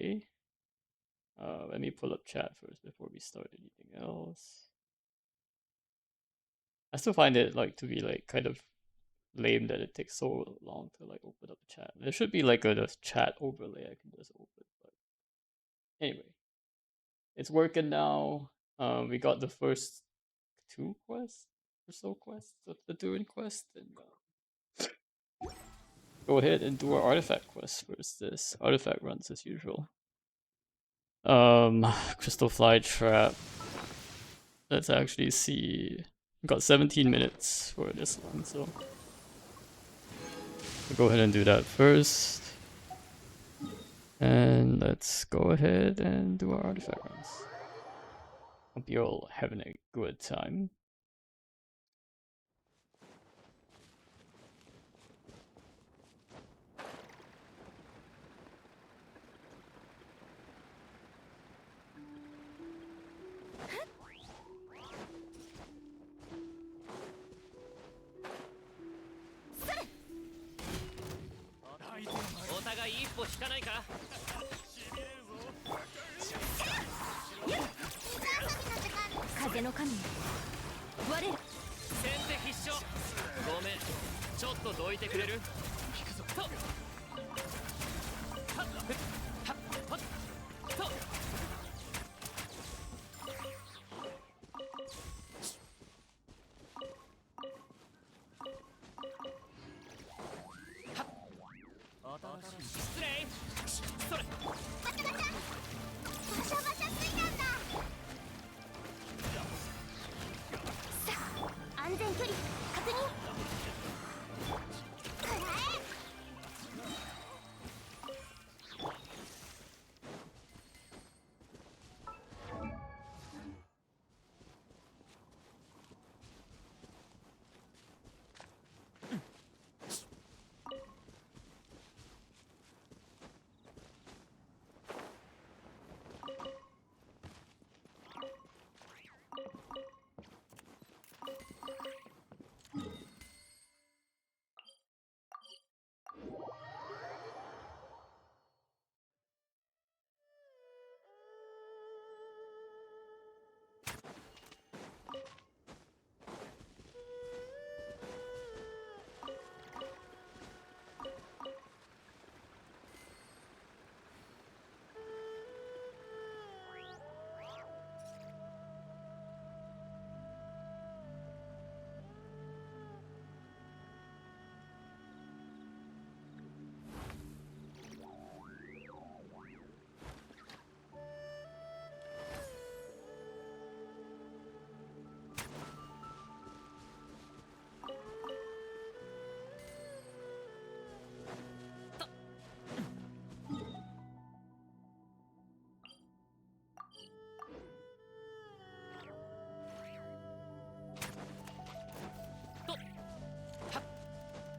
Okay. Let me pull up chat first before we start anything else. I still find it like to be like kind of lame that it takes so long to like open up the chat. There should be like a chat overlay I can just open, but anyway, it's working now. We got the first two quests or so quests of the Durin quest, and go ahead and do our artifact quest first. This artifact runs as usual. Crystal fly trap. Let's actually see. We got 17 minutes for this one, so we'll go ahead and do that first. And let's go ahead and do our artifact runs. Hope you're all having a good time.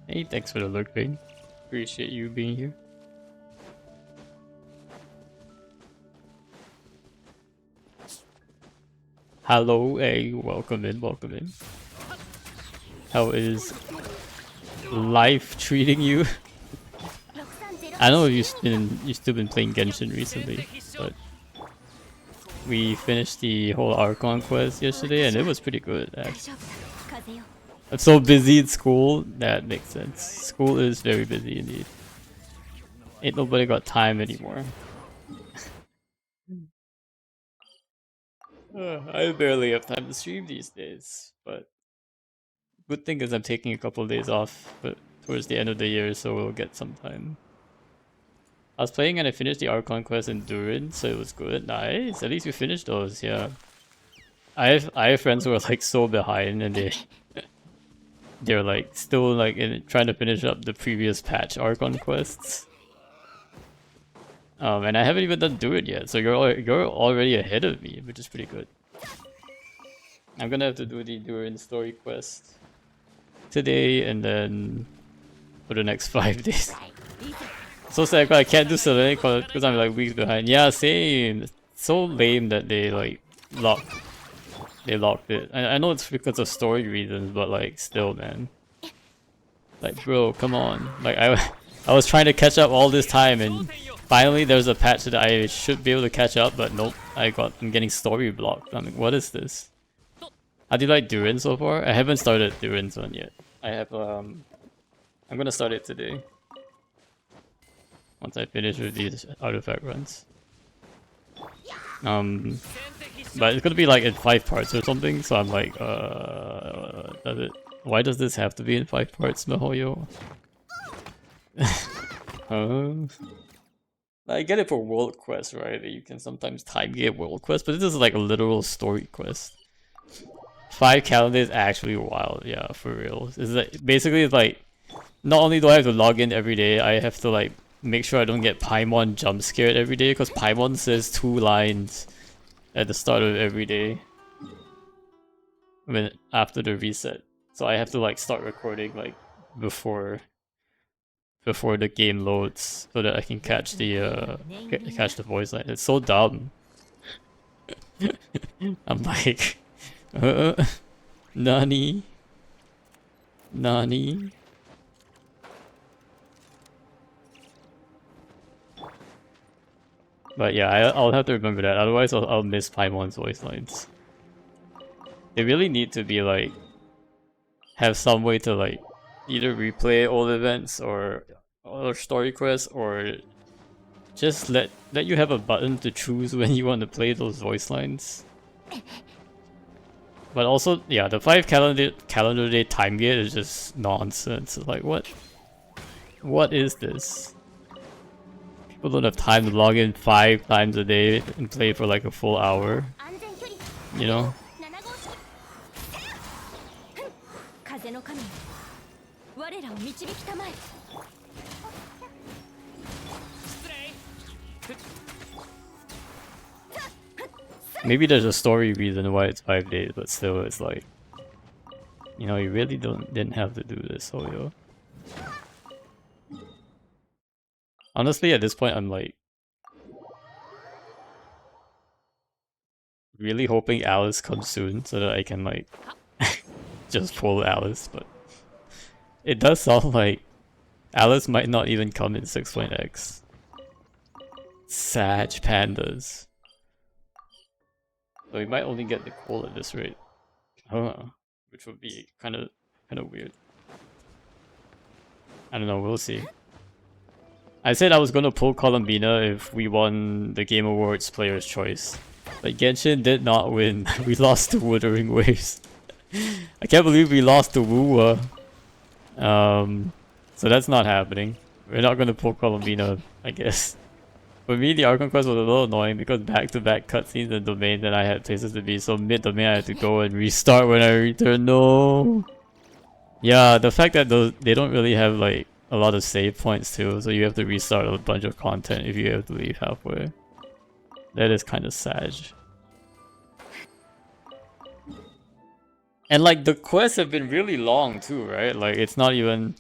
Hey, thanks for the lurk, Bane. Appreciate you being here. Hello, hey, welcome in, welcome in. How is life treating you? I know you've still been playing Genshin recently, but we finished the whole Archon quest yesterday and it was pretty good actually. I'm so busy in school, that makes sense. School is very busy indeed. Ain't nobody got time anymore. I barely have time to stream these days, but good thing is I'm taking a couple of days off but towards the end of the year, so we'll get some time. I was playing and I finished the Archon quest in Durin, so it was good. Nice, at least we finished those, yeah. I have friends who are like so behind and they're like still like trying to finish up the previous patch Archon quests. And I haven't even done Durin yet, so you're already ahead of me, which is pretty good. I'm gonna have to do the Durin story quest today and then for the next 5 days. So sad, I can't do Selenic because I'm like weeks behind. Yeah, same. It's so lame that they like locked it. I know it's because of story reasons, but like still, man. Like, bro, come on. Like I was trying to catch up all this time, and finally there's a patch that I should be able to catch up, but nope, I'm getting story blocked. I'm like, what is this? How do you like Durin so far? I haven't started Durin's one yet. I'm gonna start it today. Once I finish with these artifact runs. But it's gonna be like in 5 parts or something, so I'm like, why does this have to be in 5 parts, Mihoyo? I get it for world quests, right? You can sometimes time gate world quests, but this is like a literal story quest. 5 calendars is actually wild, yeah, for real. It's like, basically it's like, not only do I have to log in every day, I have to like make sure I don't get Paimon jump scared every day, because Paimon says 2 lines at the start of every day after the reset. So I have to like start recording like before the game loads so that I can catch the voice line. It's so dumb. I'm like, Nani? Nani? But yeah, I'll have to remember that. Otherwise, I'll miss Paimon's voice lines. They really need to be like have some way to like either replay old events or story quests, or just let you have a button to choose when you want to play those voice lines. But also, yeah, the 5 calendar day time gate is just nonsense. It's like, what is this? People don't have time to log in 5 times a day and play for like a full hour. You know? Maybe there's a story reason why it's 5 days, but still it's like, you know, you really didn't have to do this, Hoyo. Honestly, at this point, I'm like really hoping Alice comes soon so that I can like just pull Alice, but it does sound like Alice might not even come in 6.x. Sag pandas. So we might only get Nicole at this rate. Which would be kind of weird. I don't know, we'll see. I said I was gonna pull Columbina if we won the Game Awards Player's Choice. But Genshin did not win. We lost to Wuthering Waves. I can't believe we lost to Wuwa. So that's not happening. We're not gonna pull Columbina, I guess. For me, the Archon quest was a little annoying because back-to-back cutscenes and domain, then I had places to be, so mid-domain I had to go and restart when I return. No! Yeah, the fact that they don't really have like a lot of save points too, so you have to restart a bunch of content if you have to leave halfway. That is kind of sad. And like the quests have been really long too, right? Like it's not even...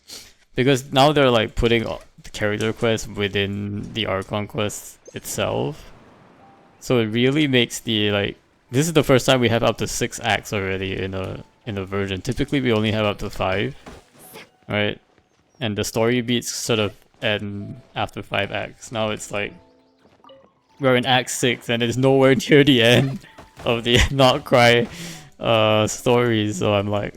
Because now they're like putting the character quests within the Archon quest itself. So it really makes the like... This is the first time we have up to 6 acts already in a version. Typically we only have up to 5. Right? And the story beats sort of end after 5 acts. Now it's like... We're in Act 6 and it's nowhere near the end of the Not Cry story. So I'm like,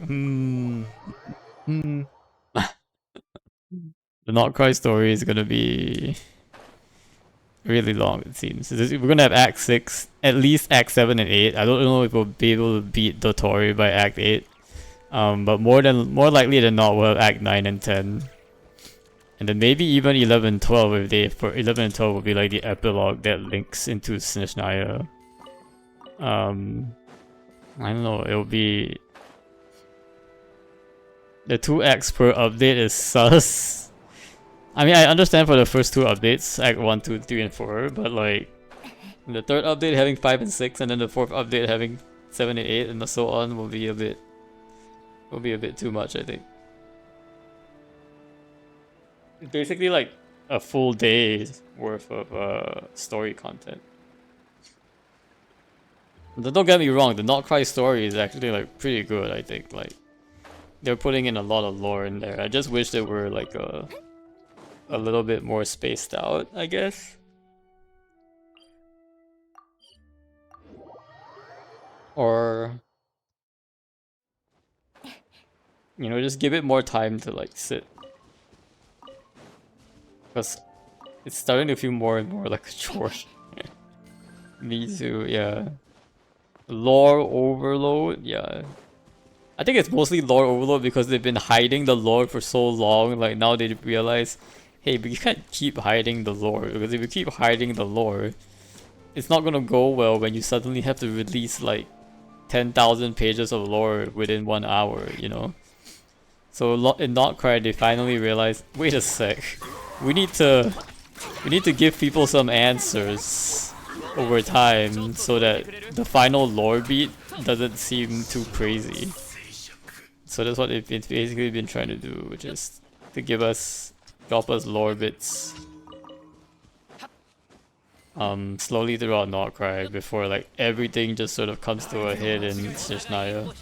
The Not Cry story is gonna be really long, it seems. We're gonna have Act 6, at least Act 7 and 8. I don't know if we'll be able to beat Dotori by Act 8. But more likely than not, we'll have Act 9 and 10. And then maybe even 11 and 12 for 11 and 12 will be like the epilogue that links into Snezhnaya. I don't know, it'll be... The 2 acts per update is sus. I mean, I understand for the first 2 updates, Act 1, 2, 3, and 4, but like... The 3rd update having 5 and 6, and then the 4th update having 7 and 8, and so on will be a bit... too much, I think. It's basically like a full day's worth of story content. But don't get me wrong, the Not Cry story is actually like pretty good, I think. Like, they're putting in a lot of lore in there. I just wish there were like a little bit more spaced out, I guess. Or, you know, just give it more time to like sit. Because it's starting to feel more and more like a chore. Me too, yeah. Lore overload, yeah. I think it's mostly lore overload because they've been hiding the lore for so long. Like now they realize, hey, but you can't keep hiding the lore, because if you keep hiding the lore, it's not gonna go well when you suddenly have to release like 10,000 pages of lore within 1 hour, you know? So in Not Cry, they finally realized, wait a sec, we need to give people some answers over time so that the final lore beat doesn't seem too crazy. So that's what it's basically been trying to do, which is to drop us lore bits slowly throughout Not Cry before like everything just sort of comes to a head in Shishnaya.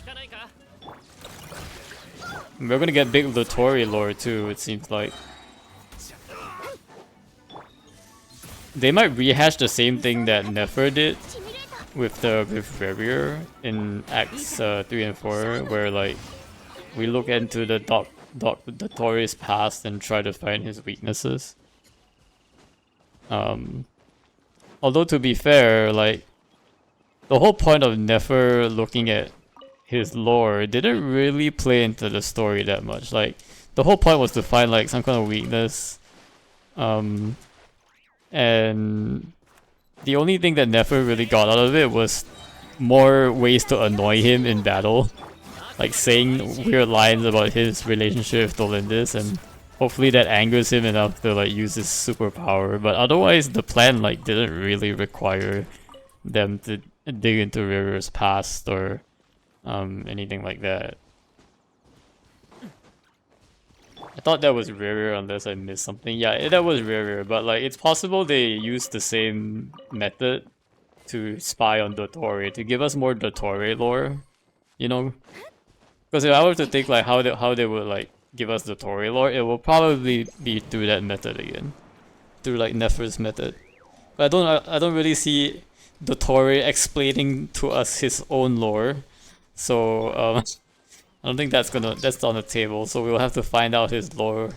We're gonna get big Lutori lore too, it seems like. They might rehash the same thing that Nefer did with Revere in Acts 3 and 4, where like we look into the Tori's past and try to find his weaknesses. Although to be fair, like the whole point of Nefer looking at his lore didn't really play into the story that much. Like the whole point was to find like some kind of weakness. And the only thing that Nefer really got out of it was more ways to annoy him in battle. Like saying weird lines about his relationship with Dolindis, and hopefully that angers him enough to like use his superpower. But otherwise the plan like didn't really require them to dig into River's past or anything like that. I thought that was River unless I missed something. Yeah, that was River, but like it's possible they used the same method to spy on Dottore to give us more Dottore lore, you know? Because if I were to think like how they would like give us Dottore lore, it will probably be through that method again, through like Nefer's method. But I don't really see Dottore explaining to us his own lore, so I don't think that's on the table. So we'll have to find out his lore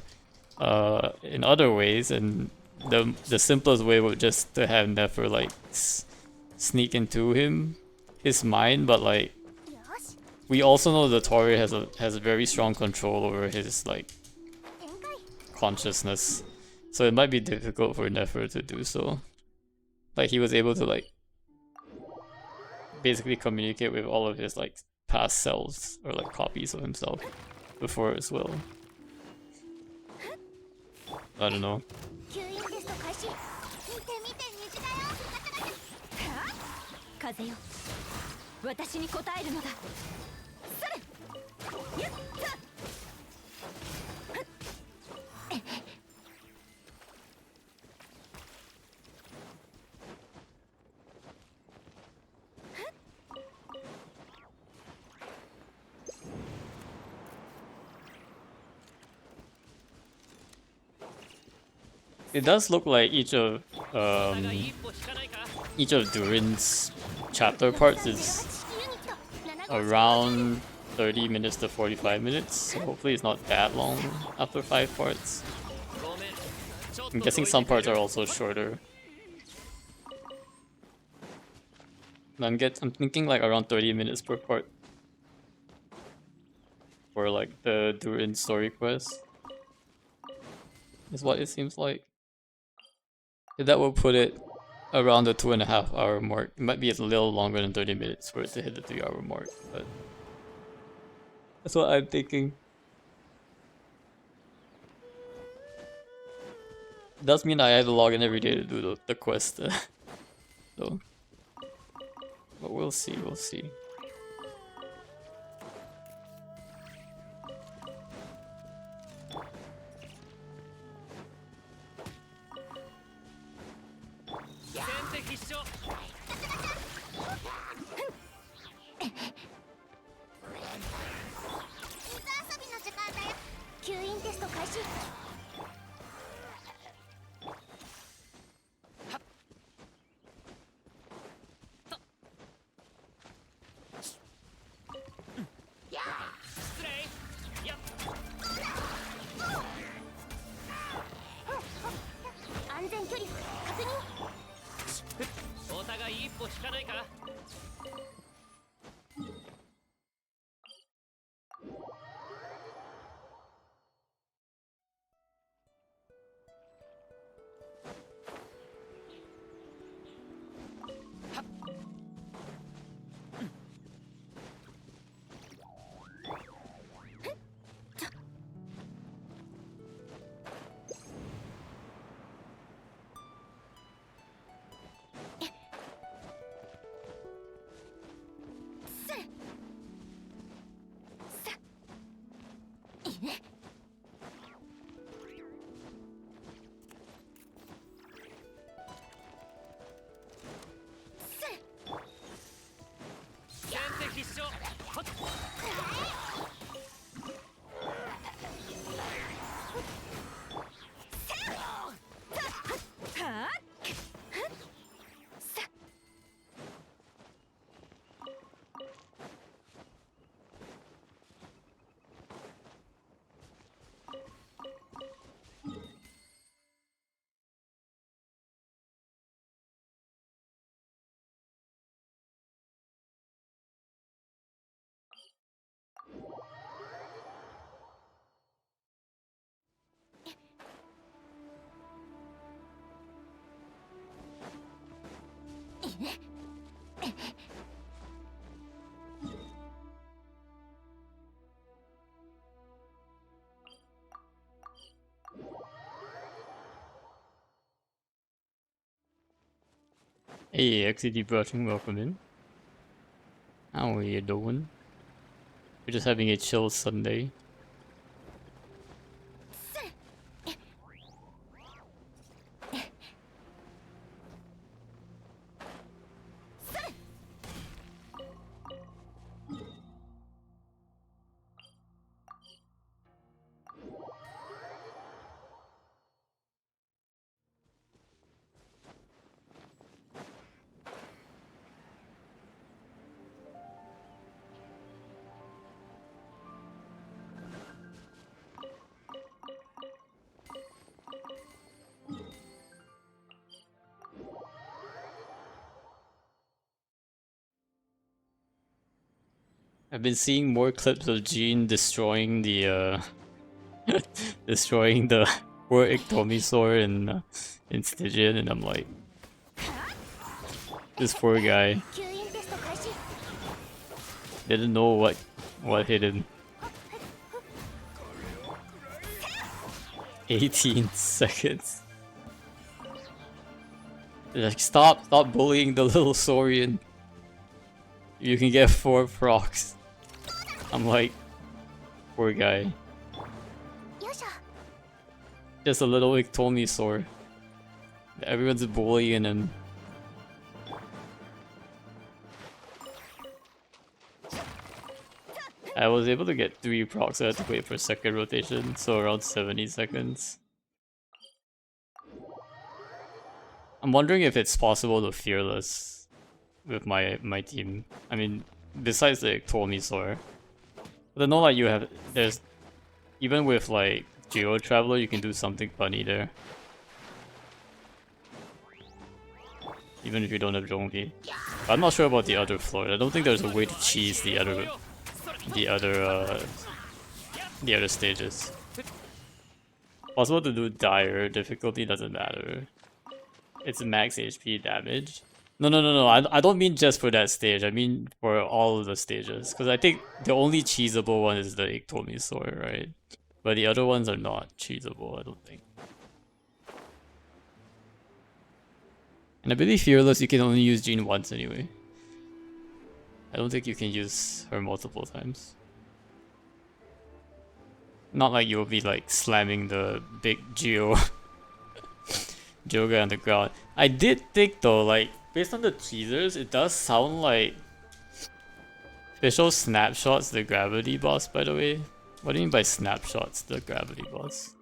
in other ways, and the simplest way would just to have Nefer like sneak into his mind, but like we also know that Tori has a very strong control over his like consciousness, so it might be difficult for Nefer to do so. Like he was able to like basically communicate with all of his like past selves or like copies of himself before as well. I don't know. 私に答えるのだ。それ。やった。It does look like each of Durin's chapter parts is around 30 minutes to 45 minutes, so hopefully it's not that long after 5 parts. I'm guessing some parts are also shorter. I'm thinking like around 30 minutes per part for like the Durin story quest is what it seems like. That will put it around the 2.5 hour mark. It might be a little longer than 30 minutes for it to hit the 3 hour mark, but that's what I'm thinking. It does mean I have to log in every day to do the quest, though. But we'll see, we'll see. 歩引かないか。先手必勝。はっ。Hey, XCD Brushing, welcome in. How are you doing? We're just having a chill Sunday. I've been seeing more clips of Jean destroying the destroying the poor Ictomisaur in Stygian, and I'm like, this poor guy didn't know what hit him. 18 seconds. Like, stop bullying the little Saurian. You can get 4 procs. I'm like, poor guy. Just a little Ictomisaur. Everyone's bullying him. I was able to get 3 procs, I had to wait for second rotation, so around 70 seconds. I'm wondering if it's possible to fearless with my team. I mean, besides the Ictomisaur. But I know like you have, there's, even with like Geo Traveler, you can do something funny there. Even if you don't have Zhongli. But I'm not sure about the other floors. I don't think there's a way to cheese the other stages. Possible to do dire difficulty, doesn't matter. It's max HP damage. No. I don't mean just for that stage. I mean for all of the stages. Because I think the only cheesable one is the Ictomisaur, right? But the other ones are not cheesable, I don't think. And I believe Fearless you can only use Jean once anyway. I don't think you can use her multiple times. Not like you'll be like slamming the big Geo guy on the ground. I did think though, like, based on the teasers, it does sound like Official Snapshots the gravity boss, by the way. What do you mean by Snapshots the gravity boss?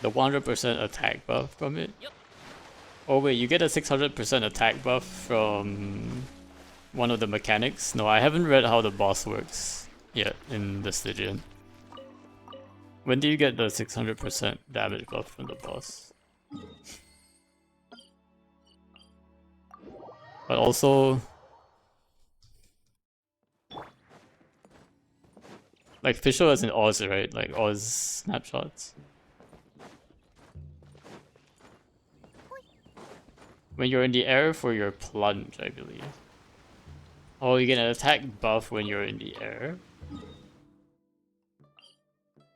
The 100% attack buff from it? Oh wait, you get a 600% attack buff from one of the mechanics? No, I haven't read how the boss works yet in the Stygian. When do you get the 600% damage buff from the boss? But also, like Fischl as in Oz, right? Like Oz snapshots. When you're in the air for your plunge, I believe. Oh, you get an attack buff when you're in the air.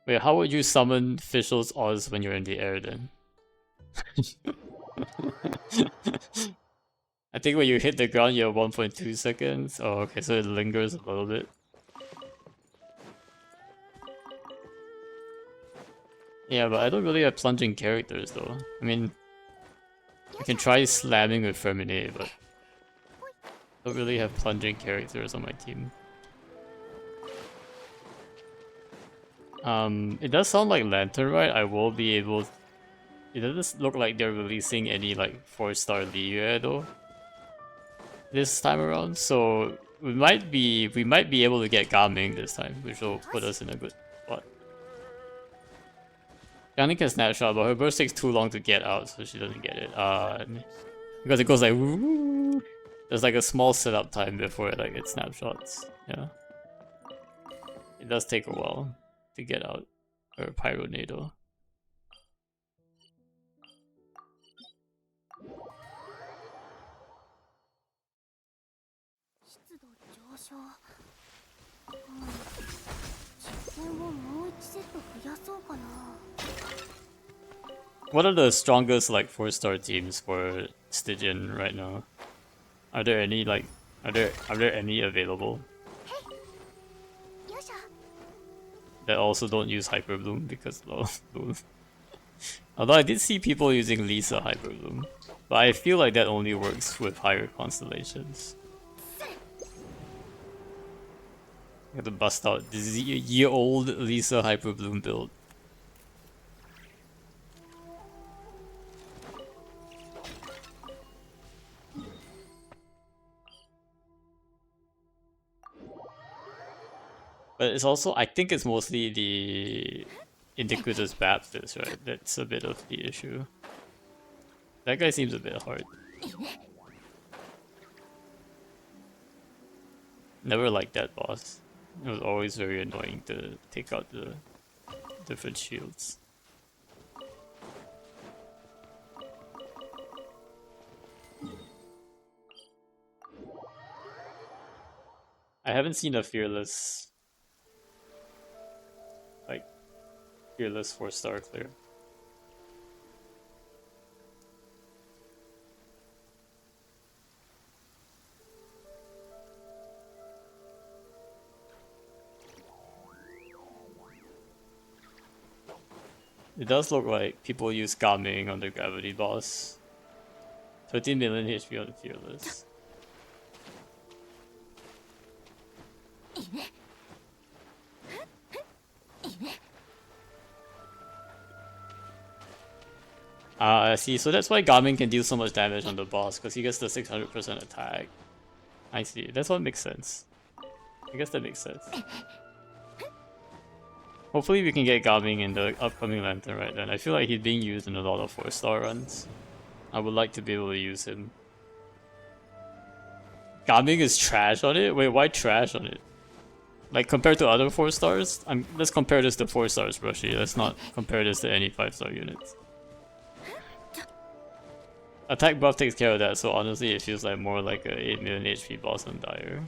Wait, how would you summon Fischl's Oz when you're in the air then? I think when you hit the ground, you have 1.2 seconds. Oh, okay, so it lingers a little bit. Yeah, but I don't really have plunging characters though. I mean, I can try slamming with Fermine, but I don't really have plunging characters on my team. It does sound like Lantern, right? I will be able... It doesn't look like they're releasing any like 4-star Liyue though this time around, so we might be able to get Gaming this time, which will put us in a good spot. Yannick can snapshot, but her burst takes too long to get out, so she doesn't get it. Because it goes like woo. There's like a small setup time before it snapshots. Yeah, it does take a while to get out her Pyronado. What are the strongest like 4-star teams for Stygian right now? Are there any like are there any available that also don't use Hyper Bloom because Bloom? Although I did see people using Lisa Hyper Bloom, but I feel like that only works with higher constellations. I have to bust out this year-old Lisa Hyper Bloom build. But it's also, I think it's mostly the Iniquitous Baptist, right? That's a bit of the issue. That guy seems a bit hard. Never liked that boss. It was always very annoying to take out the different shields. I haven't seen a fearless 4-star clear. It does look like people use Gaming on the gravity boss. 13 million HP on the fearless. I see. So that's why Gaming can deal so much damage on the boss, because he gets the 600% attack. I see. That's what makes sense. I guess that makes sense. Hopefully we can get Gaming in the upcoming Lantern right then. I feel like he's being used in a lot of 4-star runs. I would like to be able to use him. Gaming is trash on it? Wait, why trash on it? Like compared to other 4-stars? Let's compare this to 4-stars, Brushy. Let's not compare this to any 5-star units. Attack buff takes care of that, so honestly it feels like more like a 8 million HP boss than Dire.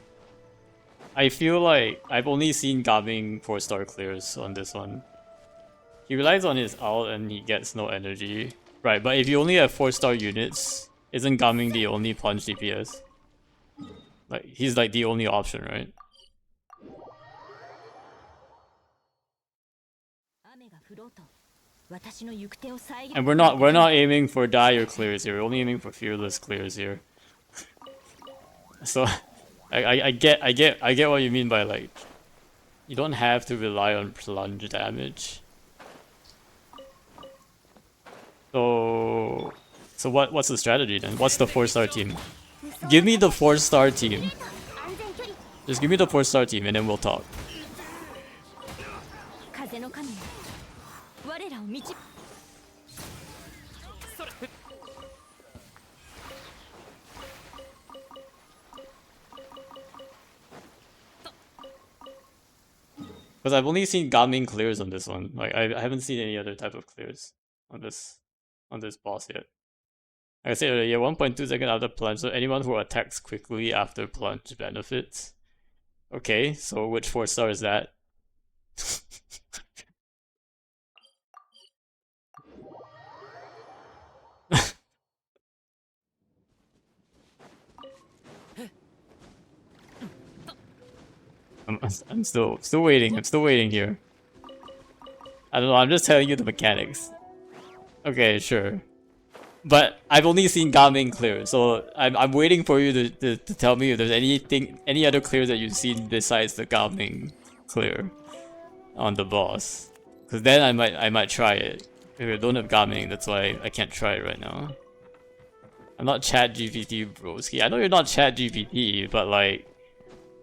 I feel like I've only seen Gaming 4-star clears on this one. He relies on his ult and he gets no energy. Right, but if you only have 4-star units, isn't Gaming the only plunge DPS? Like, he's like the only option, right? And we're not aiming for Dire clears here, we're only aiming for fearless clears here. So I get what you mean by like you don't have to rely on plunge damage. So So what's the strategy then? What's the 4-star team? Give me the 4-star team. Just give me the 4-star team and then we'll talk. 風の神よ我らを導く Because I've only seen Gaming clears on this one. Like I haven't seen any other type of clears on this boss yet. Like I said earlier, 1.2 second after plunge, so anyone who attacks quickly after plunge benefits. Okay, so which 4-star is that? I'm still waiting. I'm still waiting here. I don't know. I'm just telling you the mechanics. Okay, sure. But I've only seen Gaming clear, so I'm waiting for you to tell me if there's any other clears that you've seen besides the Gaming clear on the boss. Because then I might try it. If I don't have Gaming, that's why I can't try it right now. I'm not Chat GPT, broski. I know you're not Chat GPT, but like,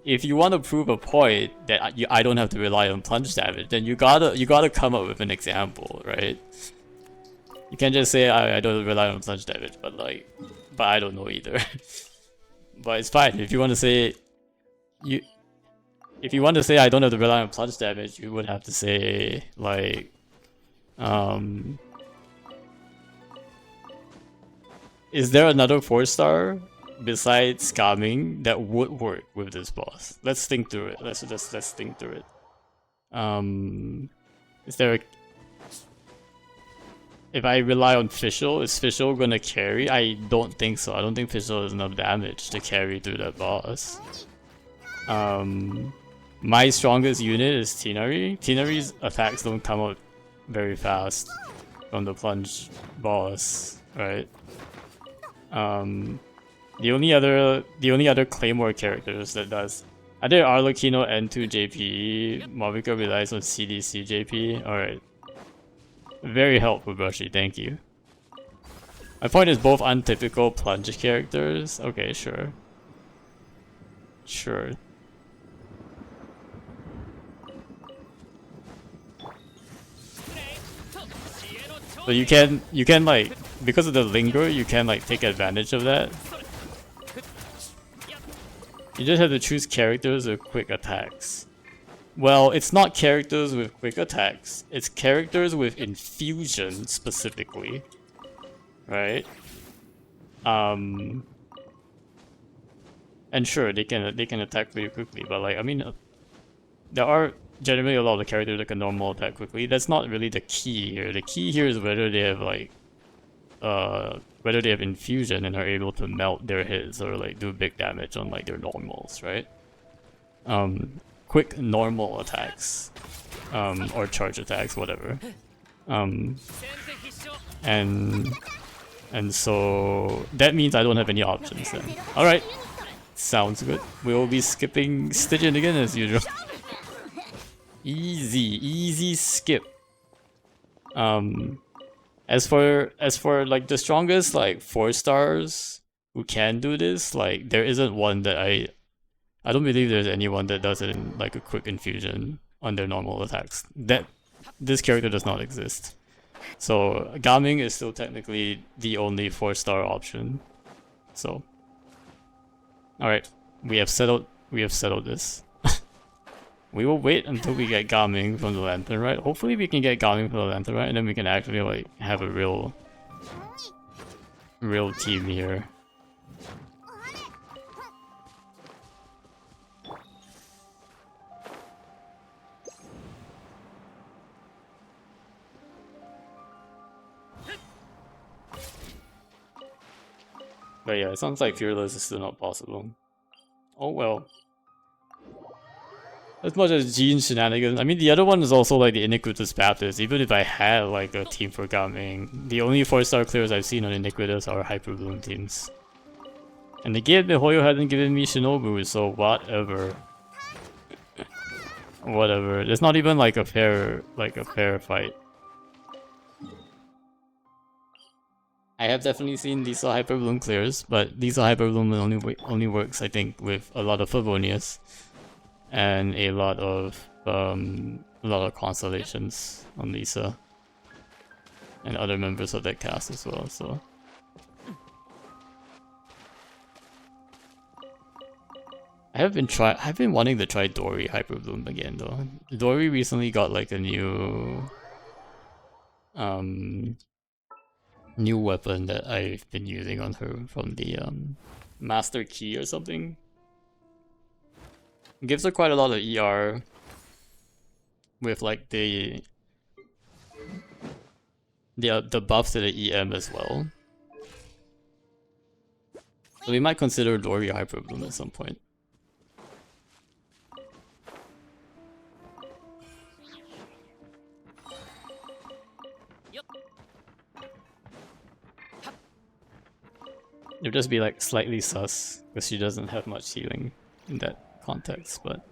if you want to prove a point that I don't have to rely on plunge damage, then you gotta come up with an example, right? You can't just say I don't rely on plunge damage, but I don't know either. But it's fine if you want to say if you want to say I don't have to rely on plunge damage, you would have to say like is there another 4-star besides scamming that would work with this boss? Let's think through it. Let's think through it. Is there a... If I rely on Fischl, is Fischl gonna carry? I don't think so. I don't think Fischl has enough damage to carry through that boss. My strongest unit is Tinari. Tinari's attacks don't come out very fast from the plunge boss, right? The only other Claymore characters that does either Arlecchino N2 JP, Mavica relies on CDC JP. Alright. Very helpful, Brushy, thank you. My point is both untypical plunge characters. Okay, sure. Sure. So you can like, because of the linger, you can like take advantage of that. You just have to choose characters with quick attacks. Well, it's not characters with quick attacks. It's characters with infusion specifically, right? And sure, they can attack pretty quickly, but like I mean, there are generally a lot of characters that can normal attack quickly. That's not really the key here. The key here is whether they have like whether they have infusion and are able to melt their hits or like do big damage on like their normals, right? Quick normal attacks, or charge attacks, whatever. And so that means I don't have any options then. All right, sounds good. We will be skipping Stygian again as usual. Easy skip. As for like the strongest like 4-stars who can do this, like there isn't one that I don't believe there's anyone that does it in like a quick infusion on their normal attacks. That this character does not exist. So Gaming is still technically the only 4-star option. So alright, we have settled this. We will wait until we get Gaming from the Lantern, right? Hopefully we can get Gaming from the Lantern, right? And then we can actually like have a real team here. But yeah, it sounds like Fearless is still not possible. Oh well. As much as Gene shenanigans, I mean the other one is also like the Iniquitous Baptist. Even if I had like a team for Gaming, the only 4-star clears I've seen on Iniquitous are Hyper Bloom teams. And the game MiHoYo hasn't given me Shinobu, so whatever. Whatever. It's not even like a fair fight. I have definitely seen Diesel Hyper Bloom clears, but Diesel Hyper Bloom only works, I think, with a lot of Favonius and a lot of constellations on Lisa and other members of that cast as well. So I've been wanting to try Dory Hyper Bloom again though. Dory recently got like a new weapon that I've been using on her from the Master Key or something. It gives her quite a lot of ER with like the buff to the EM as well. So we might consider Dory Hyper Bloom at some point. It'll just be like slightly sus because she doesn't have much healing in that context, but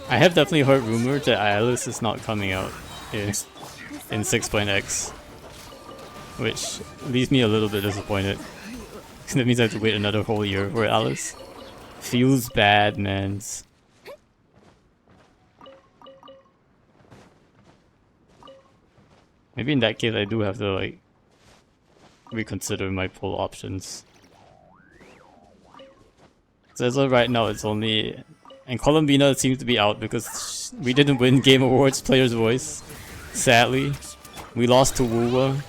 I have definitely heard rumors that Alice is not coming out in 6.x, which leaves me a little bit disappointed. That means I have to wait another whole year for Alice. Feels bad, man. Maybe in that case I do have to like reconsider my pull options. So as of right now it's only... And Columbina seems to be out because we didn't win Game Awards Player's Voice. Sadly. We lost to Wuwa.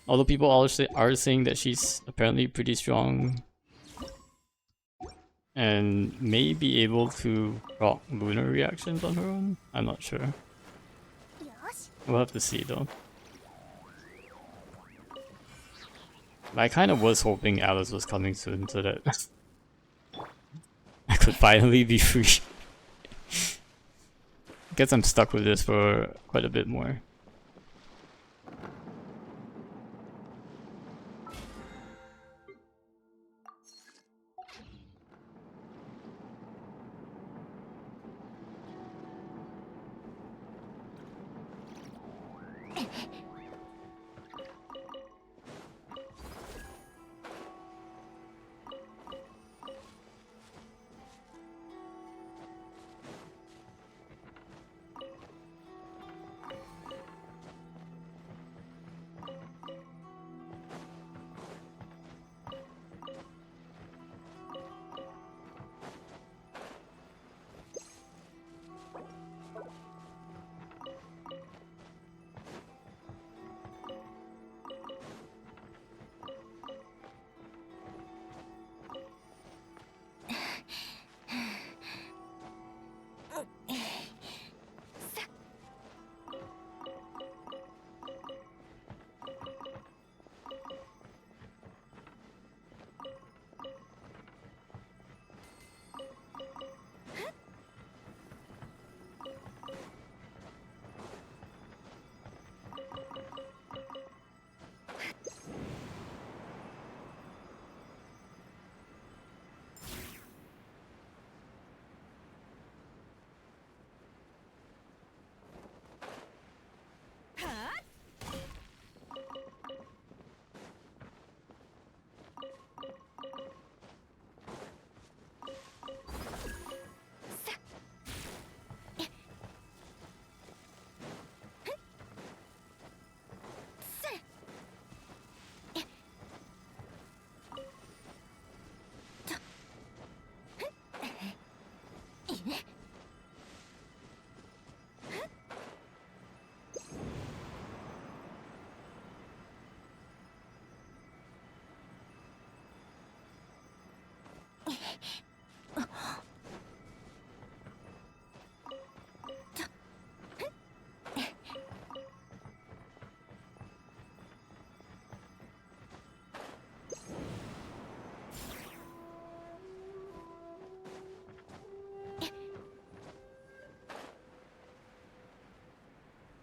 Although people are saying that she's apparently pretty strong and may be able to rock lunar reactions on her own. I'm not sure. We'll have to see though. I kind of was hoping Alice was coming soon so that I could finally be free. Guess I'm stuck with this for quite a bit more.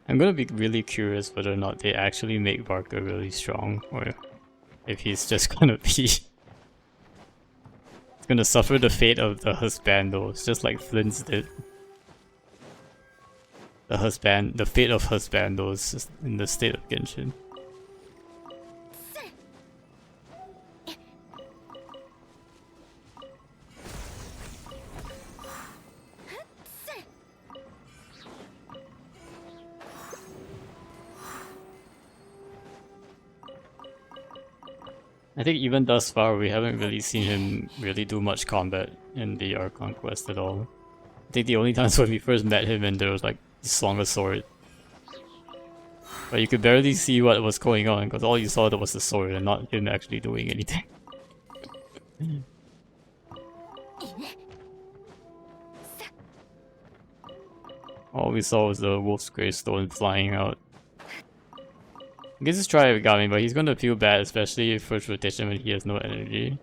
I'm gonna be really curious whether or not they actually make Barker really strong, or if he's just gonna be gonna suffer the fate of the husbandos, just like Flint's did. The fate of husbandos in the state of Genshin. I think even thus far we haven't really seen him really do much combat in the Archon quest at all. I think the only times when we first met him and there was like he swung a sword. But you could barely see what was going on because all you saw there was the sword and not him actually doing anything. All we saw was the Wolf's Greystone flying out. I guess just try Origami, but he's gonna feel bad, especially first rotation when he has no energy.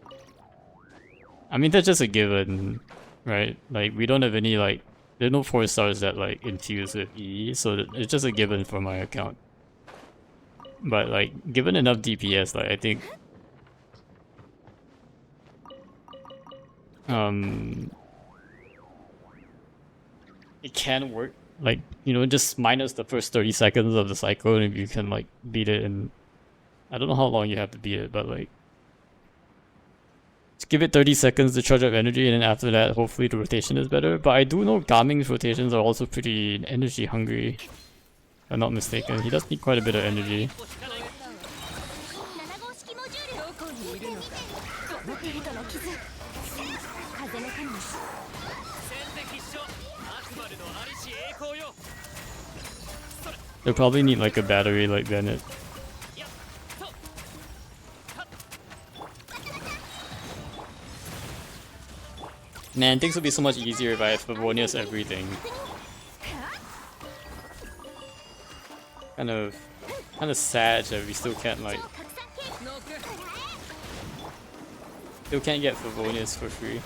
I mean, that's just a given, right? Like, we don't have any, like, there are no 4 stars that, like, infuse with E, so it's just a given for my account. But, like, given enough DPS, like, I think... it can work. Like, you know, just minus the first 30 seconds of the cycle and you can, like, beat it in... I don't know how long you have to beat it, but, like... just give it 30 seconds to charge up energy, and then after that, hopefully the rotation is better. But I do know Gaming's rotations are also pretty energy hungry. If I'm not mistaken. He does need quite a bit of energy. They'll probably need like a battery like Bennett. Man, things would be so much easier if I had Favonius everything. Kind of sad that we still can't like... still can't get Favonius for free.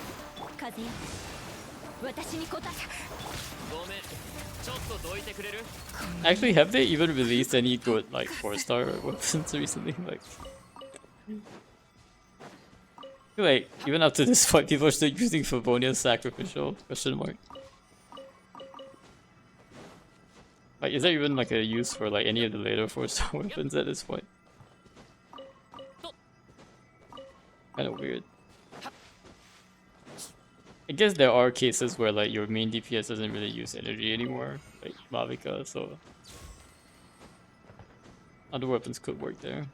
Actually, have they even released any good like 4-star weapons recently? Like, I feel like even up to this point, people are still using Favonius Sacrificial? Question mark. Like, is there even like a use for like any of the later 4-star weapons at this point? Kind of weird. I guess there are cases where like your main DPS doesn't really use energy anymore, like Mavica, so other weapons could work there.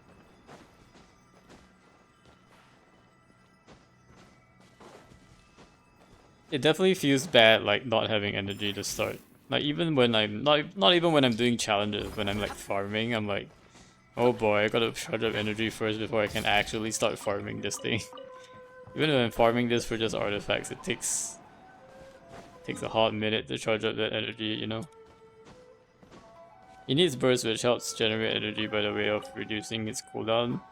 It definitely feels bad like not having energy to start. Like even when I'm not even when I'm doing challenges, when I'm like farming, I'm like, oh boy, I gotta charge up energy first before I can actually start farming this thing. Even when I'm farming this for just artifacts, it takes a hot minute to charge up that energy, you know? He needs burst, which helps generate energy by the way of reducing its cooldown.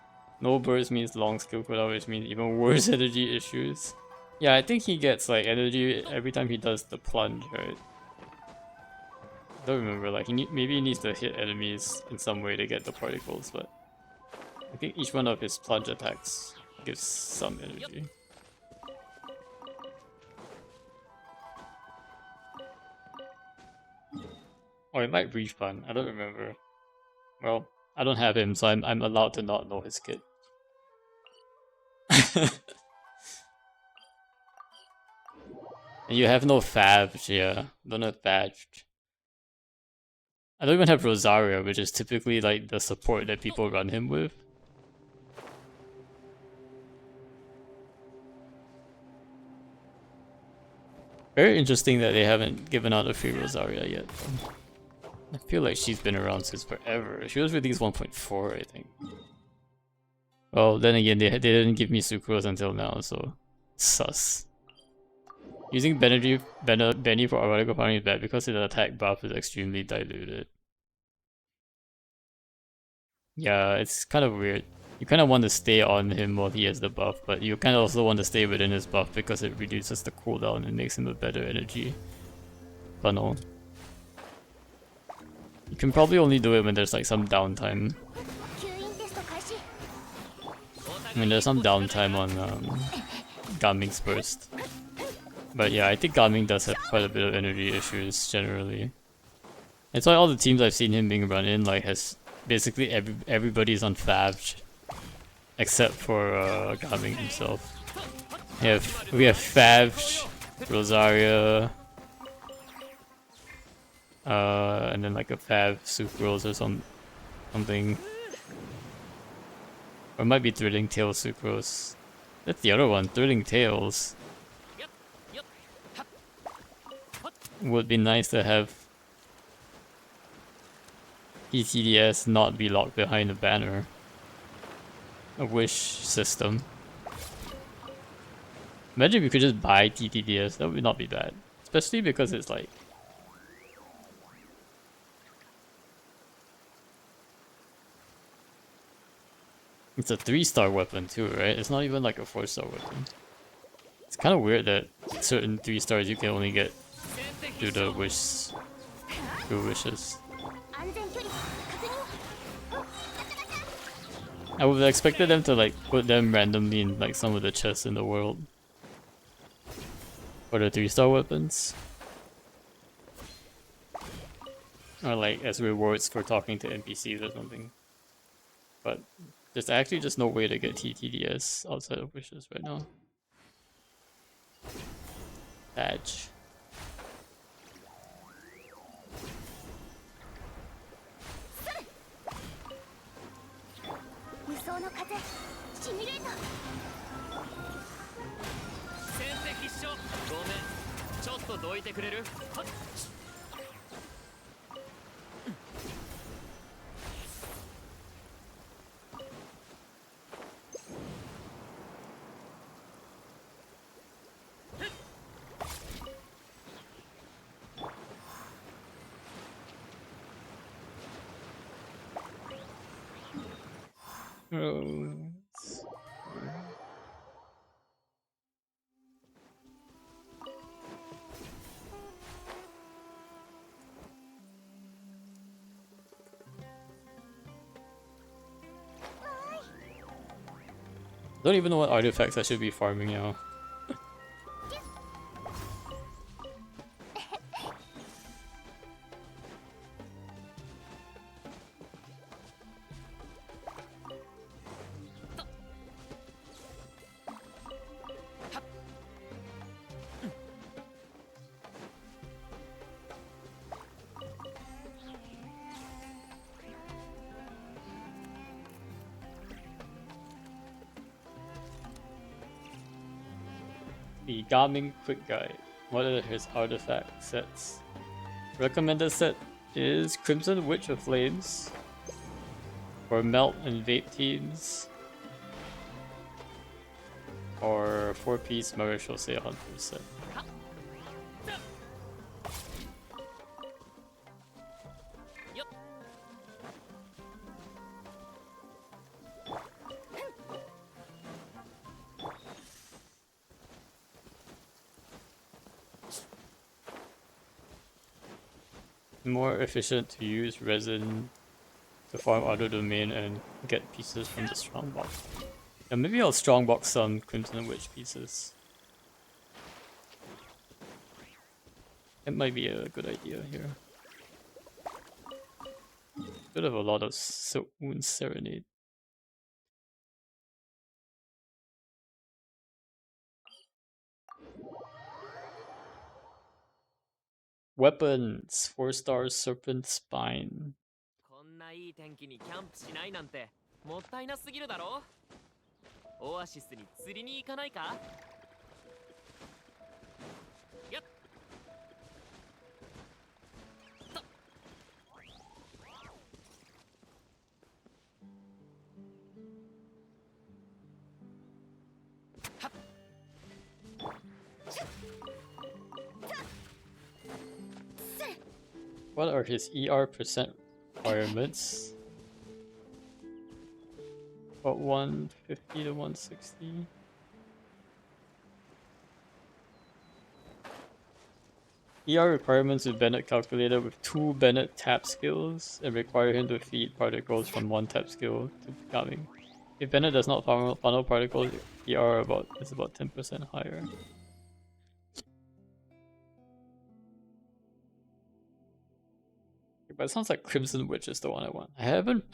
No burst means long skill cooldown, which means even worse energy issues. Yeah, I think he gets like energy every time he does the plunge, right? I don't remember, like maybe he needs to hit enemies in some way to get the particles, but I think each one of his plunge attacks gives some energy. Or it might refund, I don't remember. Well, I don't have him, so I'm allowed to not know his kit. And you have no Fab, yeah. Don't have Badged. I don't even have Rosaria, which is typically like the support that people run him with. Very interesting that they haven't given out a free Rosaria yet. I feel like she's been around since forever. She was released 1.4, I think. Well, then again, they didn't give me Sucrose until now, so sus. Using Benny for erotic farming is bad because its attack buff is extremely diluted. Yeah, it's kind of weird. You kind of want to stay on him while he has the buff, but you kind of also want to stay within his buff because it reduces the cooldown and makes him a better energy funnel. You can probably only do it when there's like some downtime. I mean, there's some downtime on Gaming's burst. But yeah, I think Gaming does have quite a bit of energy issues generally. It's why all the teams I've seen him being run in like has basically everybody's on Favge except for Gaming himself. We have Favge, Rosaria, and then like a Fav Sucrose or something. Or it might be Thrilling Tales Sucrose. That's the other one, Thrilling Tales. Would be nice to have ETDS not be locked behind a banner. A wish system. Imagine if you could just buy TTDS, that would not be bad. Especially because it's like... It's a 3-star weapon too, right? It's not even like a 4-star weapon. It's kind of weird that certain 3 stars you can only get through the wishes. I would have expected them to like put them randomly in like some of the chests in the world. For the 3-star weapons. Or like as rewards for talking to NPCs or something. But there's actually just no way to get TTDS outside of wishes right now. Badge. Don't even know what artifacts I should be farming now. The Gaming Quick Guide. What are his artifact sets? Recommended set is Crimson Witch of Flames for melt and vape teams, or 4-piece Marital Say Hunter set. More efficient to use resin to farm auto domain and get pieces from the strongbox. Yeah, maybe I'll strongbox some Crimson Witch pieces. It might be a good idea here. Could have a lot of Silk Moon Serenade. Weapons, 4-star Serpent Spine. こんないい天気にキャンプしないなんてもったいなすぎるだろ。オアシスに釣りに行かないか。やっと。はっ。What are his ER percent requirements? About 150 to 160. ER requirements with Bennett calculated with 2 Bennett tap skills and require him to feed particles from 1 tap skill to becoming. If Bennett does not funnel particles, ER is about 10% higher. But it sounds like Crimson Witch is the one I want.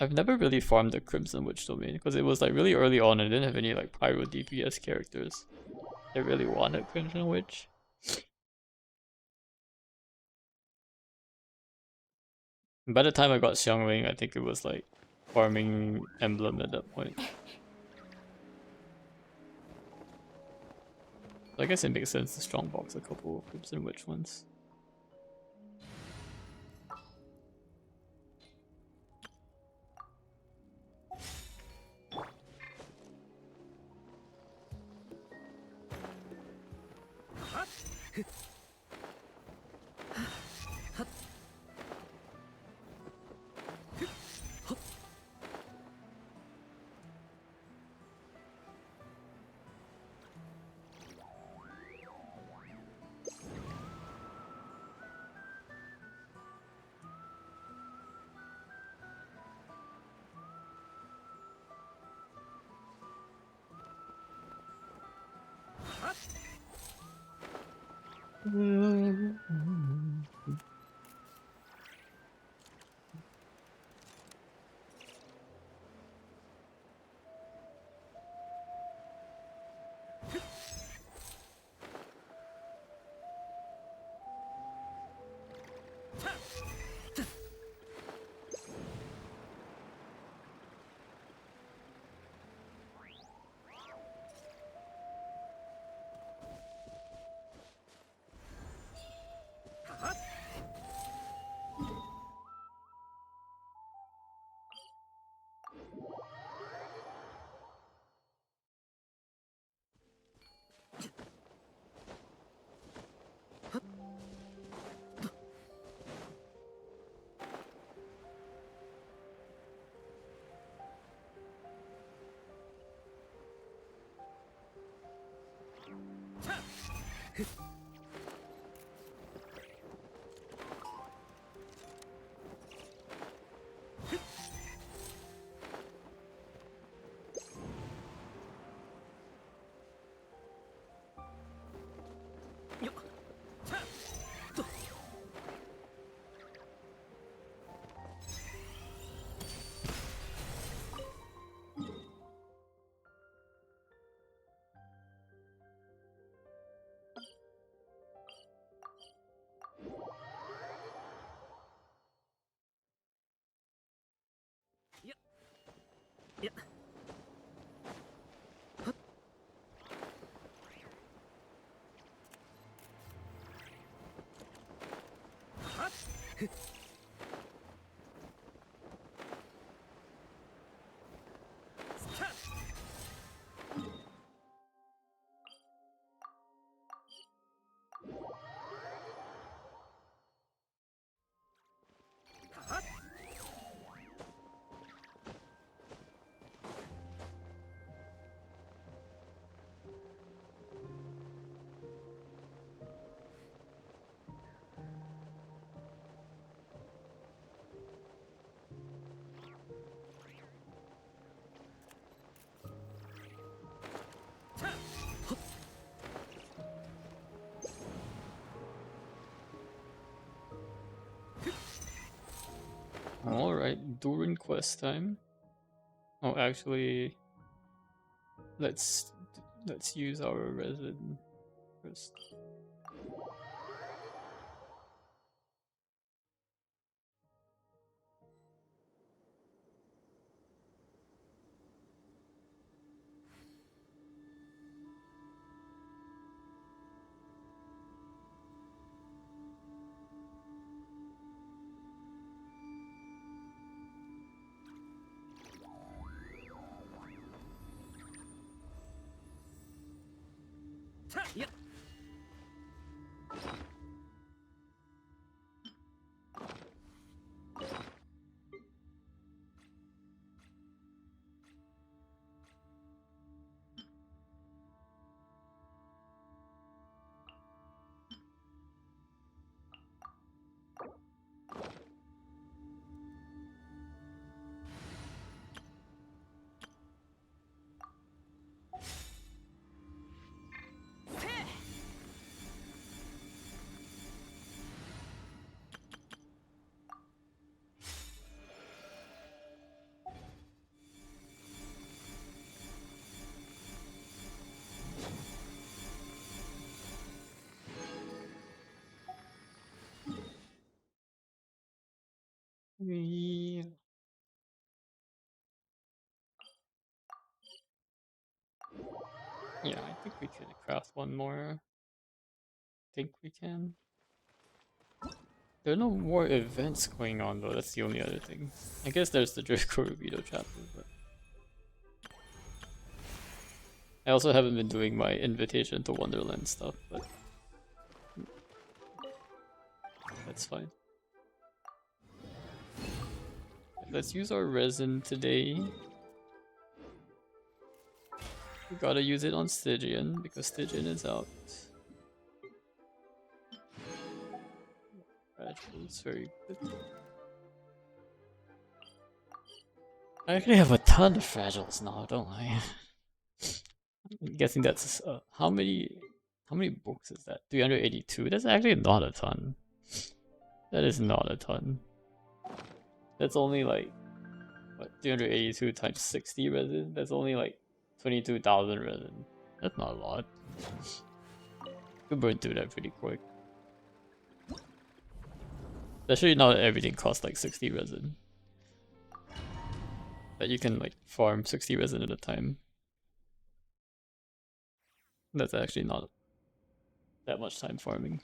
I've never really farmed the Crimson Witch domain because it was like really early on and didn't have any like Pyro DPS characters. I really wanted Crimson Witch. By the time I got Xiangling, I think it was like farming Emblem at that point. So I guess it makes sense to strongbox a couple of Crimson Witch ones. Alright, Durin quest time. Oh, actually, let's use our resin first. Yeah. Yeah, I think we can craft one more. Think we can. There are no more events going on though, that's the only other thing. I guess there's the Draco Rubido chapter, but I also haven't been doing my Invitation to Wonderland stuff, but that's fine. Let's use our resin today. We gotta use it on Stygian because Stygian is out. It's very good. I actually have a ton of fragiles now, don't I? I'm guessing that's how many books is that? 382? That's actually not a ton. That is not a ton. That's only like what, 382 times 60 resin? That's only like 22,000 resin. That's not a lot. Could burn through that pretty quick. Especially now that everything costs like 60 resin. That you can like farm 60 resin at a time. That's actually not that much time farming.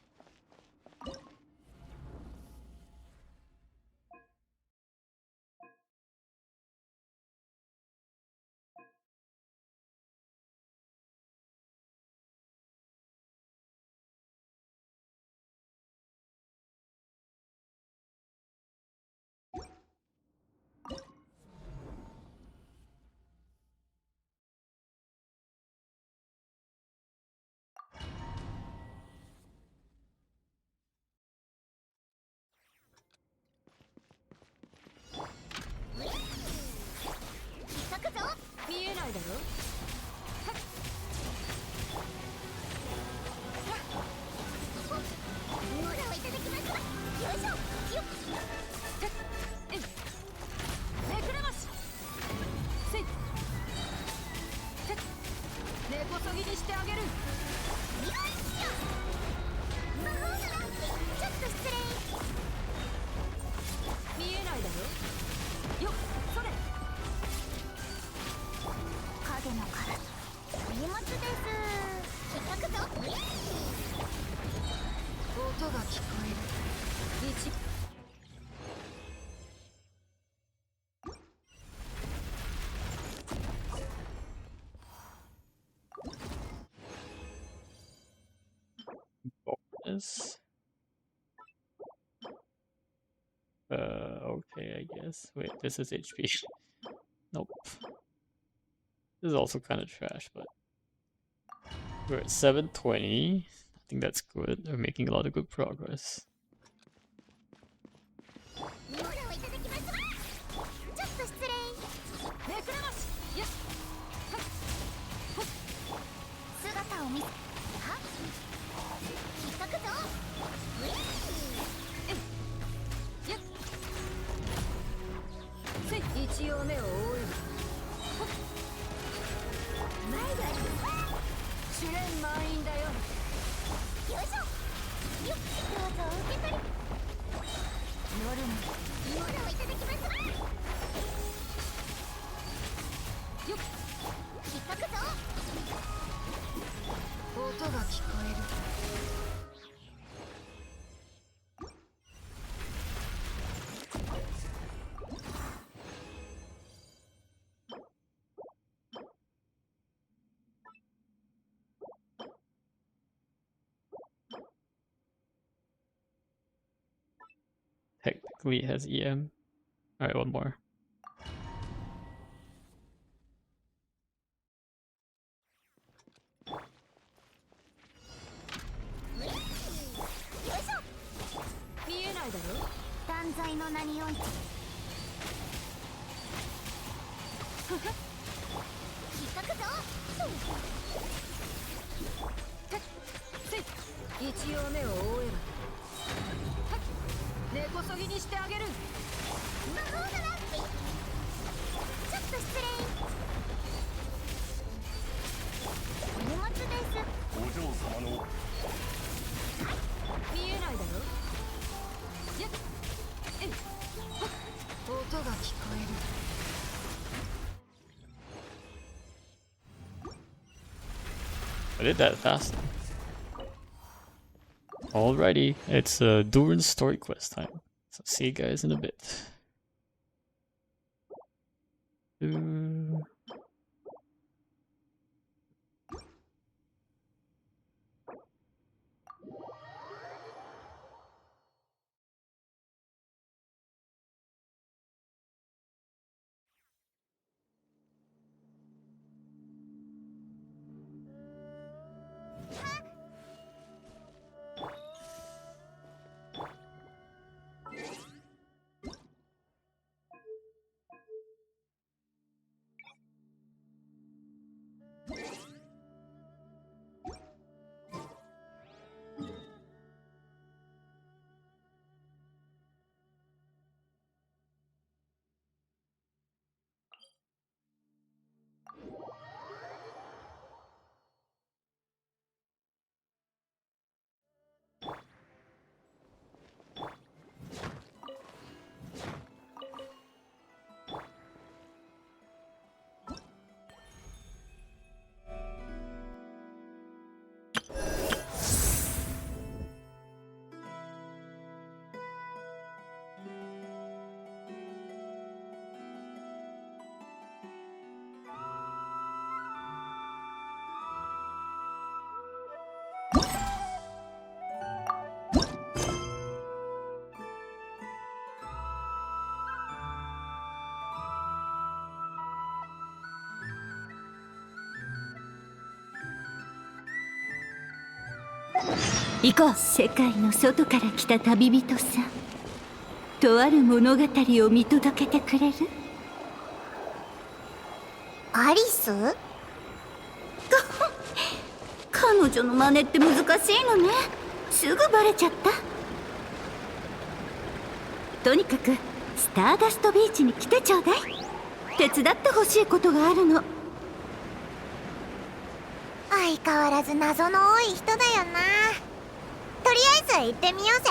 Bonus. Okay, I guess. Wait, this is HP. Nope. This is also kind of trash, but we're at 720. I think that's good. We're making a lot of good progress. Technically it has EM. Alright, one more. I did that fast. Alrighty, it's Durin story quest time. So see you guys in a bit.行こう。世界の外から来た旅人さん、とある物語を見届けてくれる？アリス？彼女の真似って難しいのね。すぐバレちゃった。とにかくスターダストビーチに来てちょうだい。手伝ってほしいことがあるの。相変わらず謎の多い人だよな。とりあえず行ってみようぜ。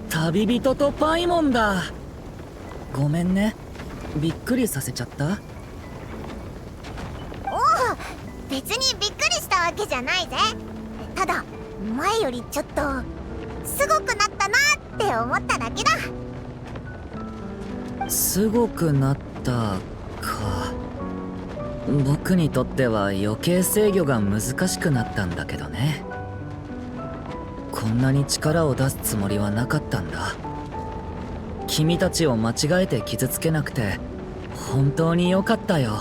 旅人とパイモンだ。ごめんね、びっくりさせちゃった。おお、別にびっくりしたわけじゃないぜ。ただ前よりちょっとすごくなったなって思っただけだ。すごくなったか。僕にとっては余計制御が難しくなったんだけどね。こんなに力を出すつもりはなかったんだ。君たちを間違えて傷つけなくて本当に良かったよ。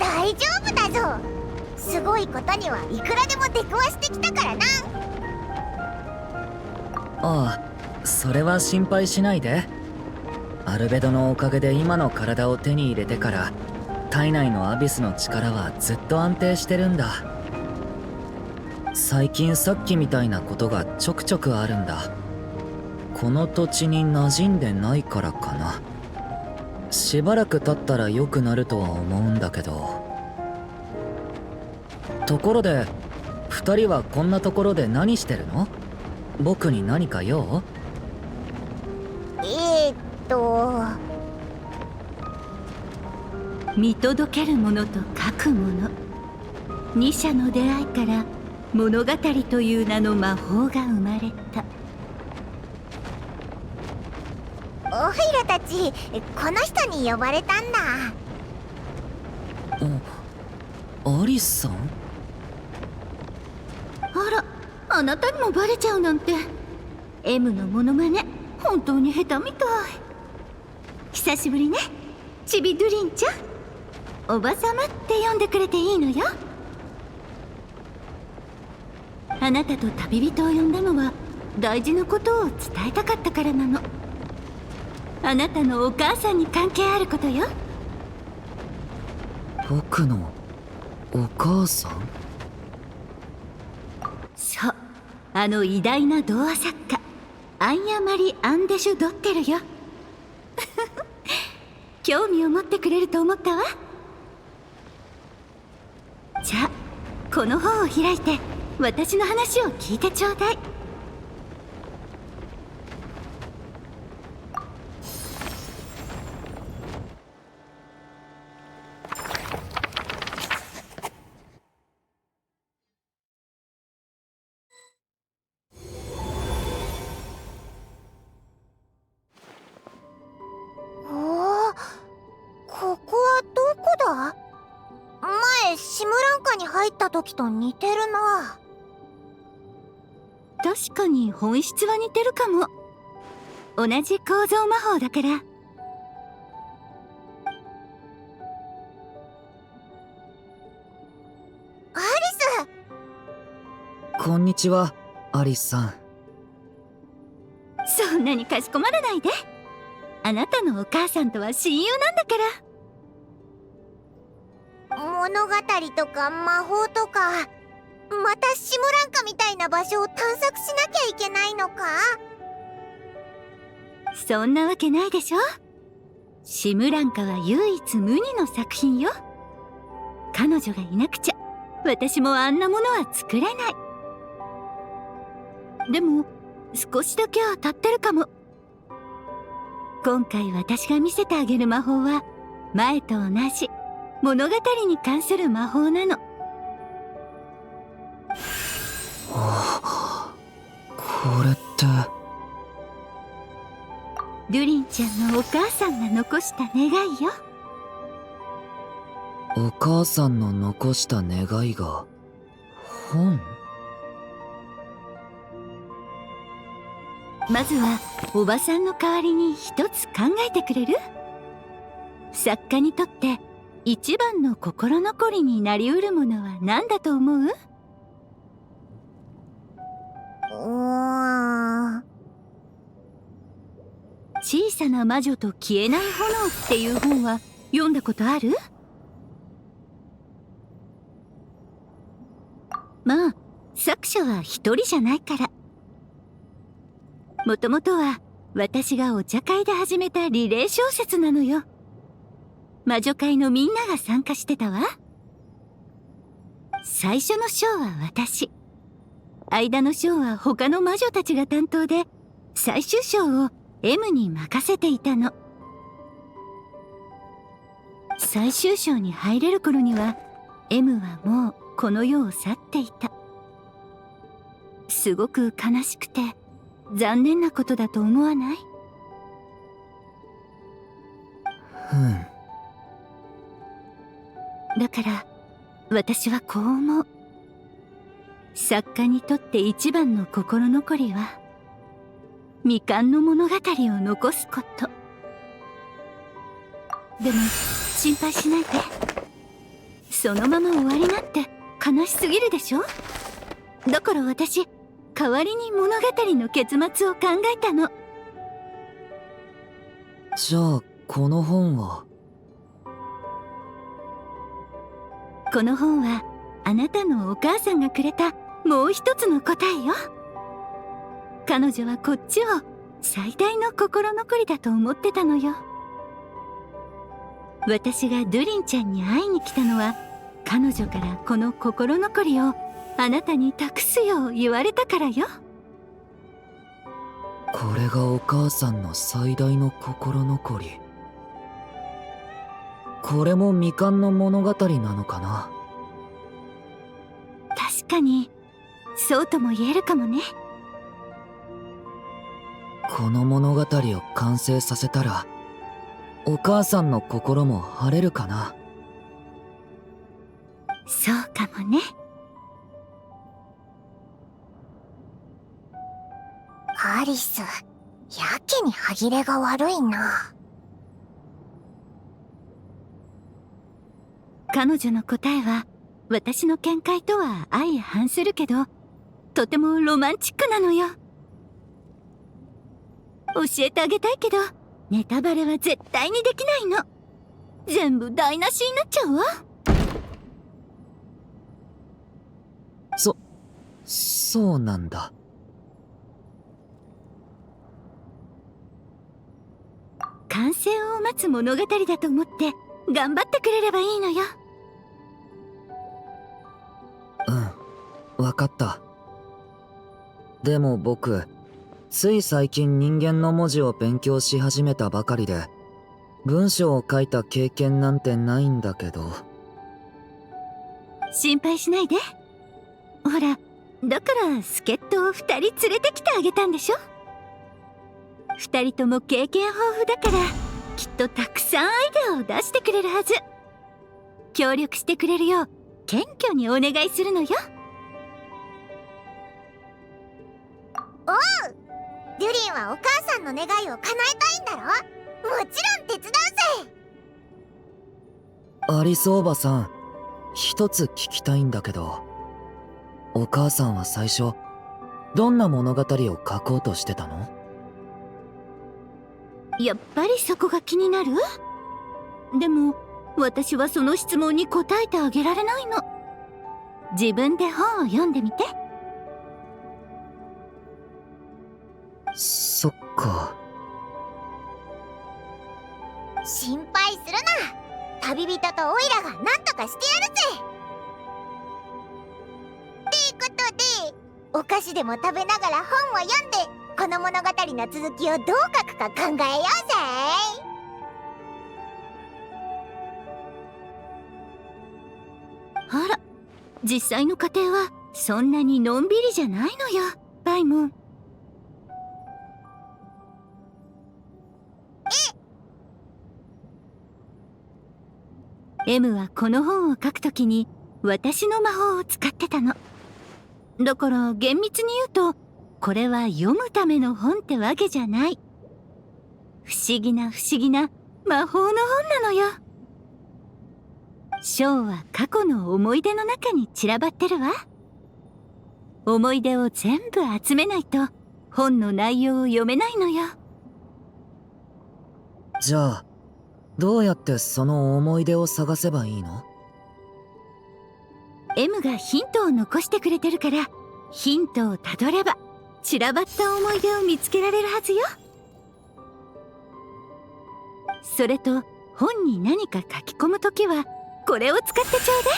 大丈夫だぞ。すごいことにはいくらでも出くわしてきたからな。ああ、それは心配しないで。アルベドのおかげで今の体を手に入れてから体内のアビスの力はずっと安定してるんだ。最近さっきみたいなことがちょくちょくあるんだ。この土地に馴染んでないからかな。しばらく経ったら良くなるとは思うんだけど。ところで2人はこんなところで何してるの？僕に何か用？見届けるものと書くもの、二者の出会いから物語という名の魔法が生まれた。オイラたちこの人に呼ばれたんだ。アリスさん？あら、あなたにもバレちゃうなんて。 M のモノマネ本当に下手みたい。久しぶりね、ちびドゥリンちゃん。おばさまって呼んでくれていいのよ。あなたと旅人を呼んだのは大事なことを伝えたかったからなの。あなたのお母さんに関係あることよ。僕のお母さん？そう、あの偉大な童話作家アンヤマリ・アンデシュ・ドッテルよ。興味を持ってくれると思ったわ。じゃあこの本を開いて私の話を聞いてちょうだい。おお、ここはどこだ？前シムランカに入った時と似てるな。確かに本質は似てるかも。同じ構造魔法だから。アリス！こんにちは、アリスさん。そんなにかしこまらないで。あなたのお母さんとは親友なんだから。物語とか魔法とか、またシムランカみたいな場所を探索しなきゃいけないのか？そんなわけないでしょ。シムランカは唯一無二の作品よ。彼女がいなくちゃ私もあんなものは作れない。でも少しだけは当たってるかも。今回私が見せてあげる魔法は前と同じ物語に関する魔法なの。これってドゥリンちゃんのお母さんが残した願いよ。お母さんの残した願いが本？まずはおばさんの代わりに一つ考えてくれる？作家にとって一番の心残りになりうるものは何だと思う？小さな魔女と消えない炎っていう本は読んだことある？まあ作者は一人じゃないから。もともとは私がお茶会で始めたリレー小説なのよ。魔女会のみんなが参加してたわ。最初の章は私、間の章は他の魔女たちが担当で、最終章を M に任せていたの。最終章に入れる頃には M はもうこの世を去っていた。すごく悲しくて残念なことだと思わない？だから私はこう思う。作家にとって一番の心残りは未完の物語を残すこと。でも心配しないで。そのまま終わりなんて悲しすぎるでしょ。だから私代わりに物語の結末を考えたの。じゃあこの本は？この本はあなたのお母さんがくれたもう一つの答えよ。彼女はこっちを最大の心残りだと思ってたのよ。私がドゥリンちゃんに会いに来たのは彼女からこの心残りをあなたに託すよう言われたからよ。これがお母さんの最大の心残り。これも未完の物語なのかな？確かにそうとも言えるかもね。この物語を完成させたらお母さんの心も晴れるかな。そうかもね。アリス、やけに歯切れが悪いな。彼女の答えは私の見解とは相反するけど、とてもロマンチックなのよ。教えてあげたいけどネタバレは絶対にできないの。全部台無しになっちゃうわ。そうなんだ。完成を待つ物語だと思って頑張ってくれればいいのよ。わかった。でも僕、つい最近人間の文字を勉強し始めたばかりで、文章を書いた経験なんてないんだけど。心配しないで。ほら、だから助っ人を2人連れてきてあげたんでしょ。2人とも経験豊富だから、きっとたくさんアイデアを出してくれるはず。協力してくれるよう謙虚にお願いするのよ。おう、デュリンはお母さんの願いを叶えたいんだろ。もちろん手伝うぜ。アリスおばさん、一つ聞きたいんだけど、お母さんは最初どんな物語を書こうとしてたの？やっぱりそこが気になる？でも私はその質問に答えてあげられないの。自分で本を読んでみて。そっか。心配するな。旅人とオイラが何とかしてやるぜ。ってことで、お菓子でも食べながら本を読んで、この物語の続きをどう書くか考えようぜ。あら、実際の家庭はそんなにのんびりじゃないのよ、パイモン。M はこの本を書くときに私の魔法を使ってたの。だから厳密に言うとこれは読むための本ってわけじゃない。不思議な魔法の本なのよ。章は過去の思い出の中に散らばってるわ。思い出を全部集めないと本の内容を読めないのよ。じゃあどうやってその思い出を探せばいいの？ M がヒントを残してくれてるから、ヒントをたどれば散らばった思い出を見つけられるはずよ。それと本に何か書き込むときはこれを使ってちょうだ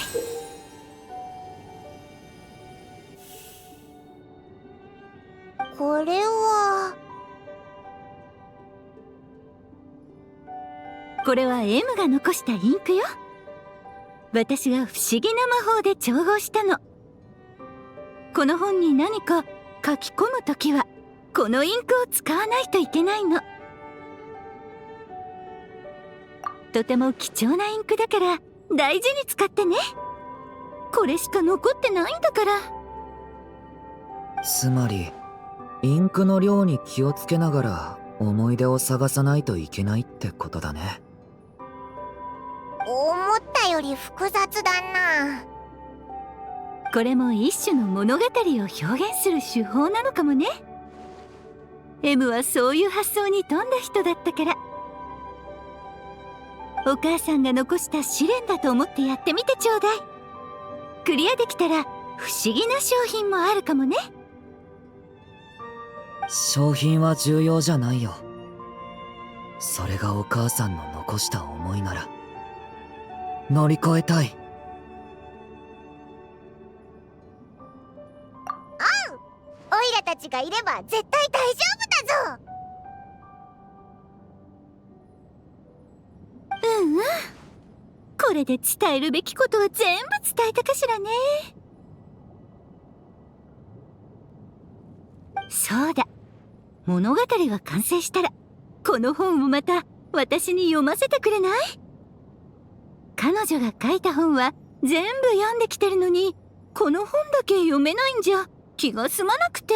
い。これはこれは M が残したインクよ。私が不思議な魔法で調合したの。この本に何か書き込むときはこのインクを使わないといけないの。とても貴重なインクだから大事に使ってね。これしか残ってないんだから。つまりインクの量に気をつけながら思い出を探さないといけないってことだね。思ったより複雑だな。これも一種の物語を表現する手法なのかもね。 M はそういう発想に富んだ人だったから。お母さんが残した試練だと思ってやってみてちょうだい。クリアできたら不思議な商品もあるかもね。商品は重要じゃないよ。それがお母さんの残した思いなら乗り越えたい。オイラたちがいれば絶対大丈夫だぞ。うんうん。これで伝えるべきことは全部伝えたかしらね。そうだ、物語が完成したらこの本をまた私に読ませてくれない？彼女が書いた本は全部読んできてるのに、この本だけ読めないんじゃ気が済まなくて。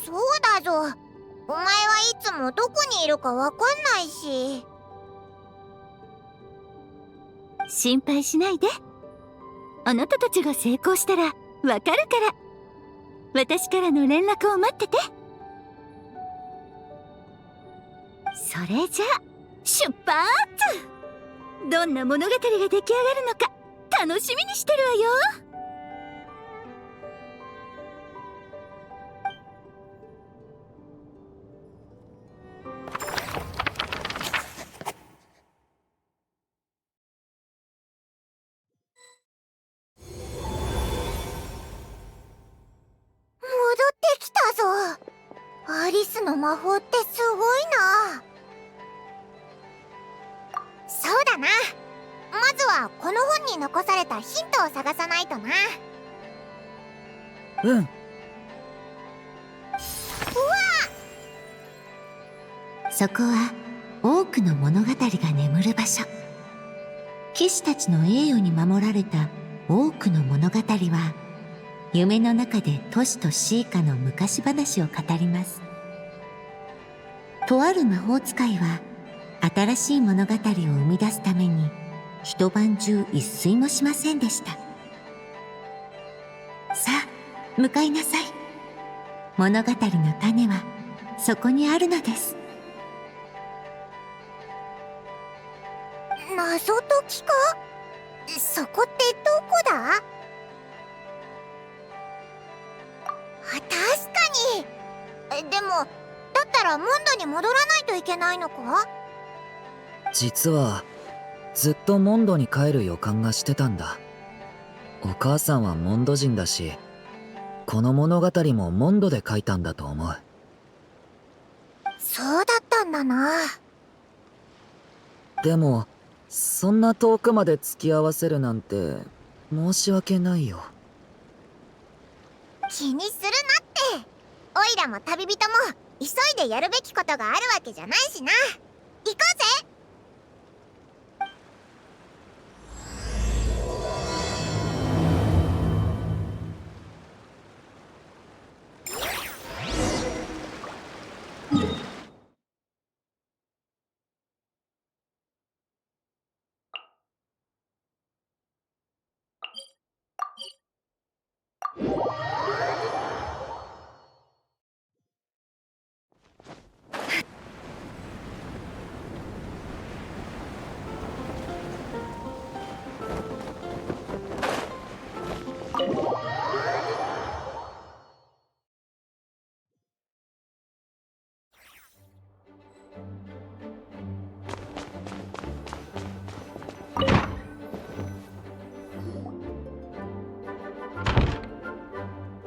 そうだぞ。お前はいつもどこにいるかわかんないし。心配しないで。あなたたちが成功したらわかるから。私からの連絡を待ってて。それじゃあ出発！どんな物語が出来上がるのか楽しみにしてるわよ。戻ってきたぞ。アリスの魔法ってすごいな。そうだな。まずはこの本に残されたヒントを探さないとな。うん。そこは多くの物語が眠る場所。騎士たちの栄誉に守られた多くの物語は、夢の中で都市とシーカの昔話を語ります。とある魔法使いは新しい物語を生み出すために一晩中一睡もしませんでした。さあ向かいなさい。物語の種はそこにあるのです。謎解きか？そこってどこだ？確かに。でもだったらモンドに戻らないといけないのか？実はずっとモンドに帰る予感がしてたんだ。お母さんはモンド人だし、この物語もモンドで書いたんだと思う。そうだったんだな。でもそんな遠くまで付き合わせるなんて申し訳ないよ。気にするなって。オイラも旅人も急いでやるべきことがあるわけじゃないしな。行こうぜ。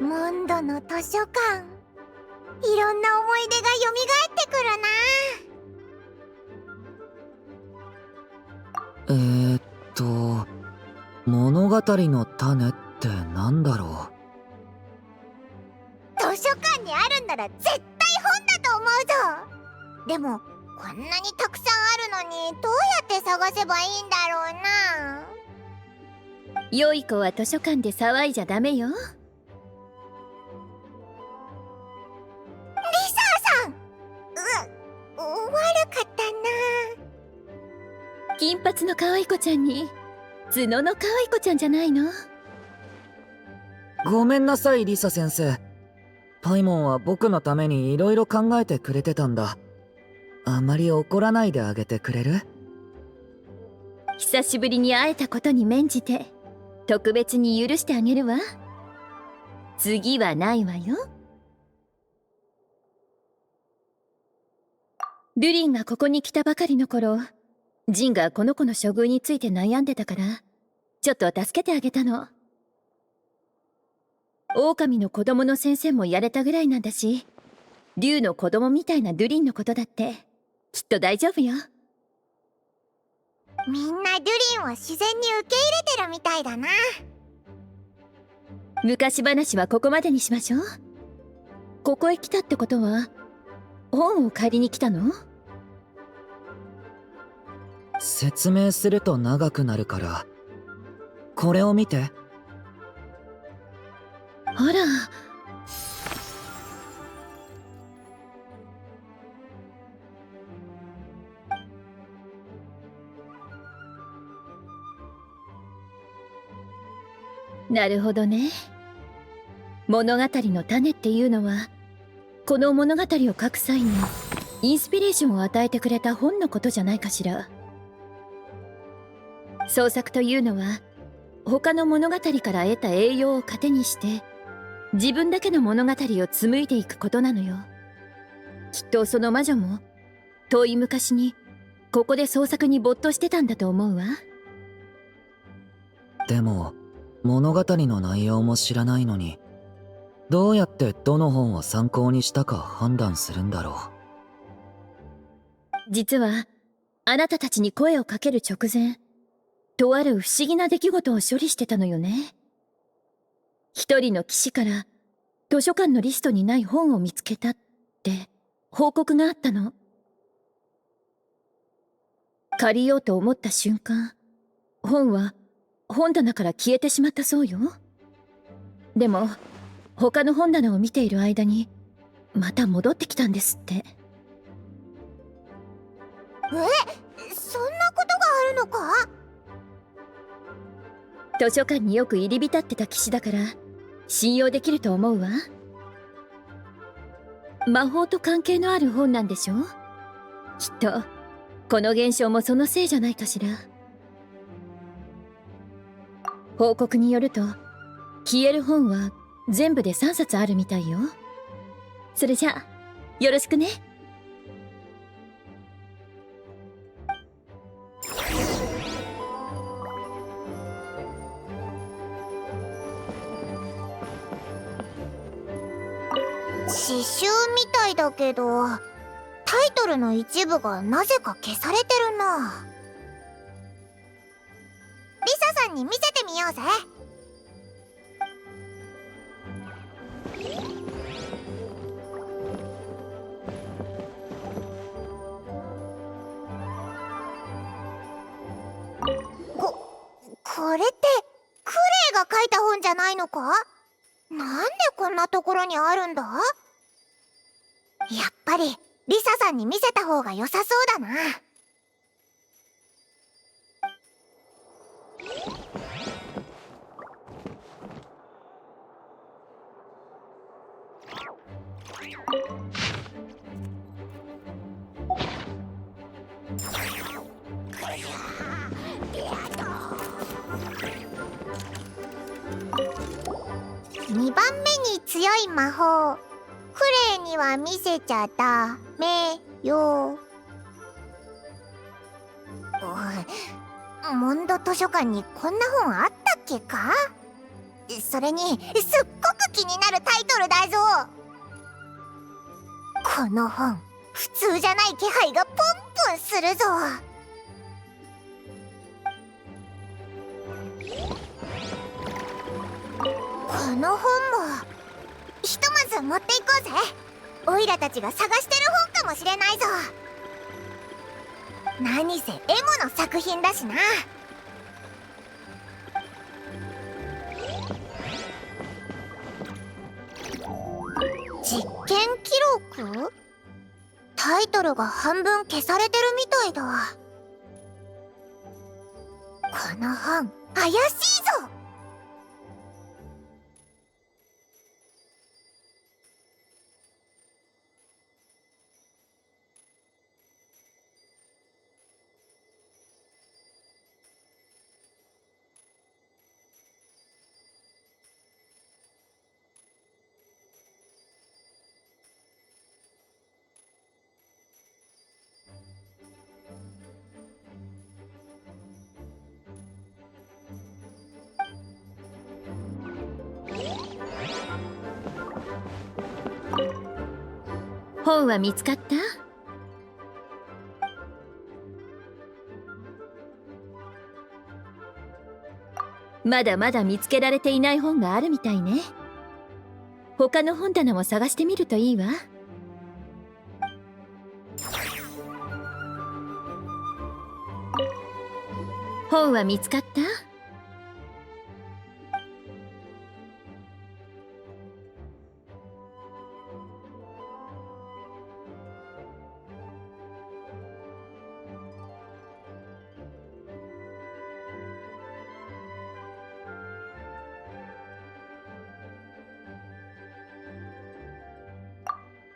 モンドの図書館、いろんな思い出が蘇ってくるな。物語の種ってなんだろ図書館にあるんなら絶対本だと思うぞ。でもこんなにたくさんあるのにどうやって探せばいいんだろうな。良い子は図書館で騒いじゃダメよ。リサーさん、悪かったな。金髪の可愛い子ちゃんに角の可愛い子ちゃんじゃないの？う。ごめんなさいリサ先生。パイモンは僕のためにいろいろ考えてくれてたんだ。あまり怒らないであげてくれる？久しぶりに会えたことに免じて特別に許してあげるわ。次はないわよ。ドゥリンがここに来たばかりの頃、ジンがこの子の処遇について悩んでたから、ちょっと助けてあげたの。狼の子供の先生もやれたぐらいなんだし、竜の子供みたいなドゥリンのことだってきっと大丈夫よ。みんなデュリンを自然に受け入れてるみたいだな。昔話はここまでにしましょう。ここへ来たってことは本を借りに来たの？説明すると長くなるからこれを見て。あら、なるほどね。物語の種っていうのはこの物語を書く際にインスピレーションを与えてくれた本のことじゃないかしら。創作というのは他の物語から得た栄養を糧にして自分だけの物語を紡いでいくことなのよ。きっとその魔女も遠い昔にここで創作に没頭してたんだと思うわ。でも物語の内容も知らないのにどうやってどの本を参考にしたか判断するんだろ実はあなたたちに声をかける直前、とある不思議な出来事を処理してたのよね。一人の騎士から図書館のリストにない本を見つけたって報告があったの。借りようと思った瞬間、本は本棚から消えてしまったそうよ。でも他の本棚を見ている間にまた戻ってきたんですって。そんなことがあるのか？図書館によく入り浸ってた騎士だから信用できると思うわ。魔法と関係のある本なんでしょ？きっとこの現象もそのせいじゃないかしら。報告によると消える本は全部で3冊あるみたいよ。それじゃあよろしくね。詩集みたいだけどタイトルの一部がなぜか消されてるな。リサさんに見せてみようぜ。これってクレイが書いた本じゃないのか？なんでこんなところにあるんだ？やっぱりリサさんに見せた方が良さそうだな。2番目に強い魔法、クレイには見せちゃダメよ。モンド図書館にこんな本あったっけか？それにすっごく気になるタイトルだぞ。この本普通じゃない気配がプンプンするぞ。この本もひとまず持っていこうぜ。オイラたちが探してる本かもしれないぞ。何せ M の作品だしな。実験記録？タイトルが半分消されてるみたいだ。この本怪しいぞ。本は見つかった？まだまだ見つけられていない本があるみたいね。他の本棚も探してみるといいわ。本は見つかった？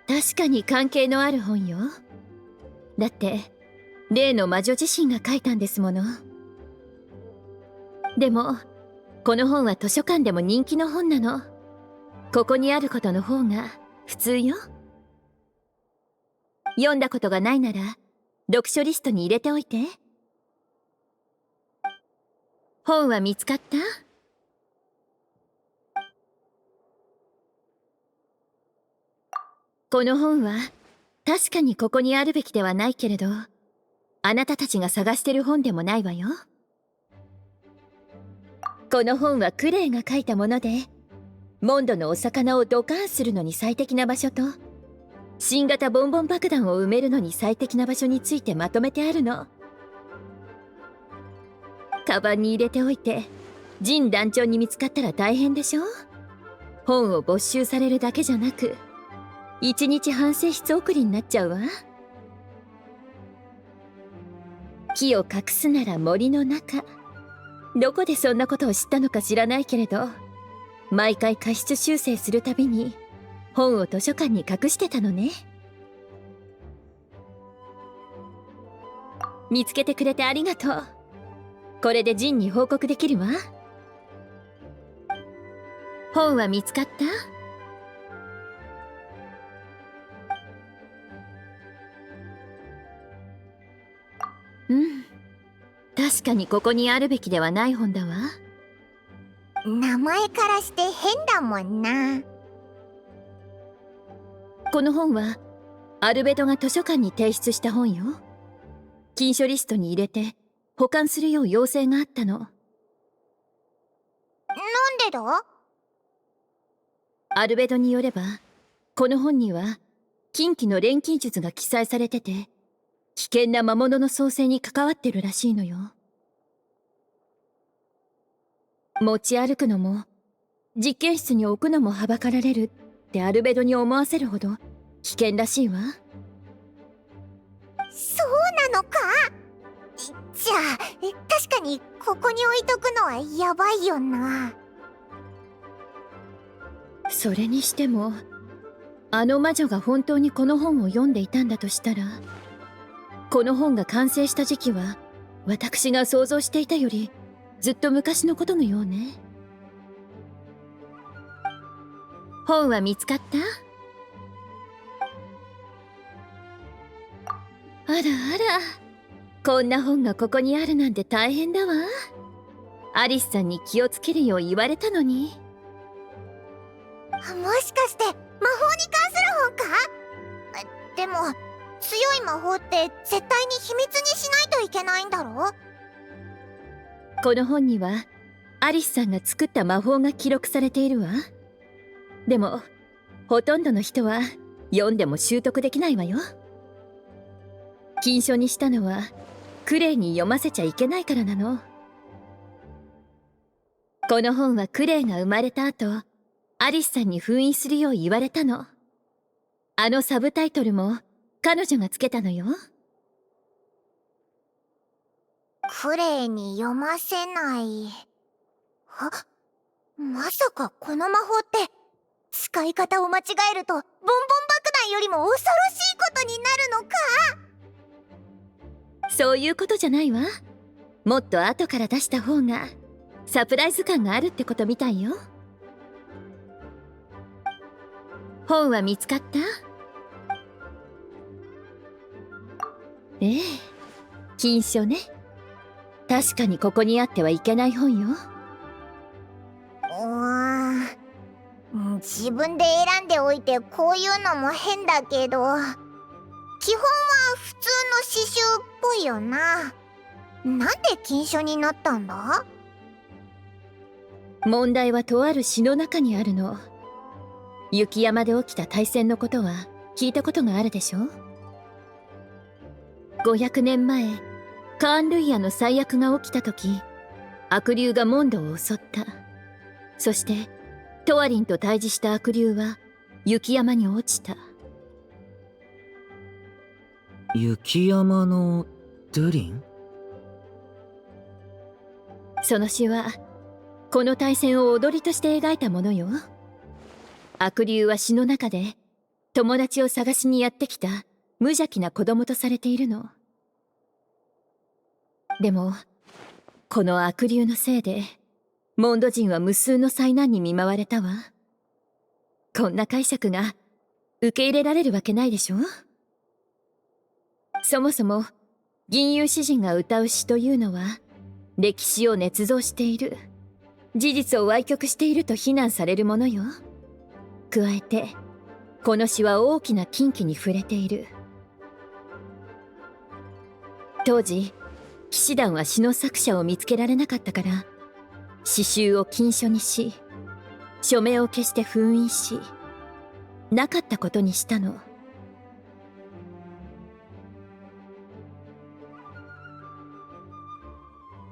確かに関係のある本よ。だって例の魔女自身が書いたんですもの。でもこの本は図書館でも人気の本なの。ここにあることの方が普通よ。読んだことがないなら読書リストに入れておいて。本は見つかった？この本は確かにここにあるべきではないけれど、あなたたちが探してる本でもないわよ。この本はクレイが書いたもので、モンドのお魚をドカーンするのに最適な場所と、新型ボンボン爆弾を埋めるのに最適な場所についてまとめてあるの。カバンに入れておいて陣団長に見つかったら大変でしょ。本を没収されるだけじゃなく、一日反省室送りになっちゃうわ。木を隠すなら森の中。どこでそんなことを知ったのか知らないけれど、毎回過失修正するたびに本を図書館に隠してたのね。見つけてくれてありがとう。これでジンに報告できるわ。本は見つかった？うん、確かにここにあるべきではない本だわ。名前からして変だもんな。この本はアルベドが図書館に提出した本よ。禁書リストに入れて保管するよう要請があったの。なんでだ？アルベドによれば、この本には禁忌の錬金術が記載されてて、危険な魔物の創生に関わってるらしいのよ。持ち歩くのも実験室に置くのもはばかられるってアルベドに思わせるほど危険らしいわ。そうなのか？じゃあ確かにここに置いとくのはやばいよな。それにしても、あの魔女が本当にこの本を読んでいたんだとしたら、この本が完成した時期は私が想像していたよりずっと昔のことのようね。本は見つかった？あらあら、こんな本がここにあるなんて大変だわ。アリスさんに気をつけるよう言われたのに。もしかして魔法に関する本か？でも強い魔法って絶対に秘密にしないといけないんだろ？この本にはアリスさんが作った魔法が記録されているわ。でもほとんどの人は読んでも習得できないわよ。禁書にしたのはクレイに読ませちゃいけないからなの。この本はクレイが生まれた後、アリスさんに封印するよう言われたの。あのサブタイトルも彼女がつけたのよ。クレイに読ませない。まさかこの魔法って使い方を間違えるとボンボン爆弾よりも恐ろしいことになるのか？そういうことじゃないわ。もっと後から出した方がサプライズ感があるってことみたいよ。本は見つかった？ええ、禁書ね。確かにここにあってはいけない本よ。自分で選んでおいてこういうのも変だけど、基本は普通の刺繍っぽいよな。なんで禁書になったんだ？問題はとある詩の中にあるの。雪山で起きた大戦のことは聞いたことがあるでしょ。500年前、カーン・ルイヤの災厄が起きた時、悪竜がモンドを襲った。そしてトワリンと対峙した悪竜は雪山に落ちた。雪山のドゥリン？その詩はこの大戦を踊りとして描いたものよ。悪竜は詩の中で友達を探しにやってきた無邪気な子供とされているの。でもこの悪竜のせいでモンド人は無数の災難に見舞われたわ。こんな解釈が受け入れられるわけないでしょ。そもそも銀融詩人が歌う詩というのは歴史を捏造している、事実を歪曲していると非難されるものよ。加えてこの詩は大きな禁忌に触れている。当時騎士団は詩の作者を見つけられなかったから詩集を禁書にし、署名を消して封印し、なかったことにしたの。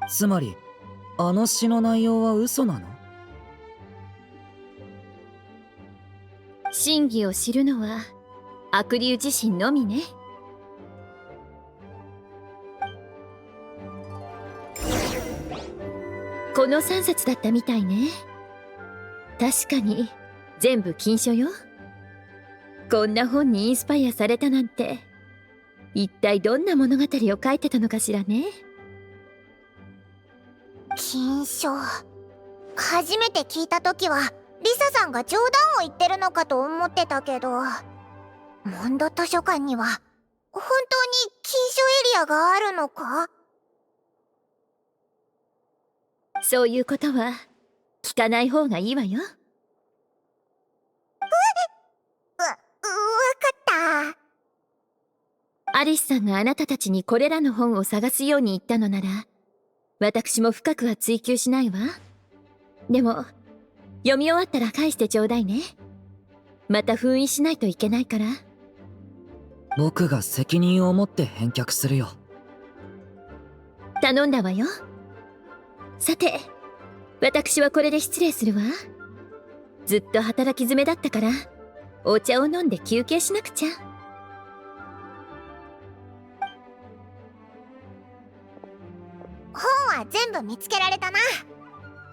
つまりあの詩の内容は嘘なの？真偽を知るのは悪竜自身のみね。この3冊だったみたいね。確かに全部禁書よ。こんな本にインスパイアされたなんて、一体どんな物語を書いてたのかしらね。禁書。初めて聞いた時はリサさんが冗談を言ってるのかと思ってたけど、モンド図書館には本当に禁書エリアがあるのか？そういうことは聞かない方がいいわよ。わかった。アリスさんがあなたたちにこれらの本を探すように言ったのなら、私も深くは追求しないわ。でも読み終わったら返してちょうだいね。また封印しないといけないから。僕が責任を持って返却するよ。頼んだわよ。さて、私はこれで失礼するわ。ずっと働き詰めだったからお茶を飲んで休憩しなくちゃ。本は全部見つけられたな。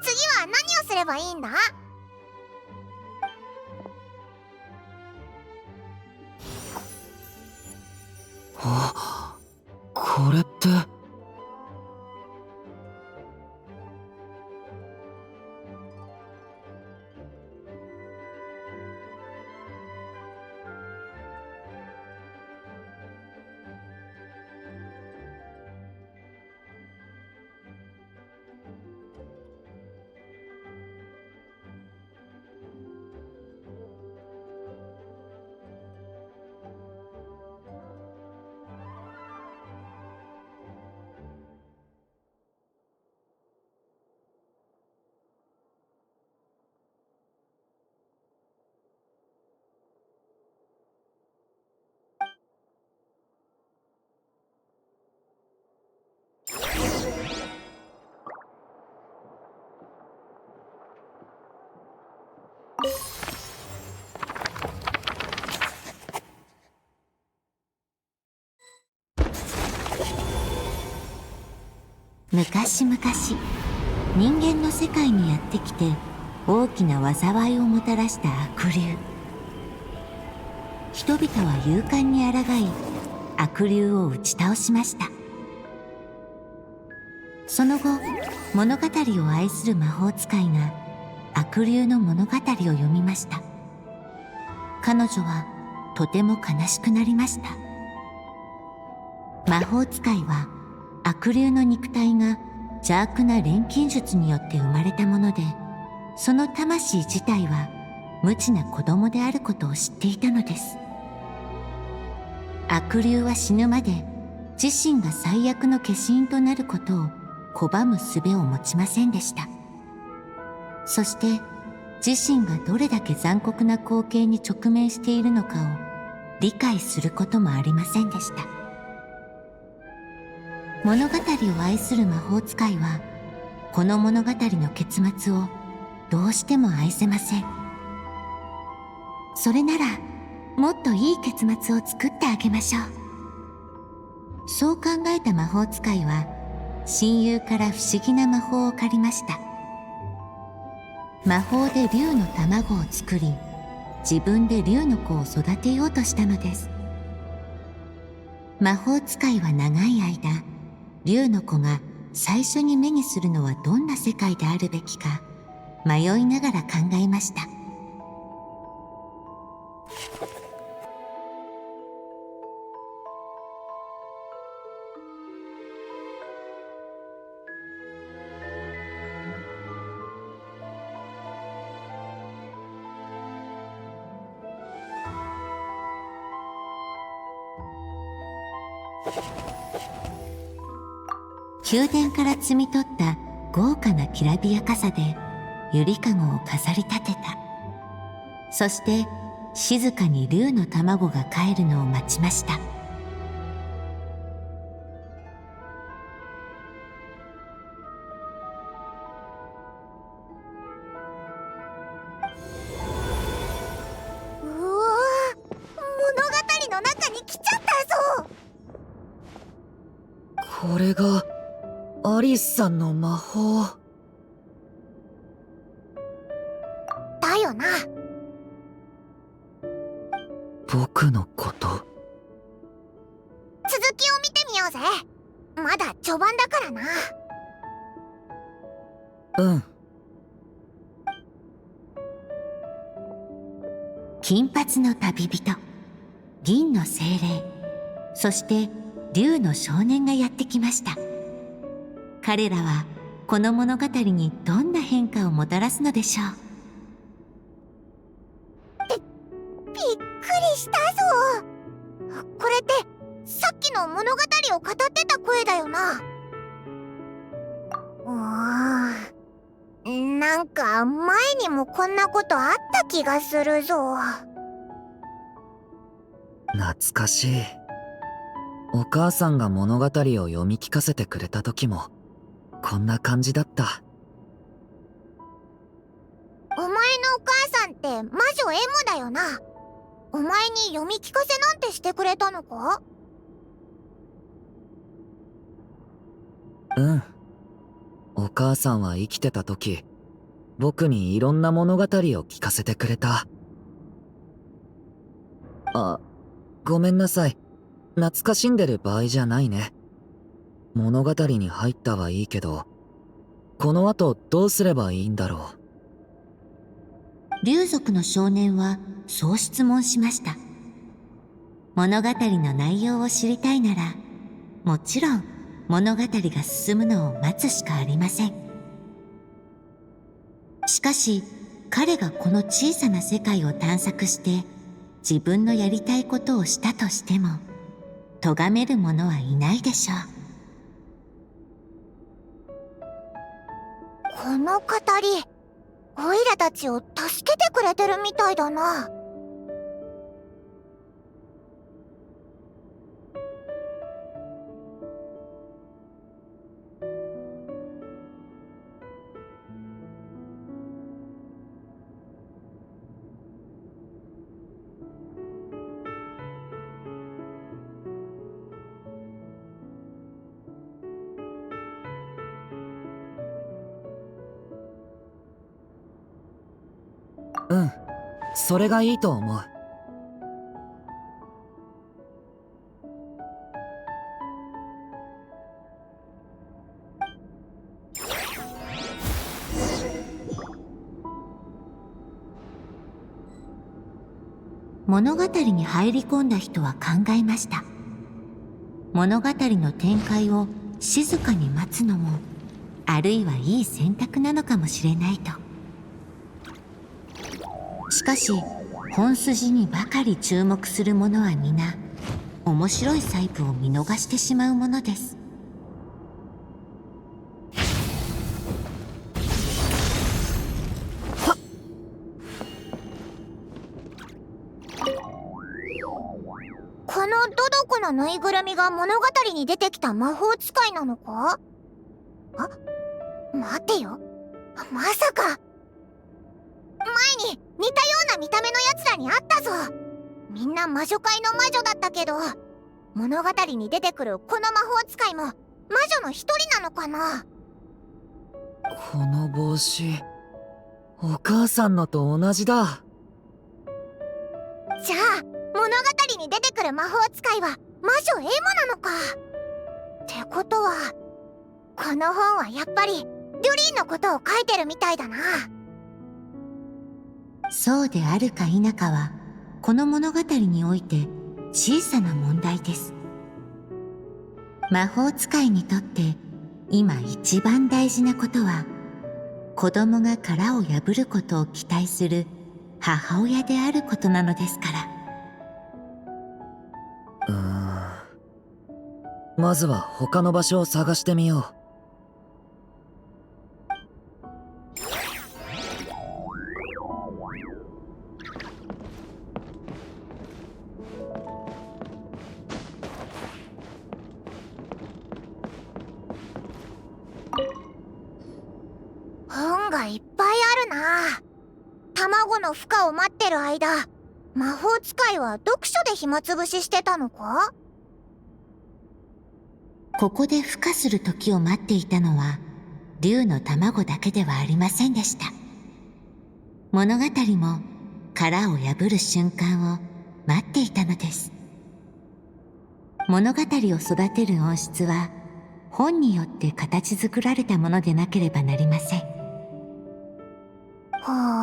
次は何をすればいいんだ？あ、これって。昔々、人間の世界にやってきて大きな災いをもたらした悪竜。人々は勇敢に抗い悪竜を打ち倒しました。その後、物語を愛する魔法使いが悪竜の物語を読みました。彼女はとても悲しくなりました。魔法使いは悪竜の肉体が邪悪な錬金術によって生まれたもので、その魂自体は無知な子供であることを知っていたのです。悪竜は死ぬまで自身が最悪の消印となることを拒む術を持ちませんでした。そして自身がどれだけ残酷な光景に直面しているのかを理解することもありませんでした。物語を愛する魔法使いはこの物語の結末をどうしても愛せません。それならもっといい結末を作ってあげましょう。そう考えた魔法使いは親友から不思議な魔法を借りました。魔法で竜の卵を作り、自分で竜の子を育てようとしたのです。魔法使いは長い間、竜の子が最初に目にするのはどんな世界であるべきか迷いながら考えました。宮殿から摘み取った豪華なきらびやかさでゆりかごを飾り立てた。そして静かに竜の卵が帰るのを待ちました。うわー、物語の中に来ちゃったぞ。これがアリスさんの魔法だよな。僕のこと。続きを見てみようぜ。まだ序盤だからな。うん。金髪の旅人、銀の精霊、そして竜の少年がやってきました。彼らはこの物語にどんな変化をもたらすのでしょう。びっくりしたぞ。これってさっきの物語を語ってた声だよな。なんか前にもこんなことあった気がするぞ。懐かしい。お母さんが物語を読み聞かせてくれた時もこんな感じだった。お前のお母さんって魔女 M だよな。お前に読み聞かせなんてしてくれたのか？うん。お母さんは生きてた時、僕にいろんな物語を聞かせてくれた。あ、ごめんなさい。懐かしんでる場合じゃないね。物語に入ったはいいけど、この後どうすればいいんだろう。竜族の少年はそう質問しました。物語の内容を知りたいなら、もちろん物語が進むのを待つしかありません。しかし彼がこの小さな世界を探索して自分のやりたいことをしたとしても咎める者はいないでしょう。この語り、オイラたちを助けてくれてるみたいだな。う。うん。それがいいと思う。物語に入り込んだ人は考えました。物語の展開を静かに待つのも、あるいはいい選択なのかもしれないと。しかし本筋にばかり注目する者は皆面白い細部を見逃してしまうものです。このドドコのぬいぐるみが物語に出てきた魔法使いなのか？待てよ、まさか前に似たような見た目のやつらに会ったぞ。みんな魔女界の魔女だったけど、物語に出てくるこの魔法使いも魔女の一人なのかな？この帽子、お母さんのと同じだ。じゃあ物語に出てくる魔法使いは魔女エモなのか。ってことはこの本はやっぱりデュリンのことを書いてるみたいだな。そうであるか否かはこの物語において小さな問題です。魔法使いにとって今一番大事なことは、子供が殻を破ることを期待する母親であることなのですから。まずは他の場所を探してみよう。本がいっぱいあるな。卵の孵化を待ってる間、魔法使いは読書で暇つぶししてたのか？ここで孵化する時を待っていたのは竜の卵だけではありませんでした。物語も殻を破る瞬間を待っていたのです。物語を育てる温室は本によって形作られたものでなければなりません。ほー。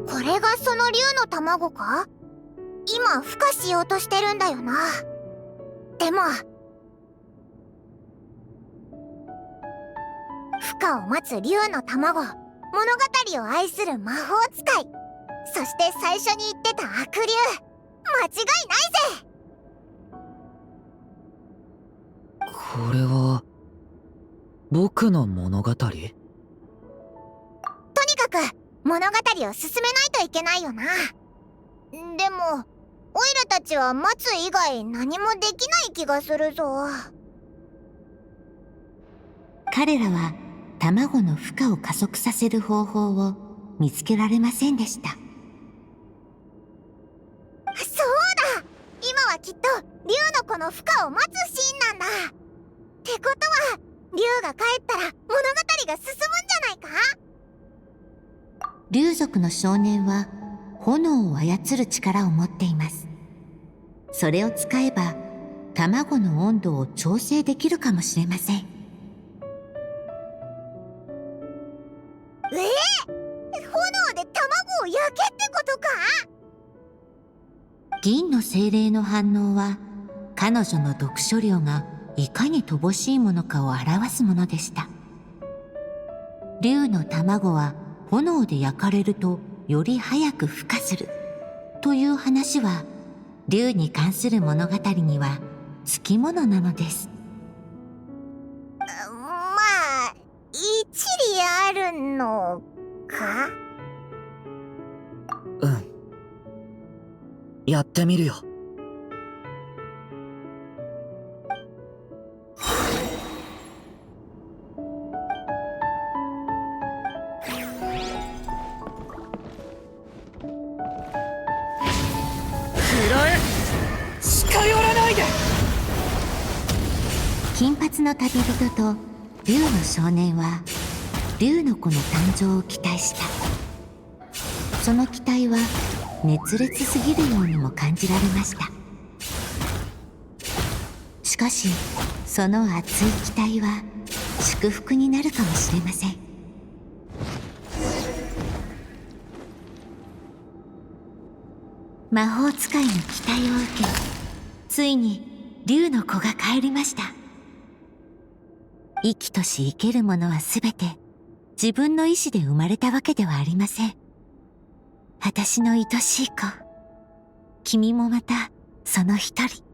これがその竜の卵か？今孵化しようとしてるんだよな。でも孵化を待つ竜の卵、物語を愛する魔法使い、そして最初に言ってた悪竜、間違いないぜ。これは僕の物語？とにかく物語を進めないといけないよな。でもオイラたちは待つ以外何もできない気がするぞ。彼らは卵の孵化を加速させる方法を見つけられませんでした。そうだ、今はきっと竜の子の孵化を待つシーンなんだ。ってことは竜が帰ったら物語が進むんじゃないか？竜族の少年は炎を操る力を持っています。それを使えば卵の温度を調整できるかもしれません。炎で卵を焼けってことか？銀の精霊の反応は彼女の読書量がいかに乏しいものかを表すものでした。竜の卵は炎で焼かれるとより早く孵化するという話は竜に関する物語にはつきものなのです。まあ一理あるのか？やってみるよ。近寄らないで。金髪の旅人と竜の少年は竜の子の誕生を期待した。その期待は熱烈すぎるようにも感じられました。しかしその熱い期待は祝福になるかもしれません。魔法使いの期待を受け、ついに竜の子が帰りました。生きとし生けるものはすべて自分の意志で生まれたわけではありません。私の愛しい子、君もまたその一人。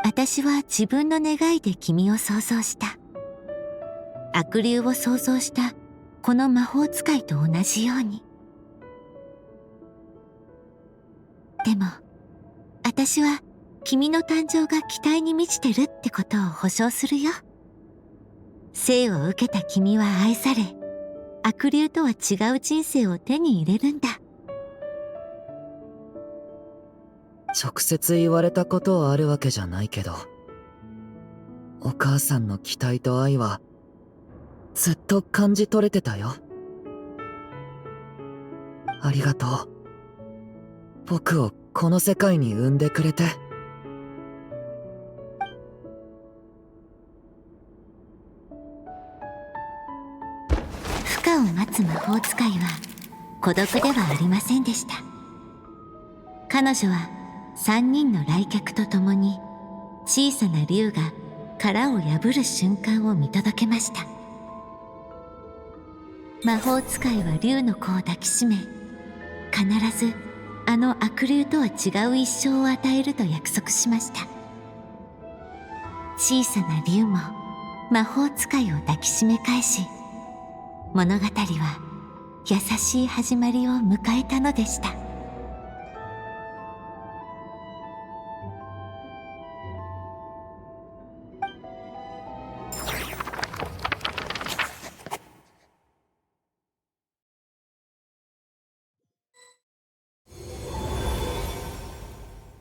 私は自分の願いで君を創造した。悪竜を創造したこの魔法使いと同じように。でも、私は君の誕生が期待に満ちてるってことを保証するよ。生を受けた君は愛され、悪竜とは違う人生を手に入れるんだ。直接言われたことはあるわけじゃないけど、お母さんの期待と愛はずっと感じ取れてたよ。ありがとう。僕をこの世界に産んでくれて。孵化を待つ魔法使いは孤独ではありませんでした。彼女は3人の来客と共に小さな竜が殻を破る瞬間を見届けました。魔法使いは竜の子を抱きしめ、必ずあの悪竜とは違う一生を与えると約束しました。小さな竜も魔法使いを抱きしめ返し、物語は優しい始まりを迎えたのでした。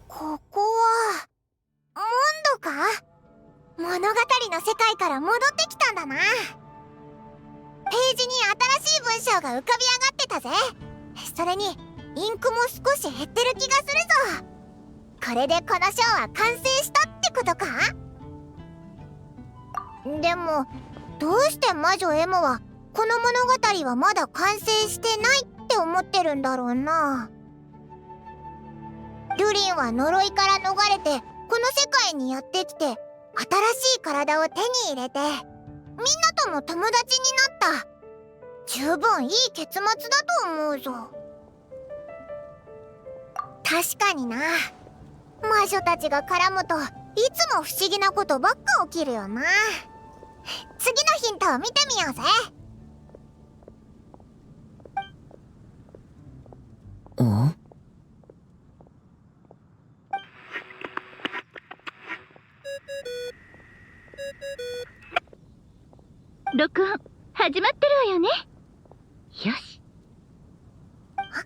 ここはモンドか？物語の世界から戻ってきたんだな。ページに新しい文章が浮かび上がってたぜ。それにインクも少し減ってる気がするぞ。これでこの章は完成したってことか？でもどうして魔女 M はこの物語はまだ完成してないって思ってるんだろうな。デュリンは呪いから逃れてこの世界にやってきて、新しい体を手に入れてみんなとも友達になった。十分いい結末だと思うぞ。確かにな、魔女たちが絡むといつも不思議なことばっか起きるよな。次のヒントを見てみようぜ。ん？録音始まってるわよね。よし。アリス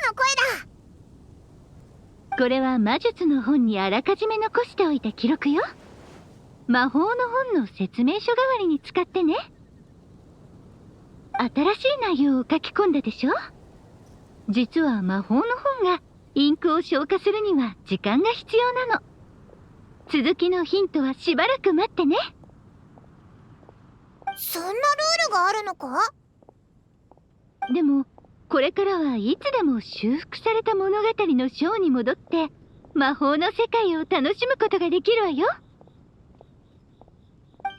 の声だ。これは魔術の本にあらかじめ残しておいた記録よ。魔法の本の説明書代わりに使ってね。新しい内容を書き込んだでしょ。実は魔法の本がインクを消化するには時間が必要なの。続きのヒントはしばらく待ってね。そんなルールがあるのか？でもこれからはいつでも修復された物語の章に戻って魔法の世界を楽しむことができるわよ。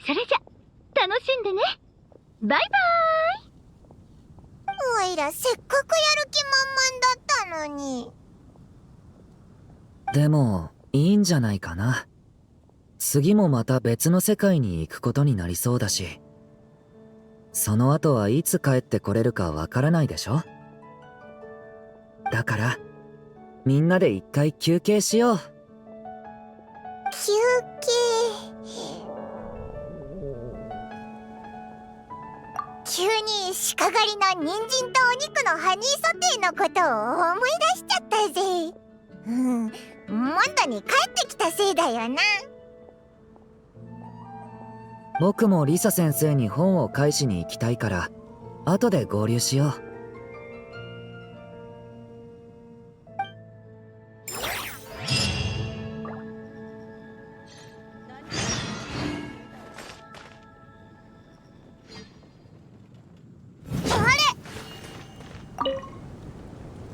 それじゃ楽しんでね。バイバーイ。おいらせっかくやる気満々だったのに。でもいいんじゃないかな。次もまた別の世界に行くことになりそうだし、その後はいつ帰ってこれるかわからないでしょ。だからみんなで一回休憩しよう。休憩。急に鹿狩りの人参とお肉のハニーソテーのことを思い出しちゃったぜ。モンドに帰ってきたせいだよな。僕もリサ先生に本を返しに行きたいから後で合流しよう。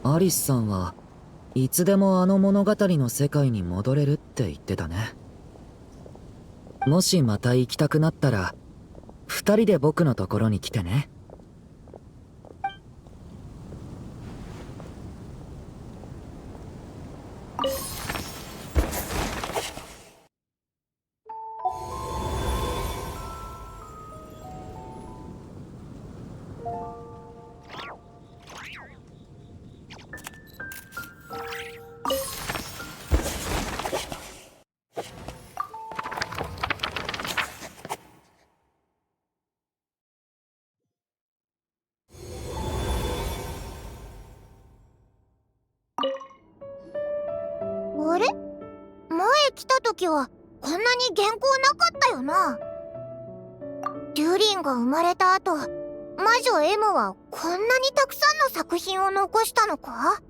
あアリスさんはいつでもあの物語の世界に戻れるって言ってたね。もしまた行きたくなったら二人で僕のところに来てね。あれ、前来た時はこんなに原稿なかったよな。デュリンが生まれた後、魔女 M はこんなにたくさんの作品を残したのか？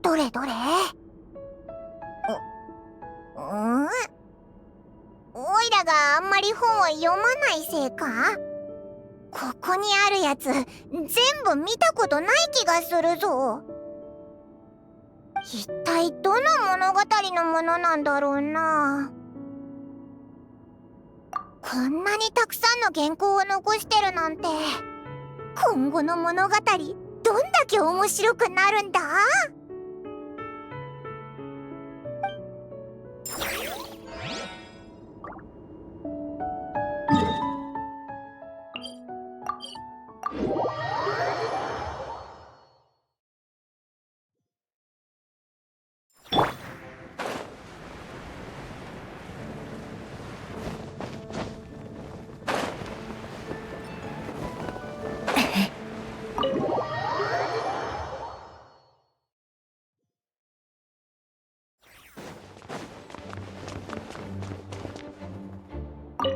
どれどれ？おいらがあんまり本を読まないせいか？ここにあるやつ全部見たことない気がするぞ。一体どの物語のものなんだろうな。こんなにたくさんの原稿を残してるなんて、今後の物語どんだけ面白くなるんだ？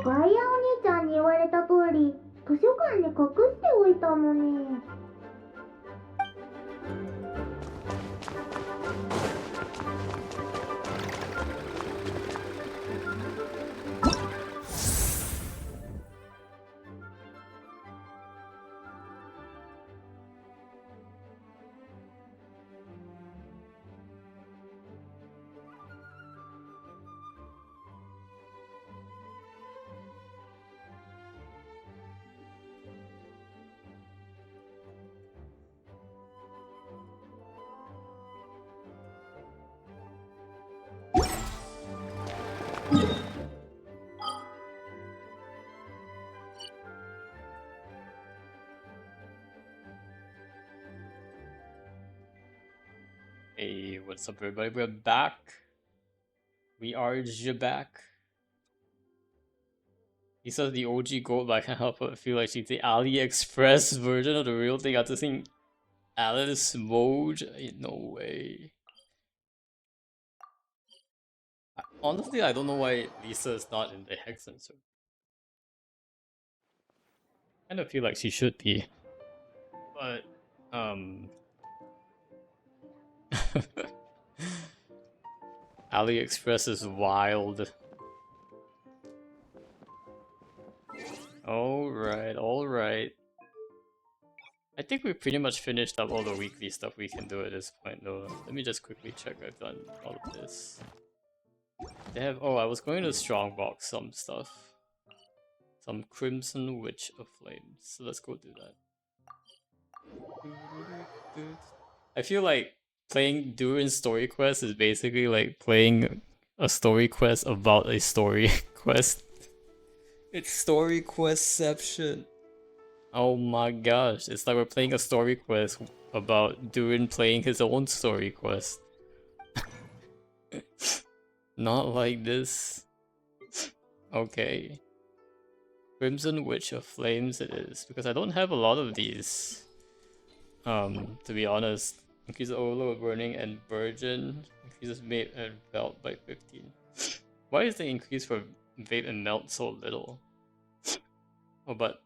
ガイアお兄ちゃんに言われた通り、図書館に隠しておいたのに。Hey, what's up, everybody? We're back. We are back. He says the OG gold, but I can't help but feel like she's the AliExpress version of the real thing. After seeing Alice Mode, no way. Honestly, I don't know why Lisa is not in the Hexen. So I kind of feel like she should be, but AliExpress is wild. Alright. I think we pretty much finished up all the weekly stuff we can do at this point though. Let me just quickly check I've done all of this. They have, oh, I was going to strongbox some stuff. Some Crimson Witch of Flames. So let's go do that. I feel like playing Durin story quest is basically like playing a story quest about a story quest. It's story questception. Oh my gosh, it's like we're playing a story quest about Durin playing his own story quest. Not like this. Okay. Crimson Witch of Flames it is, because I don't have a lot of these. To be honest. Increases Overload Burning and Virgin. Increases Vape and Melt by 15. Why is the increase for Vape and Melt so little? Oh, but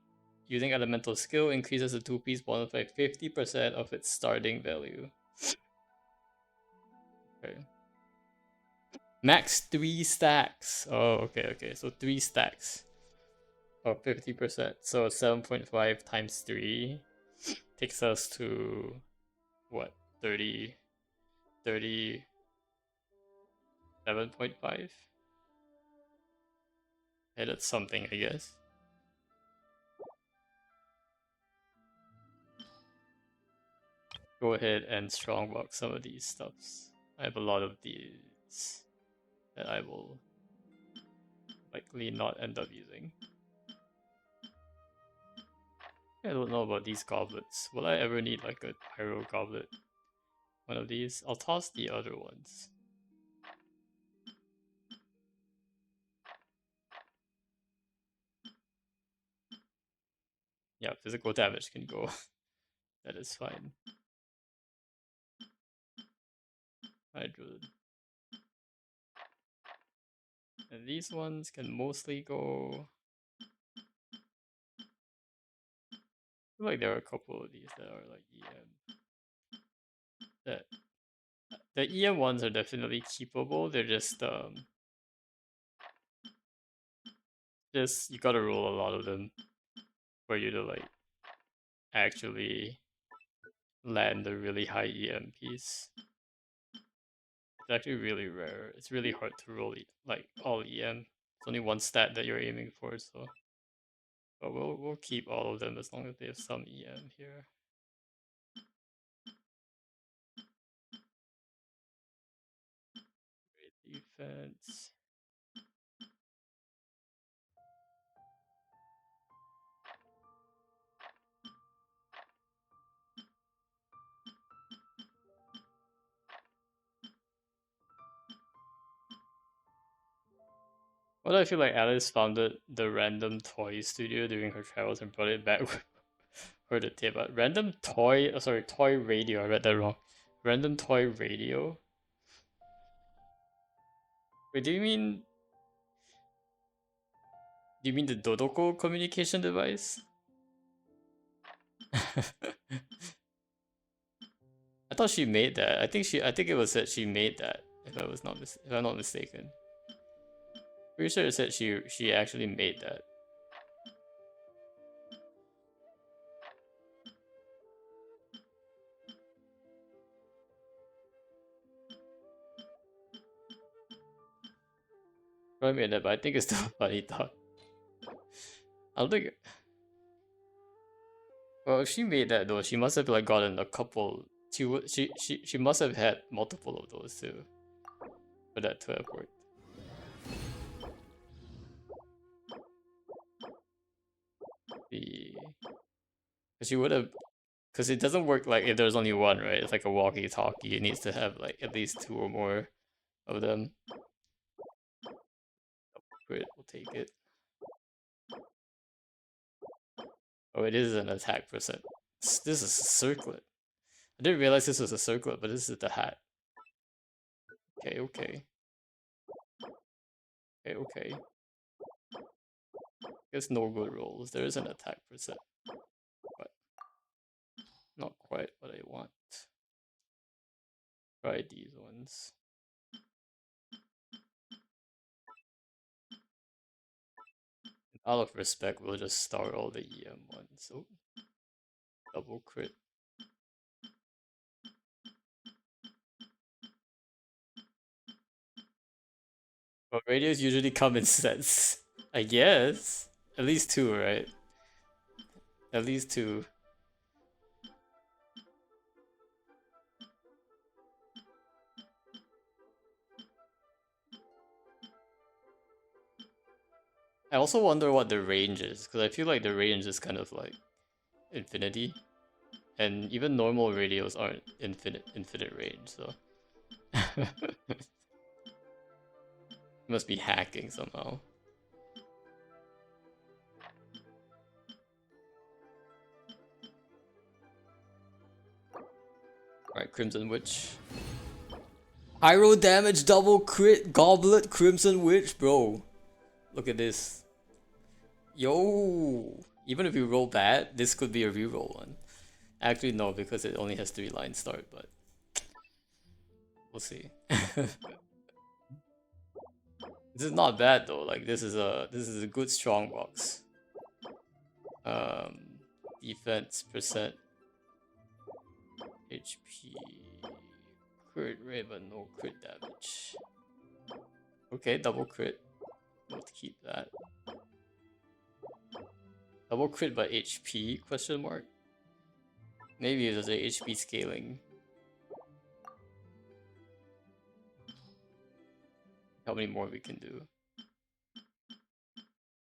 using Elemental Skill increases the 2-piece bonus by 50% of its starting value. Okay. Max 3 stacks. Oh, okay. So 3 stacks. Or 50%. So 7.5 times 3 takes us to what? 30, 37.5. Hey, that's something, I guess. Go ahead and strongbox some of these stuffs. I have a lot of these that I will likely not end up using. I don't know about these goblets. Will I ever need like a pyro goblet? One of these? I'll toss the other ones. Yeah, physical damage can go. That is fine. Hydro. And these ones can mostly go. I feel like there are a couple of these that are like EM. That the EM ones are definitely keepable. They're just you gotta roll a lot of them for you to like actually land a really high EM piece. It's actually really rare. It's really hard to roll like all EM. It's only one stat that you're aiming for, so. But we'll keep all of them as long as they have some EM here. Great defense. What I feel like Alice founded the random toy studio during her travels and brought it back for the tip. Random toy, sorry, toy radio. I read that wrong. Random toy radio. Wait, do you mean? Do you mean the Dodoko communication device? I thought she made that. I think it was that she made that. If I'm not mistaken. Pretty sure it said she actually made that. Probably made that, but I think it's still a funny thought. I don't think. Well, if she made that though, she must have like gotten a couple. She must have had multiple of those too, for that to have worked. Because she would have, because it doesn't work like if there's only one, right? It's like a walkie-talkie. It needs to have like at least 2 or more of them. Great, we'll take it. Oh, it is an attack percent. This is a circlet. I didn't realize this was a circlet, but this is the hat. Okay, okay. Okay, okay. Guess no good rolls. There is an attack percent. But not quite what I want. Try these ones. Out of respect, we'll just start all the EM ones. Oh, double crit. But radios usually come in sets. I guess. At least 2, right? At least 2. I also wonder what the range is, because I feel like the range is kind of like infinity. And even normal radios aren't infinite range, so. Must be hacking somehow. Alright, Crimson Witch. Pyro damage, double crit, goblet, Crimson Witch, bro. Look at this. Yo! Even if you roll bad, this could be a reroll one. Actually, no, because it only has 3 line start, but we'll see. This is not bad though. Like this is a good strong box. Defense percent, HP. Crit rate, but no crit damage. Okay, double crit. We'll keep that. Double crit by HP? Question mark. Maybe there's a HP scaling. How many more we can do?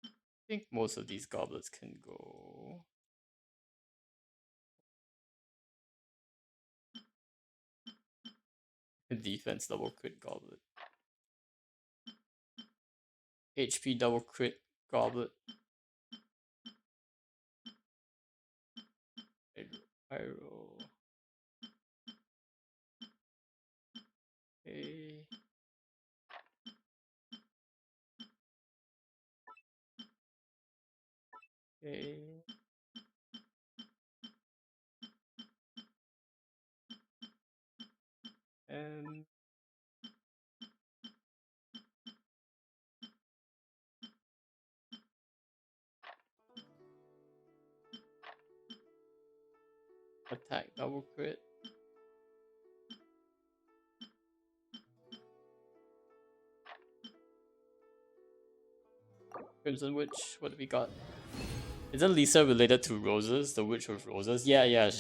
I think most of these goblets can go. Defense double crit goblet. HP double crit goblet. Pyro. Okay. Okay. And attack double crit. Crimson Witch, what do we got? Isn't Lisa related to roses? The Witch with Roses? Yeah, yeah,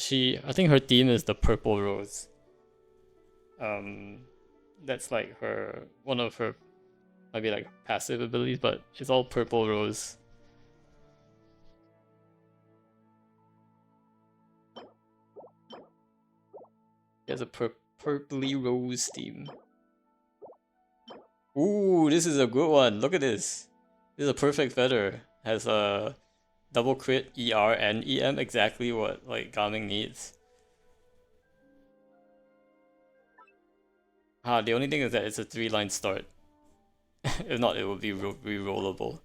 I think her theme is the purple rose. That's like one of her, maybe like passive abilities, but it's all purple rose. She has a purpley rose theme. Ooh, this is a good one. Look at this. This is a perfect feather. Has a double crit ER and EM, exactly what like Gaming needs. The only thing is that it's a 3-line start. If not, it will be re-rollable.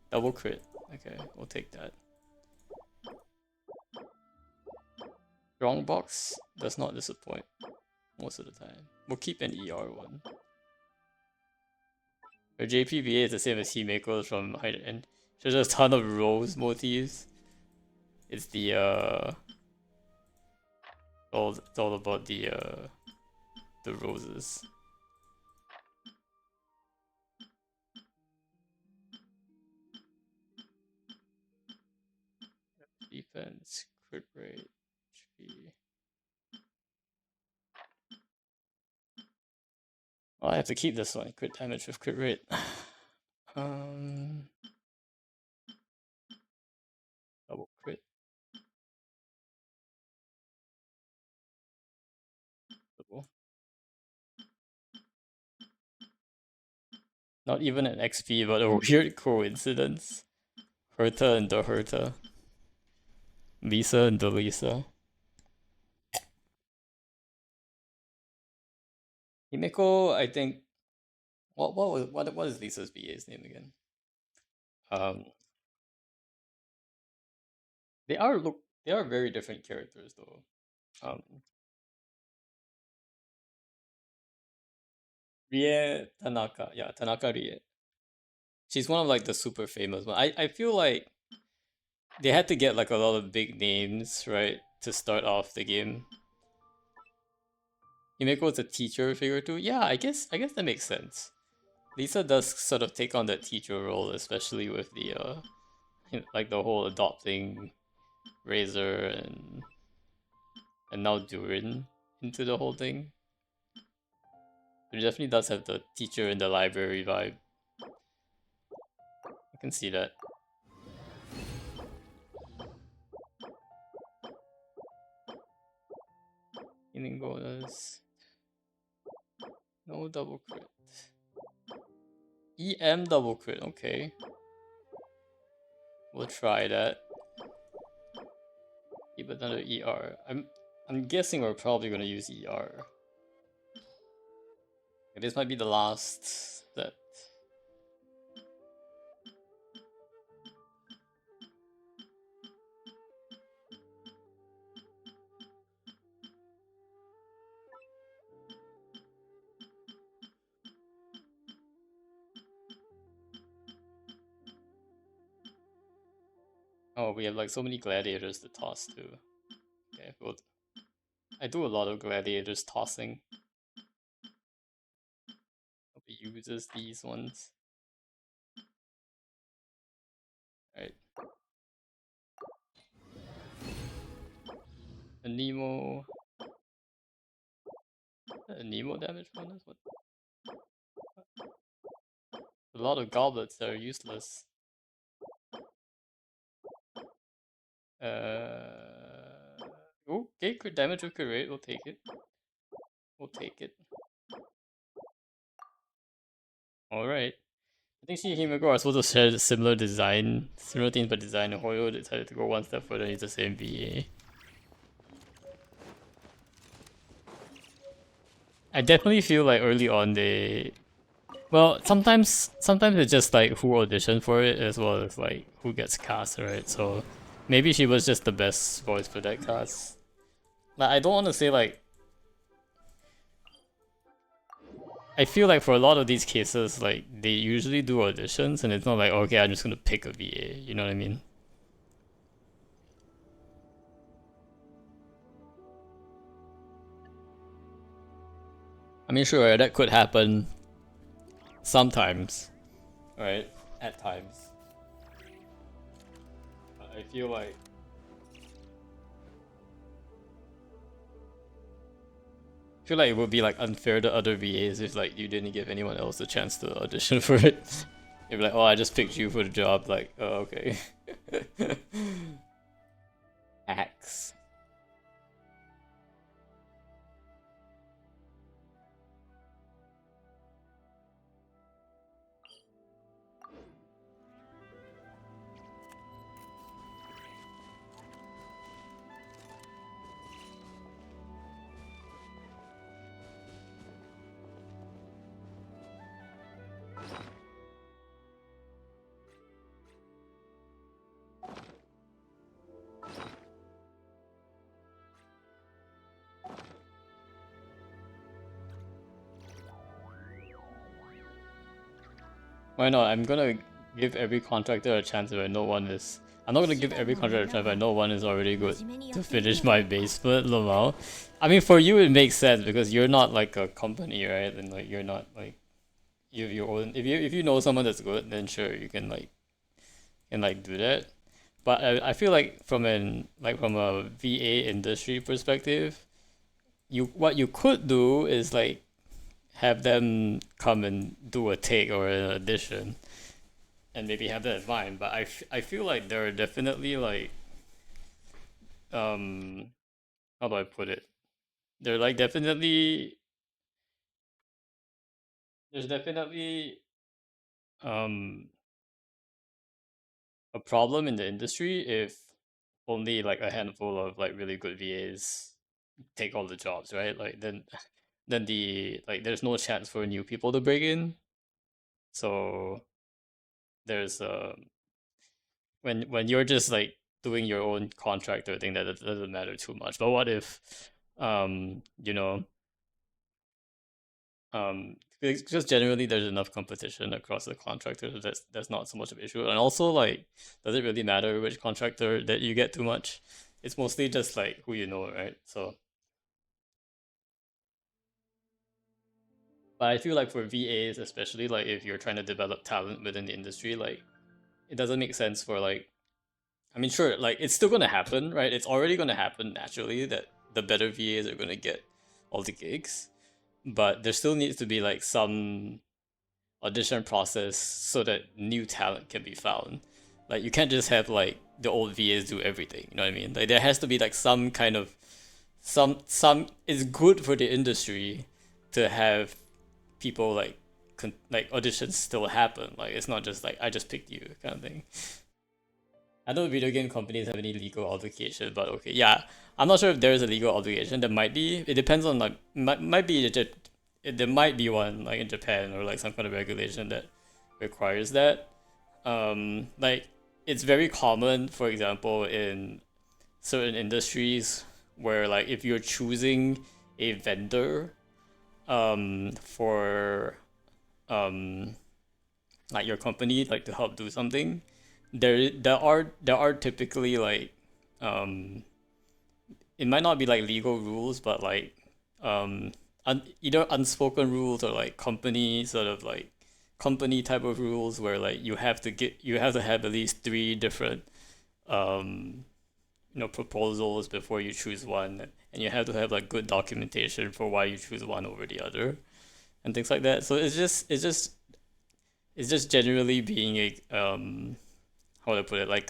Double crit. Okay, we'll take that. Strong box does not disappoint most of the time. We'll keep an ER one. Her JPVA is the same as Himeko's from Hide and there's a ton of rose motifs. It's the it's all about the roses. Defense, crit rate, HP. Oh, I have to keep this one. Crit damage with crit rate. Double crit. Double. Not even an XP, but a weird coincidence. Herta and the Herta. Lisa and the Lisa. Himeko, I think. What is Lisa's BA's name again? Um, they are very different characters though. Rie Tanaka, yeah, Tanaka Rie. She's one of like the super famous one. I feel like they had to get like a lot of big names, right, to start off the game. Himeko's a teacher figure too. Yeah, I guess that makes sense. Lisa does sort of take on that teacher role, especially with the like the whole adopting Razor and now Durin into the whole thing. It definitely does have the teacher in the library vibe. I can see that. Healing bonus. No double crit. EM double crit, okay. We'll try that. Keep another ER. I'm guessing we're probably gonna use ER. This might be the last step. Oh, we have like so many gladiators to toss too. Okay, well, I do a lot of gladiators tossing. uses these ones. Right. A Nemo. A Nemo damage bonus? What? A lot of goblets that are useless. Okay, crit damage with crit rate. We'll take it. We'll take it. Alright. I think Himiko are supposed to share similar design, similar things but design. Hoyo decided to go one step further and use the same VA. I definitely feel like early on they, well, sometimes it's just like who auditioned for it as well as like who gets cast, right? So maybe she was just the best voice for that cast. Like I don't want to say like, I feel like for a lot of these cases, like they usually do auditions and it's not like, okay, I'm just gonna pick a VA, you know what I mean? I mean, sure, that could happen sometimes, right? At times. But I feel like it would be like unfair to other VAs if like you didn't give anyone else a chance to audition for it. You'd be like, oh, I just picked you for the job. Like, oh, okay. Axe. Why not? I'm gonna give every contractor a chance if I know one is. I'm not gonna give every contractor a chance if I know one is already good to finish my base split, Lamau. I mean, for you it makes sense because you're not like a company, right? And like you're not like you have your own. If you know someone that's good, then sure you can like do that. But I feel like from a VA industry perspective, what you could do is like have them come and do a take or an addition and maybe have that in mind. But I feel like there are definitely like how do I put it? There like definitely there's definitely um a problem in the industry if only like a handful of like really good VAs take all the jobs, right? Like then there's no chance for new people to break in. So there's when you're just like doing your own contractor thing, that doesn't matter too much. But what if you know because just generally there's enough competition across the contractors that's not so much of an issue. And also like, does it really matter which contractor that you get too much? It's mostly just like who you know, right? So but I feel like for VAs especially, like if you're trying to develop talent within the industry, like it doesn't make sense for like, I mean, sure, like it's still gonna happen, right? It's already gonna happen naturally that the better VAs are gonna get all the gigs, but there still needs to be like some audition process so that new talent can be found. Like you can't just have like the old VAs do everything. You know what I mean? Like there has to be like some kind of some. It's good for the industry to have people like like auditions still happen. Like it's not just like I just picked you kind of thing. I don't know if video game companies have any legal obligation, but okay, yeah. I'm not sure if there is a legal obligation. There might be. It depends on like might be there might be one like in Japan or like some kind of regulation that requires that. Like it's very common, for example, in certain industries where like if you're choosing a vendor for um like your company like to help do something, there are typically like um it might not be like legal rules, but like um either unspoken rules or like company sort of like company type of rules where like you have to have at least three different um proposals before you choose one, and you have to have like good documentation for why you choose one over the other and things like that. So it's just generally being a how to put it, like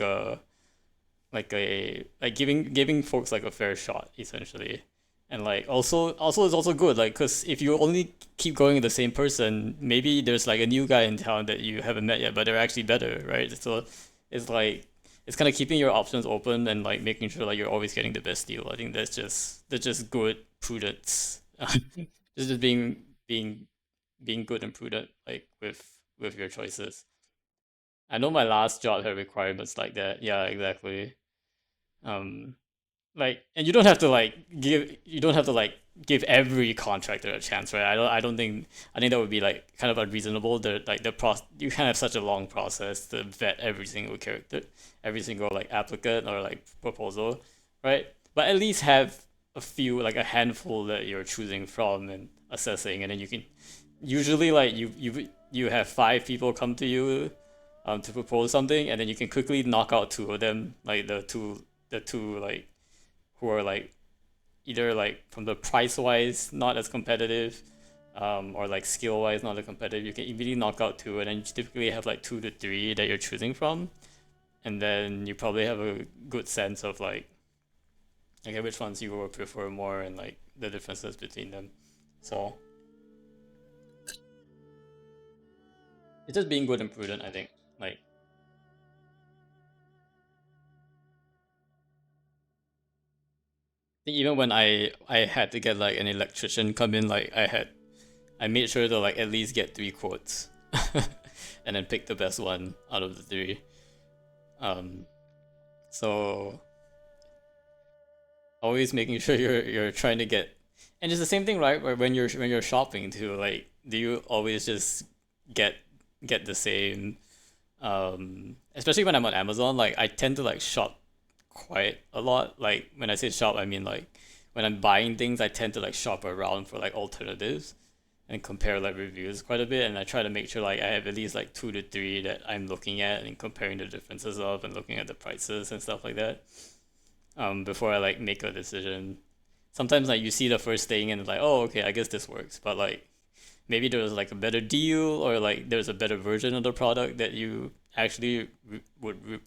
giving folks like a fair shot essentially. And like also it's also good, like, because if you only keep going with the same person, maybe there's like a new guy in town that you haven't met yet but they're actually better, right? So it's like it's kind of keeping your options open and like making sure like you're always getting the best deal. I think that's just good prudence. Just being good and prudent like with your choices. I know my last job had requirements like that. Yeah, exactly. Um, like, and you don't have to like give every contractor a chance, right? I think that would be like kind of unreasonable. You can't have such a long process to vet every single character, every single like applicant or like proposal, right? But at least have a few, like a handful that you're choosing from and assessing, and then you can usually like you have five people come to you to propose something, and then you can quickly knock out two of them, like the two like who are like either like from the price wise not as competitive, or like skill wise not as competitive. You can immediately knock out two, and then you typically have like two to three that you're choosing from, and then you probably have a good sense of like okay which ones you will prefer more and like the differences between them. So it's just being good and prudent, I think. Like I think even when I had to get like an electrician come in, like I made sure to like at least get three quotes, and then pick the best one out of the three. Um, so always making sure you're trying to get, and it's the same thing, right? Where when you're shopping too, like do you always just get get the same? Especially when I'm on Amazon, like I tend to like shop quite a lot. Like when I say shop, I mean like when I'm buying things, I tend to like shop around for like alternatives and compare like reviews quite a bit. And I try to make sure like I have at least like two to three that I'm looking at and comparing the differences of and looking at the prices and stuff like that. Before I like make a decision. Sometimes like you see the first thing and it's like, oh okay, I guess this works. But like maybe there was like a better deal or like there's a better version of the product that you actually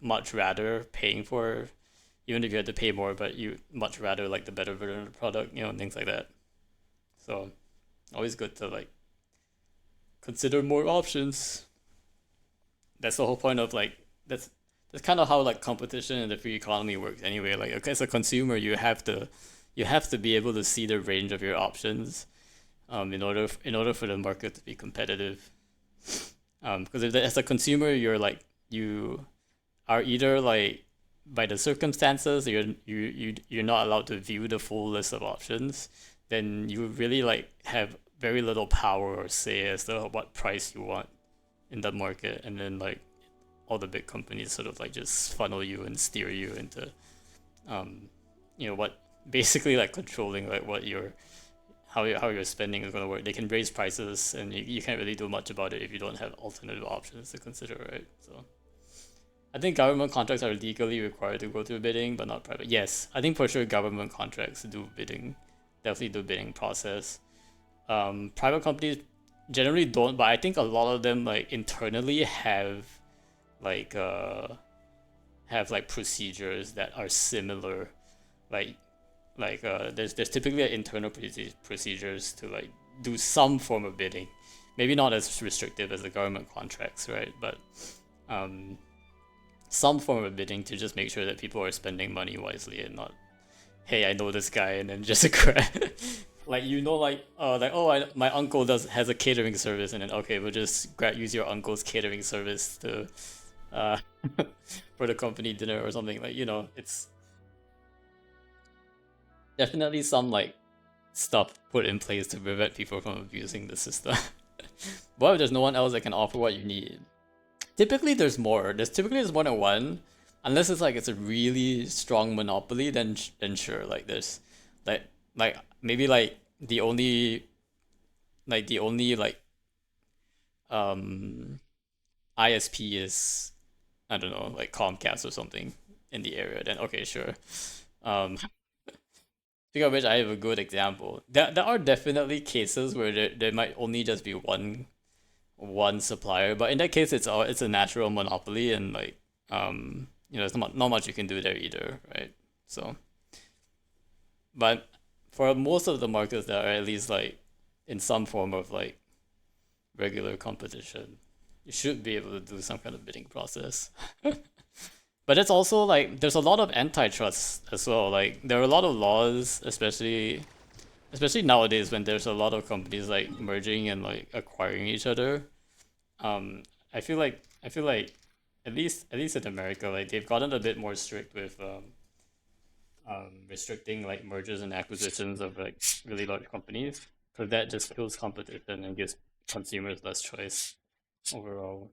much rather paying for, even if you had to pay more, but you much rather like the better version of the product, and things like that. So always good to like consider more options. That's the whole point of like that's kind of how like competition in the free economy works anyway. Like okay, as a consumer, you have to be able to see the range of your options, in order for the market to be competitive. Because as a consumer, you are either like by the circumstances you're not allowed to view the full list of options, then you really like have very little power or say as to what price you want in the market, and then like all the big companies sort of like just funnel you and steer you into um what basically like controlling like what your how your spending is going to work. They can raise prices and you can't really do much about it if you don't have alternative options to consider, right? So I think government contracts are legally required to go through bidding, but not private. Yes, I think for sure government contracts do bidding, definitely do bidding process. Private companies generally don't, but I think a lot of them like internally like uh have like procedures that are similar. Like there's typically internal procedures to like do some form of bidding, maybe not as restrictive as the government contracts, right? But um some form of bidding to just make sure that people are spending money wisely and not, hey, I know this guy, and then just like my uncle has a catering service, and then okay, we'll just use your uncle's catering service to uh for the company dinner or something. Like it's definitely some like stuff put in place to prevent people from abusing the system. What if there's no one else that can offer what you need? Typically there's more. There's more than one. Unless it's a really strong monopoly, then sure, like there's like maybe like the only like the only like um ISP is, I don't know, like Comcast or something in the area, then okay, sure. Um, Speaking of which, I have a good example. There are definitely cases where there might only just be one supplier, but in that case, it's a natural monopoly, and like there's not much you can do there either, right? So, but for most of the markets that are at least like in some form of like regular competition, you should be able to do some kind of bidding process. But it's also like there's a lot of antitrust as well. Like there are a lot of laws, especially nowadays when there's a lot of companies like merging and like acquiring each other. Um, I feel like at least in America, like they've gotten a bit more strict with restricting like mergers and acquisitions of like really large companies, because that just kills competition and gives consumers less choice overall.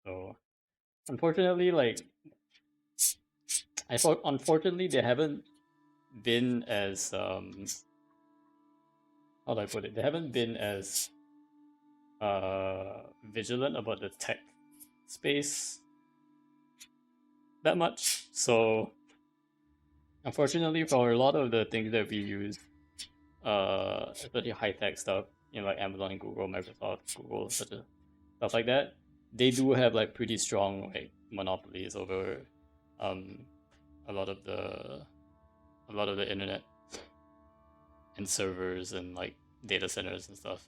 So unfortunately, like I thought, unfortunately they haven't been as how do I put it? They haven't been as vigilant about the tech space that much. So unfortunately, for a lot of the things that we use, especially high tech stuff, like Amazon, Google, Microsoft, Google, such as stuff like that, they do have like pretty strong like monopolies over um a lot of the a lot of the internet and servers and like data centers and stuff.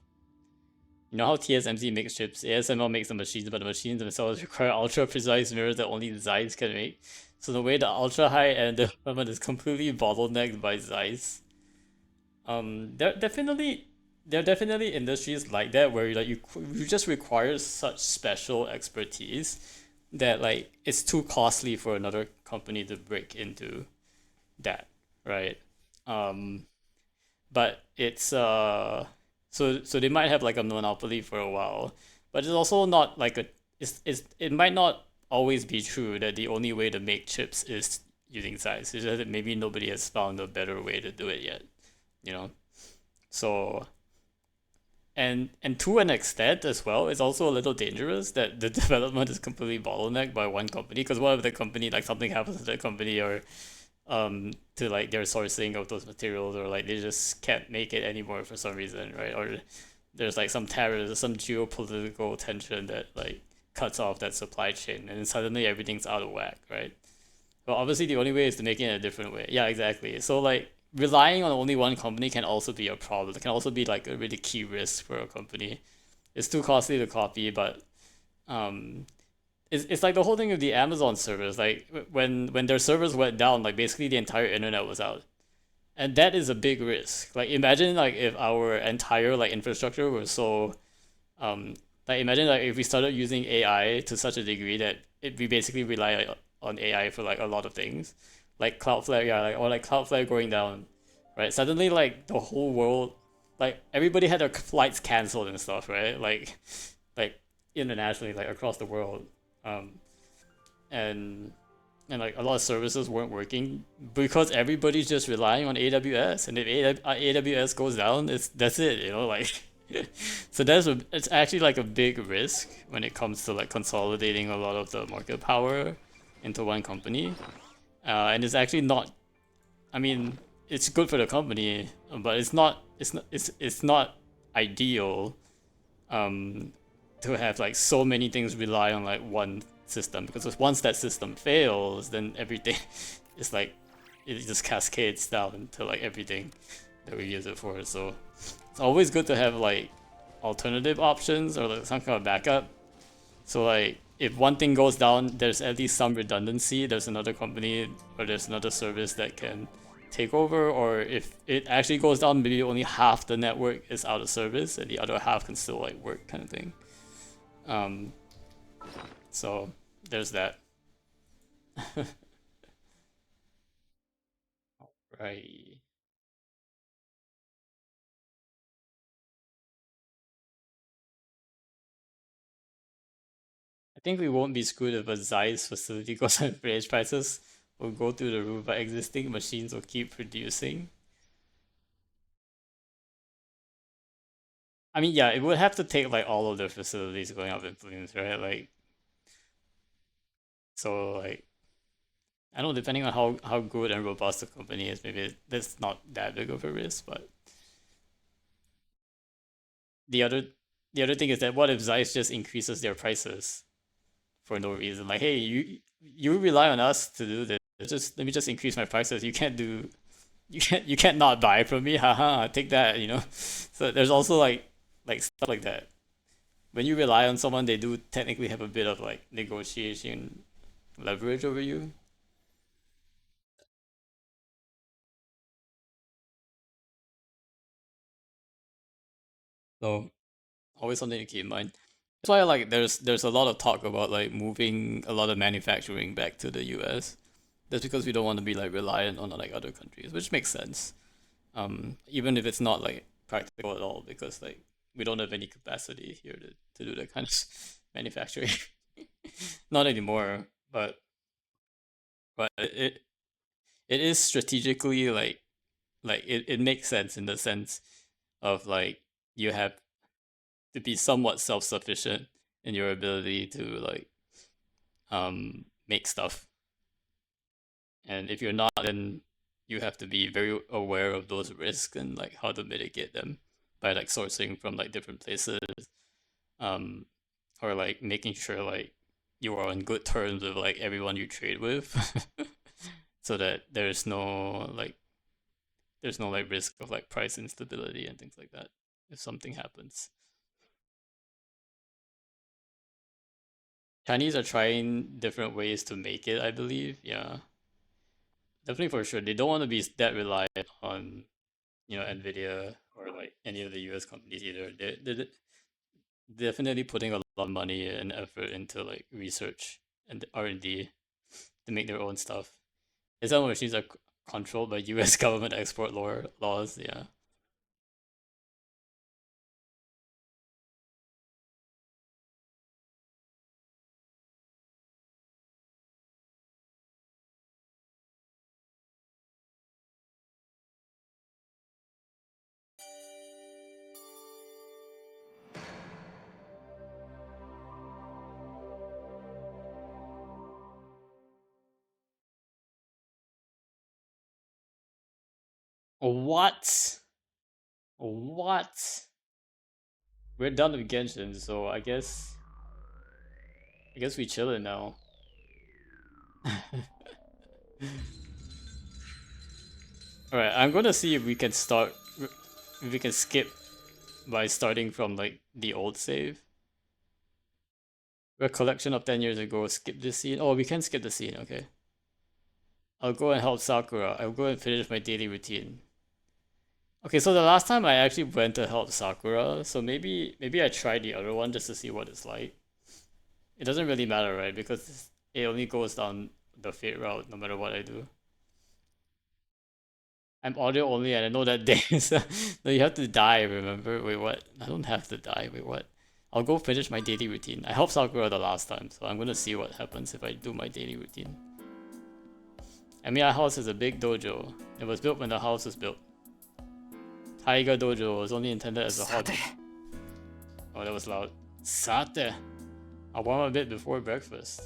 You know how TSMC makes chips, ASML makes the machines, but the machines themselves require ultra precise mirrors that only Zeiss can make. So the way the ultra high end development is completely bottlenecked by Zeiss. There there are definitely industries like that where you just require such special expertise that like it's too costly for another company to break into that, right? Um, but it's so they might have like a monopoly for a while, but it's also not like it might not always be true that the only way to make chips is using size. It's just that maybe nobody has found a better way to do it yet, you know. So and to an extent as well, it's also a little dangerous that the development is completely bottlenecked by one company, because what if the company, like something happens to the company, or to like their sourcing of those materials, or like they just can't make it anymore for some reason, right? Or there's like some terror, some geopolitical tension that like cuts off that supply chain, and then suddenly everything's out of whack, right? Well, obviously the only way is to make it in a different way. Yeah, exactly. So like relying on only one company can also be a problem. It can also be like a really key risk for a company. It's too costly to copy, but um it's like the whole thing of the Amazon servers. Like when their servers went down, like basically the entire internet was out, and that is a big risk. Like imagine like if our entire like infrastructure was so like imagine like if we started using AI to such a degree that we basically rely on AI for like a lot of things, like Cloudflare, yeah, like or like Cloudflare going down, right? Suddenly like the whole world, like everybody had their flights canceled and stuff, right? Like internationally, like across the world, um, and like a lot of services weren't working because everybody's just relying on AWS, and if AWS goes down, that's it, like. So it's actually like a big risk when it comes to like consolidating a lot of the market power into one company, and it's actually not. I mean, it's good for the company, but it's not ideal um, to have like so many things rely on like one system, because once that system fails, then everything is like it just cascades down to like everything that we use it for. So it's always good to have like alternative options or like some kind of backup. So like if one thing goes down, there's at least some redundancy. There's another company or there's another service that can take over, or if it actually goes down, maybe only half the network is out of service and the other half can still like work, kind of thing. Um, so there's that. Right. I think we won't be screwed if a Zeiss facility goes on freight prices will go through the roof, but existing machines will keep producing. I mean, yeah, it would have to take like all of their facilities going up in flames, right? Like, so like I don't know, depending on how good and robust the company is, maybe that's not that big of a risk. But the other the other thing is that what if Zeiss just increases their prices for no reason? Like, hey, you rely on us to do this. Just let me just increase my prices. You can't not buy from me. Haha, take that, you know. So there's also like stuff like that. When you rely on someone, they do technically have a bit of like negotiation leverage over you. So always something to keep in mind. That's why like there's a lot of talk about like moving a lot of manufacturing back to the US. That's because we don't want to be like reliant on like other countries, which makes sense. Even if it's not like practical at all, because like we don't have any capacity here to do that kind of manufacturing. Not anymore, but it is strategically like it makes sense in the sense of like you have to be somewhat self-sufficient in your ability to like make stuff. And if you're not, then you have to be very aware of those risks and like how to mitigate them by like sourcing from like different places, um, or like making sure like you are on good terms with like everyone you trade with, so that there's no like risk of like price instability and things like that if something happens. Chinese are trying different ways to make it, I believe. Yeah, definitely for sure. They don't want to be that reliant on, you know, Nvidia or like any of the US companies either. They're definitely putting a lot of money and effort into like research and R&D to make their own stuff. Some machines are controlled by US government export laws, yeah. What? What? We're done with Genshin, so I guess we chillin' now. Alright, I'm gonna see if we can if we can skip by starting from like the old save. Recollection of 10 years ago, skip this scene. Oh, we can skip the scene, okay. I'll go and help Sakura. I'll go and finish my daily routine. Okay, so the last time I actually went to help Sakura, so maybe I tried the other one just to see what it's like. It doesn't really matter, right? Because it only goes down the fate route no matter what I do. I'm audio only and I know that days. No, you have to die, remember? Wait, what? I don't have to die. Wait, what? I'll go finish my daily routine. I helped Sakura the last time, so I'm gonna see what happens if I do my daily routine. Emiya House is a big dojo. It was built when the house was built. Taiga Dojo was only intended as a hobby. Oh, that was loud. Sate! I'll warm up a bit before breakfast.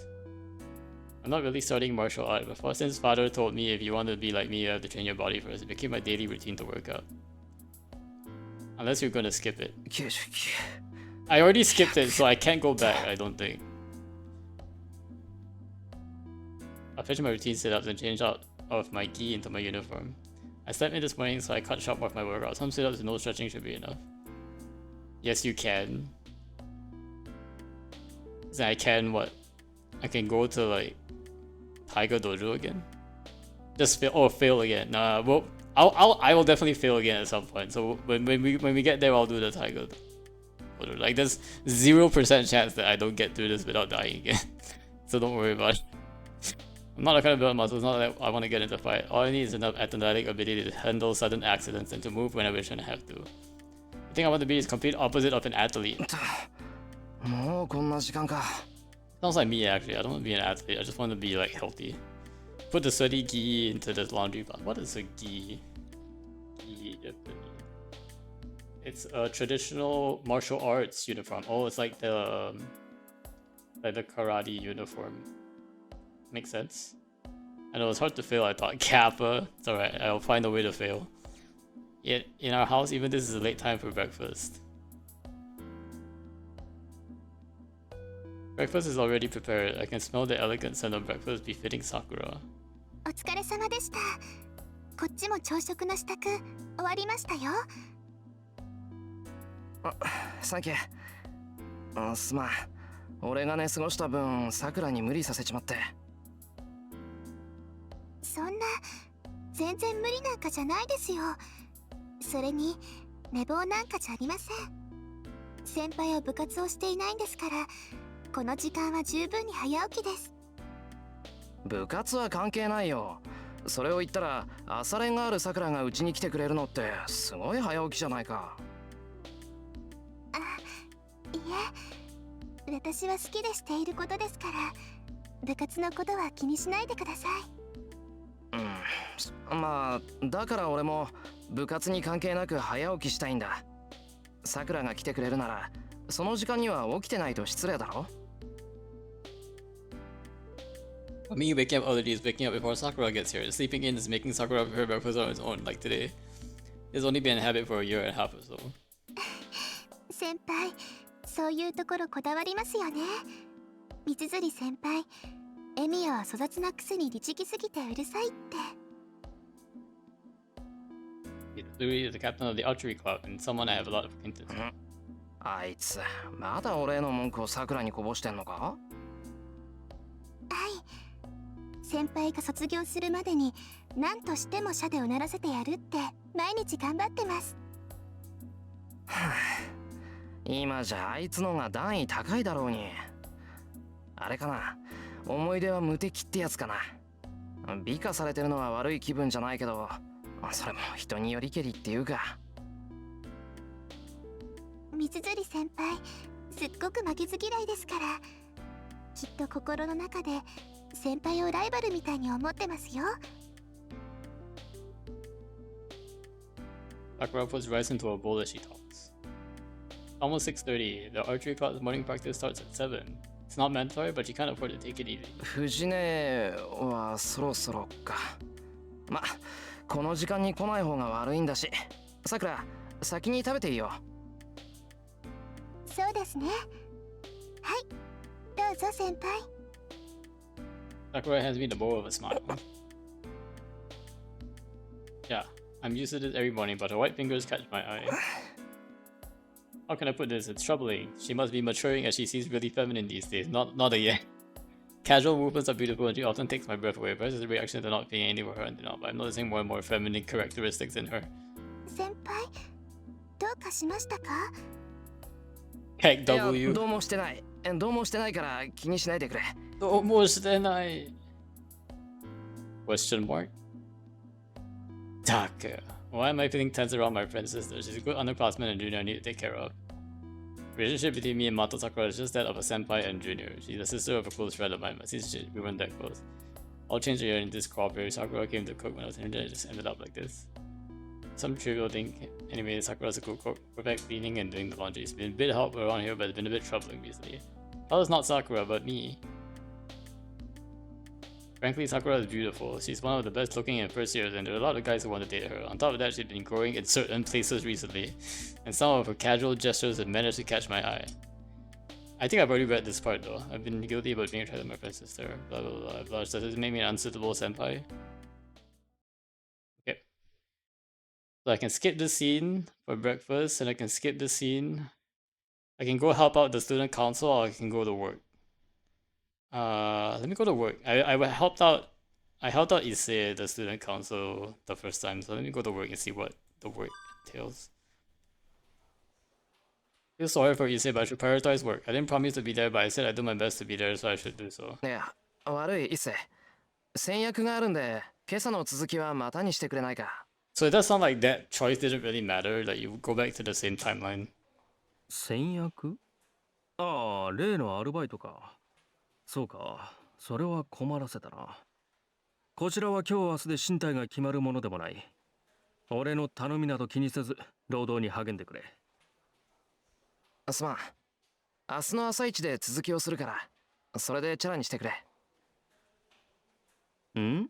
I'm not really studying martial art before, since father told me if you want to be like me, you have to train your body first. It became my daily routine to work out. Unless you're gonna skip it. I already skipped it, so I can't go back, I don't think. I'll finish my routine sit-ups and change out of my gi into my uniform. I slept in this morning, so I cut short off my workout. Some sit-ups and no stretching should be enough. Yes, you can. So I can what? I can go to like Tiger Dojo again. Just fail again. Nah, well, I will definitely fail again at some point. So when we get there, I'll do the Tiger Dojo. Like there's 0% chance that I don't get through this without dying again. So don't worry about it. I'm not the kind of build muscle, it's not that I want to get into a fight. All I need is enough athletic ability to handle sudden accidents and to move when I wish and I have to. The thing I want to be is complete opposite of an athlete. Sounds like me actually, I don't want to be an athlete, I just want to be like healthy. Put the sweaty gi into the laundry bath. What is a gi? It's a traditional martial arts uniform. Oh, it's like the karate uniform. Makes sense. I know it's hard to fail. I thought Kappa. It's alright. I'll find a way to fail. Yet in our house, even this is a late time for breakfast. Breakfast is already prepared. I can smell the elegant scent of breakfast befitting Sakura. お疲れ様でした。こっちも朝食の支度終わりましたよ。サンキュー。すまん。俺が寝過ごした分、さくらに無理させちまって。そんな全然無理なんかじゃないですよ。それに寝坊なんかじゃありません。先輩は部活をしていないんですから、この時間は十分に早起きです。部活は関係ないよ。それを言ったら朝練があるさくらがうちに来てくれるのってすごい早起きじゃないか。いえ、私は好きでしていることですから、部活のことは気にしないでください。まあだから俺も部活に関係なく早起きしたいんだ。さくらが来てくれるならその時間には起きてないと失礼だろ。Me waking up early is waking up before Sakura gets here. Sleeping in is making Sakura prepare breakfast on its own, like today. It's only been a habit for a year and a half or so. 先輩、そういうところこだわりますよね。三辻先輩、エミヤは粗雑なくせに律儀すぎてうるさいって。Durin is the captain of the archery club and someone I have a lot of acquaintance with. あいつまだ俺への文句をさくらにこぼしてんのか。はい。先輩が卒業するまでに何としても社でうならせてやるって毎日頑張ってます。今じゃあいつのが段位高いだろうに。あれかな、思い出は無敵ってやつかな。美化されてるのは悪い気分じゃないけど、それも人によりけりっていうか。三辻先輩、すっごく負けず嫌いですから、きっと心の中で先輩をライバルみたいに思ってますよ。Sakura puts rice into a bowl as she talks. Almost 6:30. The archery club's morning practice starts at 7. It's not mandatory, but you can't afford to take it easy. 藤根はそろそろか。ま、この時間に来ない方が悪いんだし。さくら、先に食べていいよ。そうですね。はい、どうぞ先輩。Sakura hands me the bowl of a smile. Yeah, I'm used to this every morning, but her white fingers catch my eye. How can I put this? It's troubling. She must be maturing as she seems really feminine these days. Not a yet. Casual movements are beautiful and she often takes my breath away. Versus the reaction to not being anywhere and not, but I'm noticing more and more feminine characteristics in her. 先輩、どうかしましたかHeck いや W. どうもしてない。どうもしてないから気にしないでくれ。どうもしてない Question mark? Taka. Why am I feeling tense around my friend's sister? She's a good underclassman and junior I need to take care of. Relationship between me and Mato Sakura is just that of a senpai and junior. She's the sister of a close friend of mine, but since we weren't that close. All changed a year in this cooperate. Sakura came to cook when I was in it just ended up like this. Some trivial thing. Anyway, Sakura's a good cook, perfect cleaning and doing the laundry. It's been a bit help around here, but it's been a bit troubling recently. Well, it's not Sakura, but me. Frankly, Sakura is beautiful. She's one of the best looking in first years, and there are a lot of guys who want to date her. On top of that, she's been growing in certain places recently, and some of her casual gestures have managed to catch my eye. I think I've already read this part though. I've been guilty about being attracted to my friend's sister. Blah blah blah blah. Does this make me an unsuitable senpai? Okay. So I can skip this scene for breakfast, and I can skip this scene. I can go help out the student council, or I can go to work. Let me go to work. I helped out Issei, the student council, the first time, so let me go to work and see what the work entails. I feel sorry for Issei, but I should prioritize work. I didn't promise to be there, but I said I'd do my best to be there, so I should do so. いや、悪い、一世。先約があるんで、今朝の続きはまたにしてくれないか。So it does sound like that choice didn't really matter, that you go back to the same timeline. 先約？ああ、例のアルバイトか。そうか、それは困らせたな。こちらは今日明日で進退が決まるものでもない。俺の頼みなど気にせず労働に励んでくれ。すまん。明日の朝一で続きをするから、それでチャラにしてくれ。ん？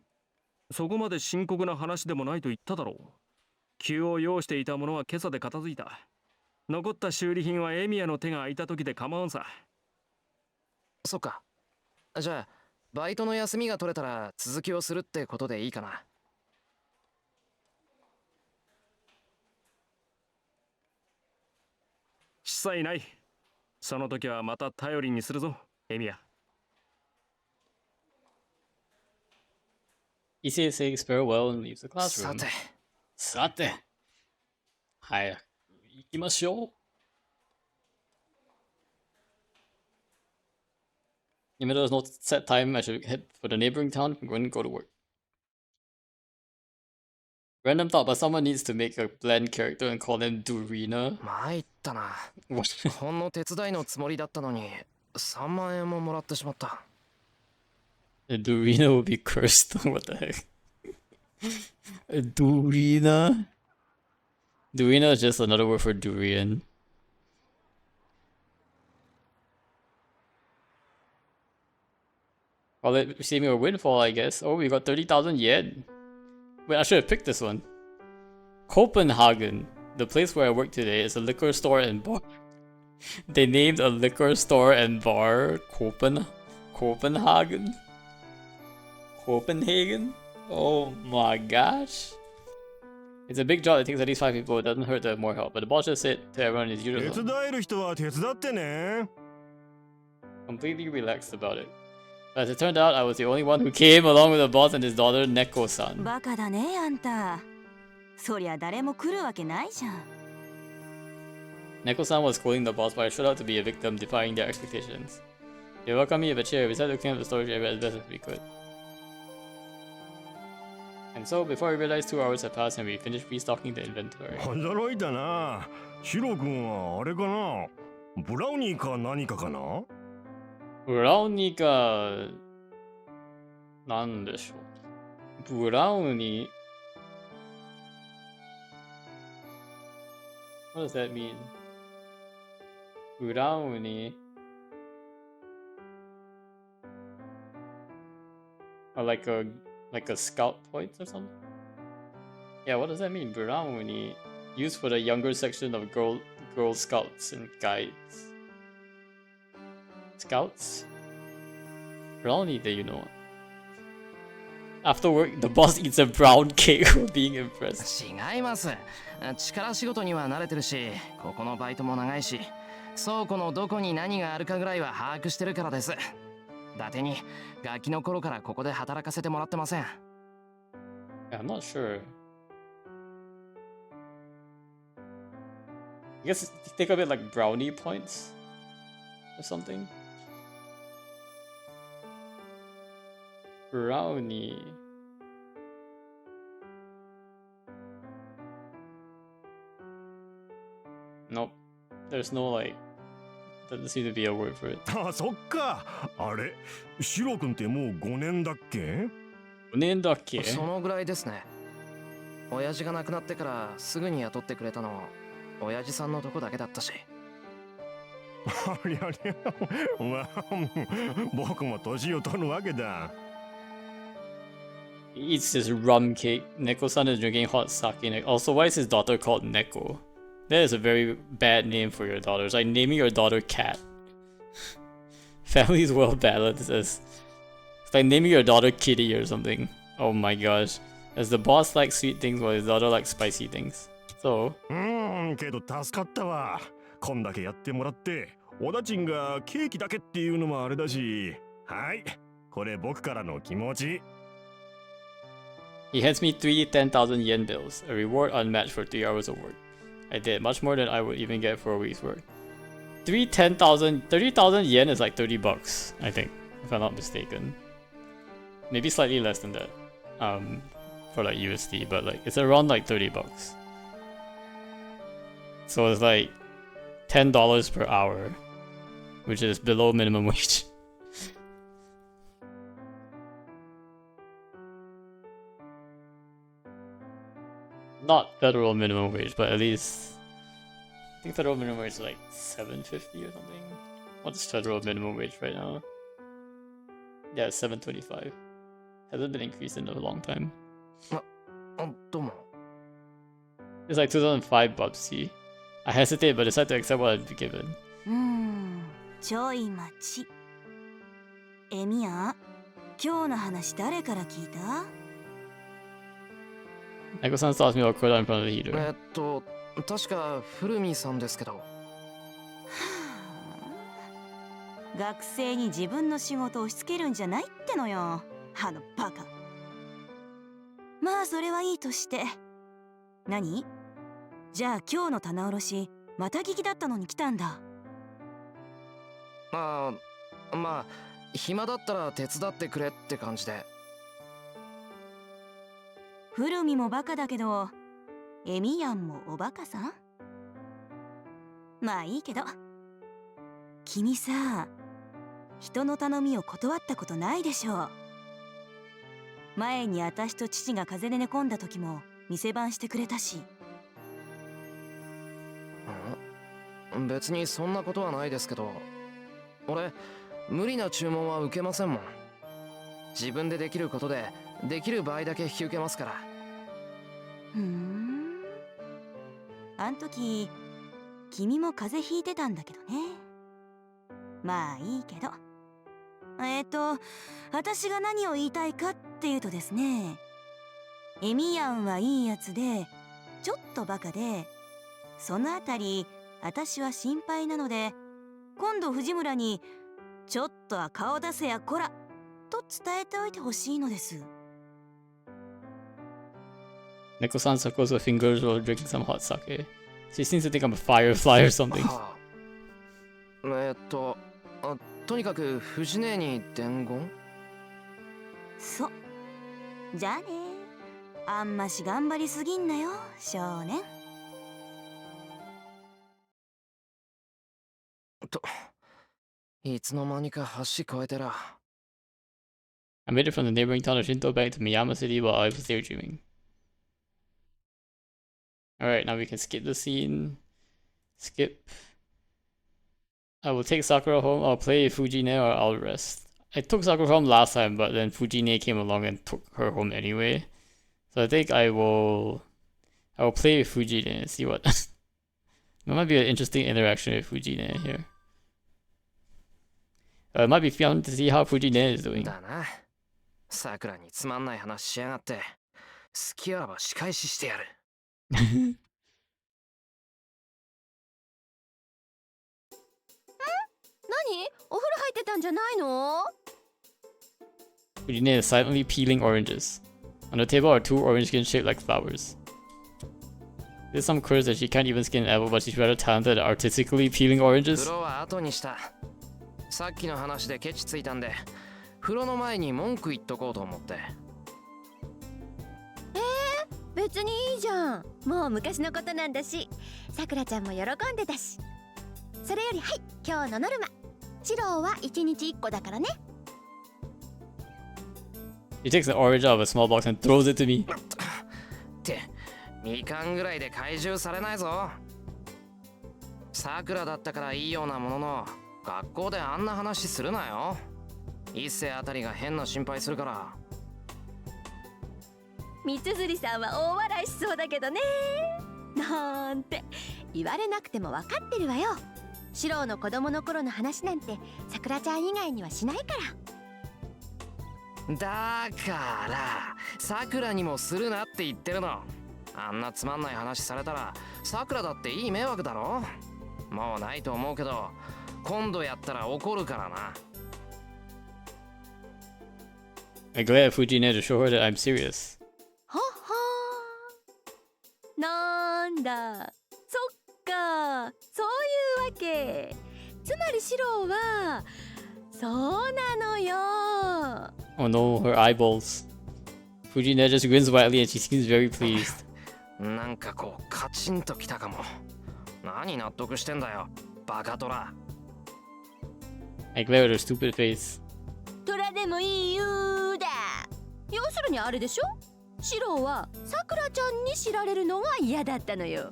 そこまで深刻な話でもないと言っただろう。急を要していたものは今朝で片付いた。残った修理品はエミヤの手が空いた時で構わんさ。そっか。じゃあバイトの休みが取れたら続きをするってことでいいかな。しさいない。その時はまた頼りにするぞ、エミヤ。He says farewell and leaves the さ classroom. て、さて。はい。行きましょう。Even though there's no set time, I should head for the neighboring town if I'm going to go to work. Random thought, but someone needs to make a blend character and call him Durina. 参ったな。 What? ほんの手伝いのつもりだったのに3万円ももらってしまった。Durina will be cursed. What the heck? Durina? Durina is just another word for durian. Well, it received me a windfall, I guess. Oh, we got 30,000 yen. Wait, I should have picked this one. Copenhagen, the place where I work today, is a liquor store and bar. They named a liquor store and bar Copenhagen? Copenhagen? Oh my gosh. It's a big job that takes at least 5 people. It doesn't hurt to have more help. But the boss just said to everyone his usual. 手伝える人は手伝ってね。 Completely relaxed about it. As it turned out, I was the only one who came along with the boss and his daughter, Neko-san. バカだねあんた。そりゃ誰も来るわけないじゃん。Neko-san was scolding the boss, but I showed out to be a victim, defying their expectations. They welcomed me with a chair. We decided to clean up the storage area as best as we could. And so, before we realized 2 hours had passed and we finished restocking the inventory. 驚いたな。シロ君はあれかな。ブラウニーか何かかな。ブラウニーか、なんでしょう。ブラウニー What does that mean? ブラウニー Or like a scout point or something? Yeah, what does that mean? Brownie. Used for the younger section of Girl Scouts and Guides. Scouts? Brownie, do you know? After work, the boss eats a brown cake while being impressed. 違います。力仕事には慣れてるし、ここのバイトも長いし、倉庫のどこに何があるかぐらいは把握してるからです。伊達にガキの頃からここで働かせてもらってません。Yeah, I'm not sure. I guess think of it like brownie points or something. Brownie. Nope. There's no like. Doesn't seem to be a word for it. あ、そっか。あれ、シロ君ってもう5年だっけ5年だっけそのぐらいですね。親父が亡くなってからすぐに雇ってくれたの、親父さんのとこだけだったし。ありゃりゃ。まあ、僕も年を取るわけだ。He eats this rum cake. Neko-san is drinking hot sake. Also, why is his daughter called Neko? That is a very bad name for your daughter. It's like naming your daughter Cat. Family is well balanced. It's like naming your daughter Kitty or something. Oh my gosh. As the boss likes sweet things while his daughter likes spicy things. So. けど助かったわ。こんだけやってもらって、おだちんがケーキだけっていうのもあれだし。はい。これ僕からの気持ち。He hands me 3 10,000 yen bills, a reward unmatched for 3 hours of work. I did, much more than I would even get for a week's work. 30,000 yen is like 30 bucks, I think, if I'm not mistaken. Maybe slightly less than that, for like USD, but like it's around like 30 bucks. So it's like $10 per hour, which is below minimum wage. not federal minimum wage, but at least I think federal minimum wage is like $7.50 or something. What's federal minimum wage right now? Yeah, it's $7.25. Hasn't been increased in a long time. It's like 2005 Bubsy. I hesitate, but decided to accept what I'd be given. ちょい待ち。エミヤ、今日の話誰から聞いた？ Neko-san still asked me about Koda in front of the heater. 確か古見さんですけど。学生に自分の仕事を押し付けるんじゃないってのよ。あのバカ。まあそれはいいとして。何？じゃあ今日の棚卸しまた聞きだったのに来たんだ。まあ暇だったら手伝ってくれって感じで。古見もバカだけどエミヤンもおバカさん？まあいいけど君さ、人の頼みを断ったことないでしょ。前に私と父が風邪で寝込んだ時も店番してくれたし。別にそんなことはないですけど、俺無理な注文は受けませんもん。自分でできることでできる場合だけ引き受けますから。あん時君も風邪ひいてたんだけどね。まあいいけど、私が何を言いたいかっていうとですね、エミヤンはいいやつでちょっとバカで、そのあたり私は心配なので、今度藤村にちょっとは顔出せやこらと伝えておいてほしいのです。Neko-san suckles her fingers while drinking some hot sake. She seems to think I'm a firefly or something. とにかく藤姉に伝言？そう。じゃあね。あんまし頑張りすぎんなよ、少年。いつの間にか橋越えてら。I made it from the neighboring town of Shinto back to Miyama City while I was daydreaming. Alright, now we can skip the scene. Skip. I will take Sakura home, I'll play Fujine, or I'll rest. I took Sakura home last time, but then Fujine came along and took her home anyway. So I think I will play with Fujine and see what... There might be an interesting interaction with Fujine here. It might be fun to see how Fujine is doing. だな。Sakuraにつまんない話しやがって。好きあらば仕返ししてやる。何？お風呂入ってたんじゃないの？ Fujine is silently peeling oranges. On the table are 2 orange skins shaped like flowers. There's some curse that she can't even skin an apple, but she's rather talented at artistically peeling oranges. 風呂は後にした。さっきの話でケチついたんで、風呂の前に文句言っとこうと思って。別にいいじゃん。もう昔のことなんだし、さくらちゃんも喜んでたし。それよりはい、今日のノルマ。チローは1日1個だからね。She takes an orange out of a small box and throws it to me. ってみかんぐらいで懐柔されないぞ。さくらだったからいいようなものの、学校であんな話するなよ。一世あたりが変な心配するから。みつづりさんは大笑いしそうだけどね。なんて言われなくても分かってるわよ。シローの子供の頃の話なんてさくらちゃん以外にはしないから。だからさくらにもするなって言ってるの。あんなつまんない話されたらさくらだっていい迷惑だろ。もうないと思うけど今度やったら怒るからな。I glare at Fujine to show her that I'm serious. ははー。なんだ、そっか、そういうわけ。つまりシローはそうなのよ。Oh no, her eyeballs. Fujine just grins widely and she seems very pleased. なんかこうカチンときたかも。何納得してんだよ、バカトラ。I glare at her stupid face. トラでもいいよーだ。要するにあれでしょ？シロはさくらちゃんに知られるのが嫌だったのよ。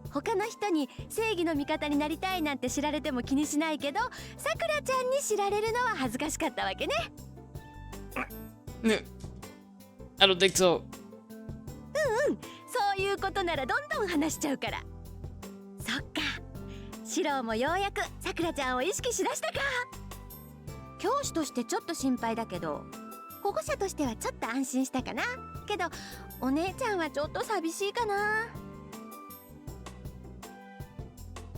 他の人に正義の味方になりたいなんて知られても気にしないけど、さくらちゃんに知られるのは恥ずかしかったわけね。ね、I don't think so. そういうことならどんどん話しちゃうから。そっか、シロもようやくさくらちゃんを意識しだしたか。教師としてちょっと心配だけど、保護者としてはちょっと安心したかな。けどお姉ちゃんはちょっと寂しいかな。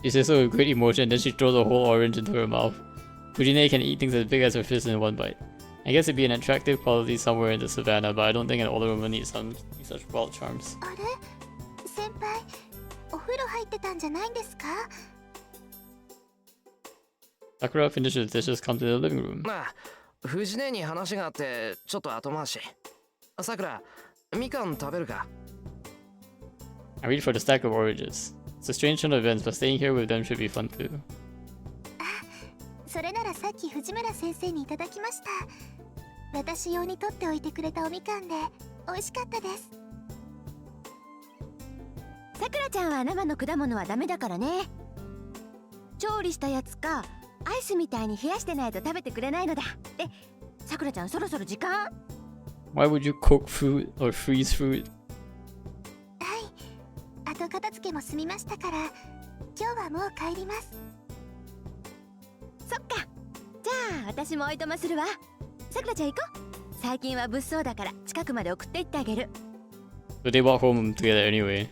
She says so with great emotion, then she throws a whole orange into her mouth. Fujine can eat things as big as her fist in one bite. I guess it'd be an attractive quality somewhere in the savannah, but I don't think an older woman needs such wild charms. あれ先輩、お風呂入ってたんじゃないんですか？ Sakura finishes the dishes, comes to the living room. あ、藤姉に話があってちょっと後回し。さくら、みかん食べるか？ I reach for the stack of oranges. It's a strange turn of events, but staying here with them should be fun too. それならさっき藤村先生にいただきました。私用に取っておいてくれたおみかんで美味しかったです。さくらちゃんは生の果物はダメだからね。調理したやつかアイスみたいに冷やしてないと食べてくれないのだ。で、さくらちゃんそろそろ時間。 Why would you cook fruit or freeze fruit? はい、後片付けも済みましたから今日はもう帰ります。そっか、じゃあ私もおいとまするわ。さくらちゃん行こう。最近は物騒だから近くまで送って行ってあげる。 But they walk home together anyway.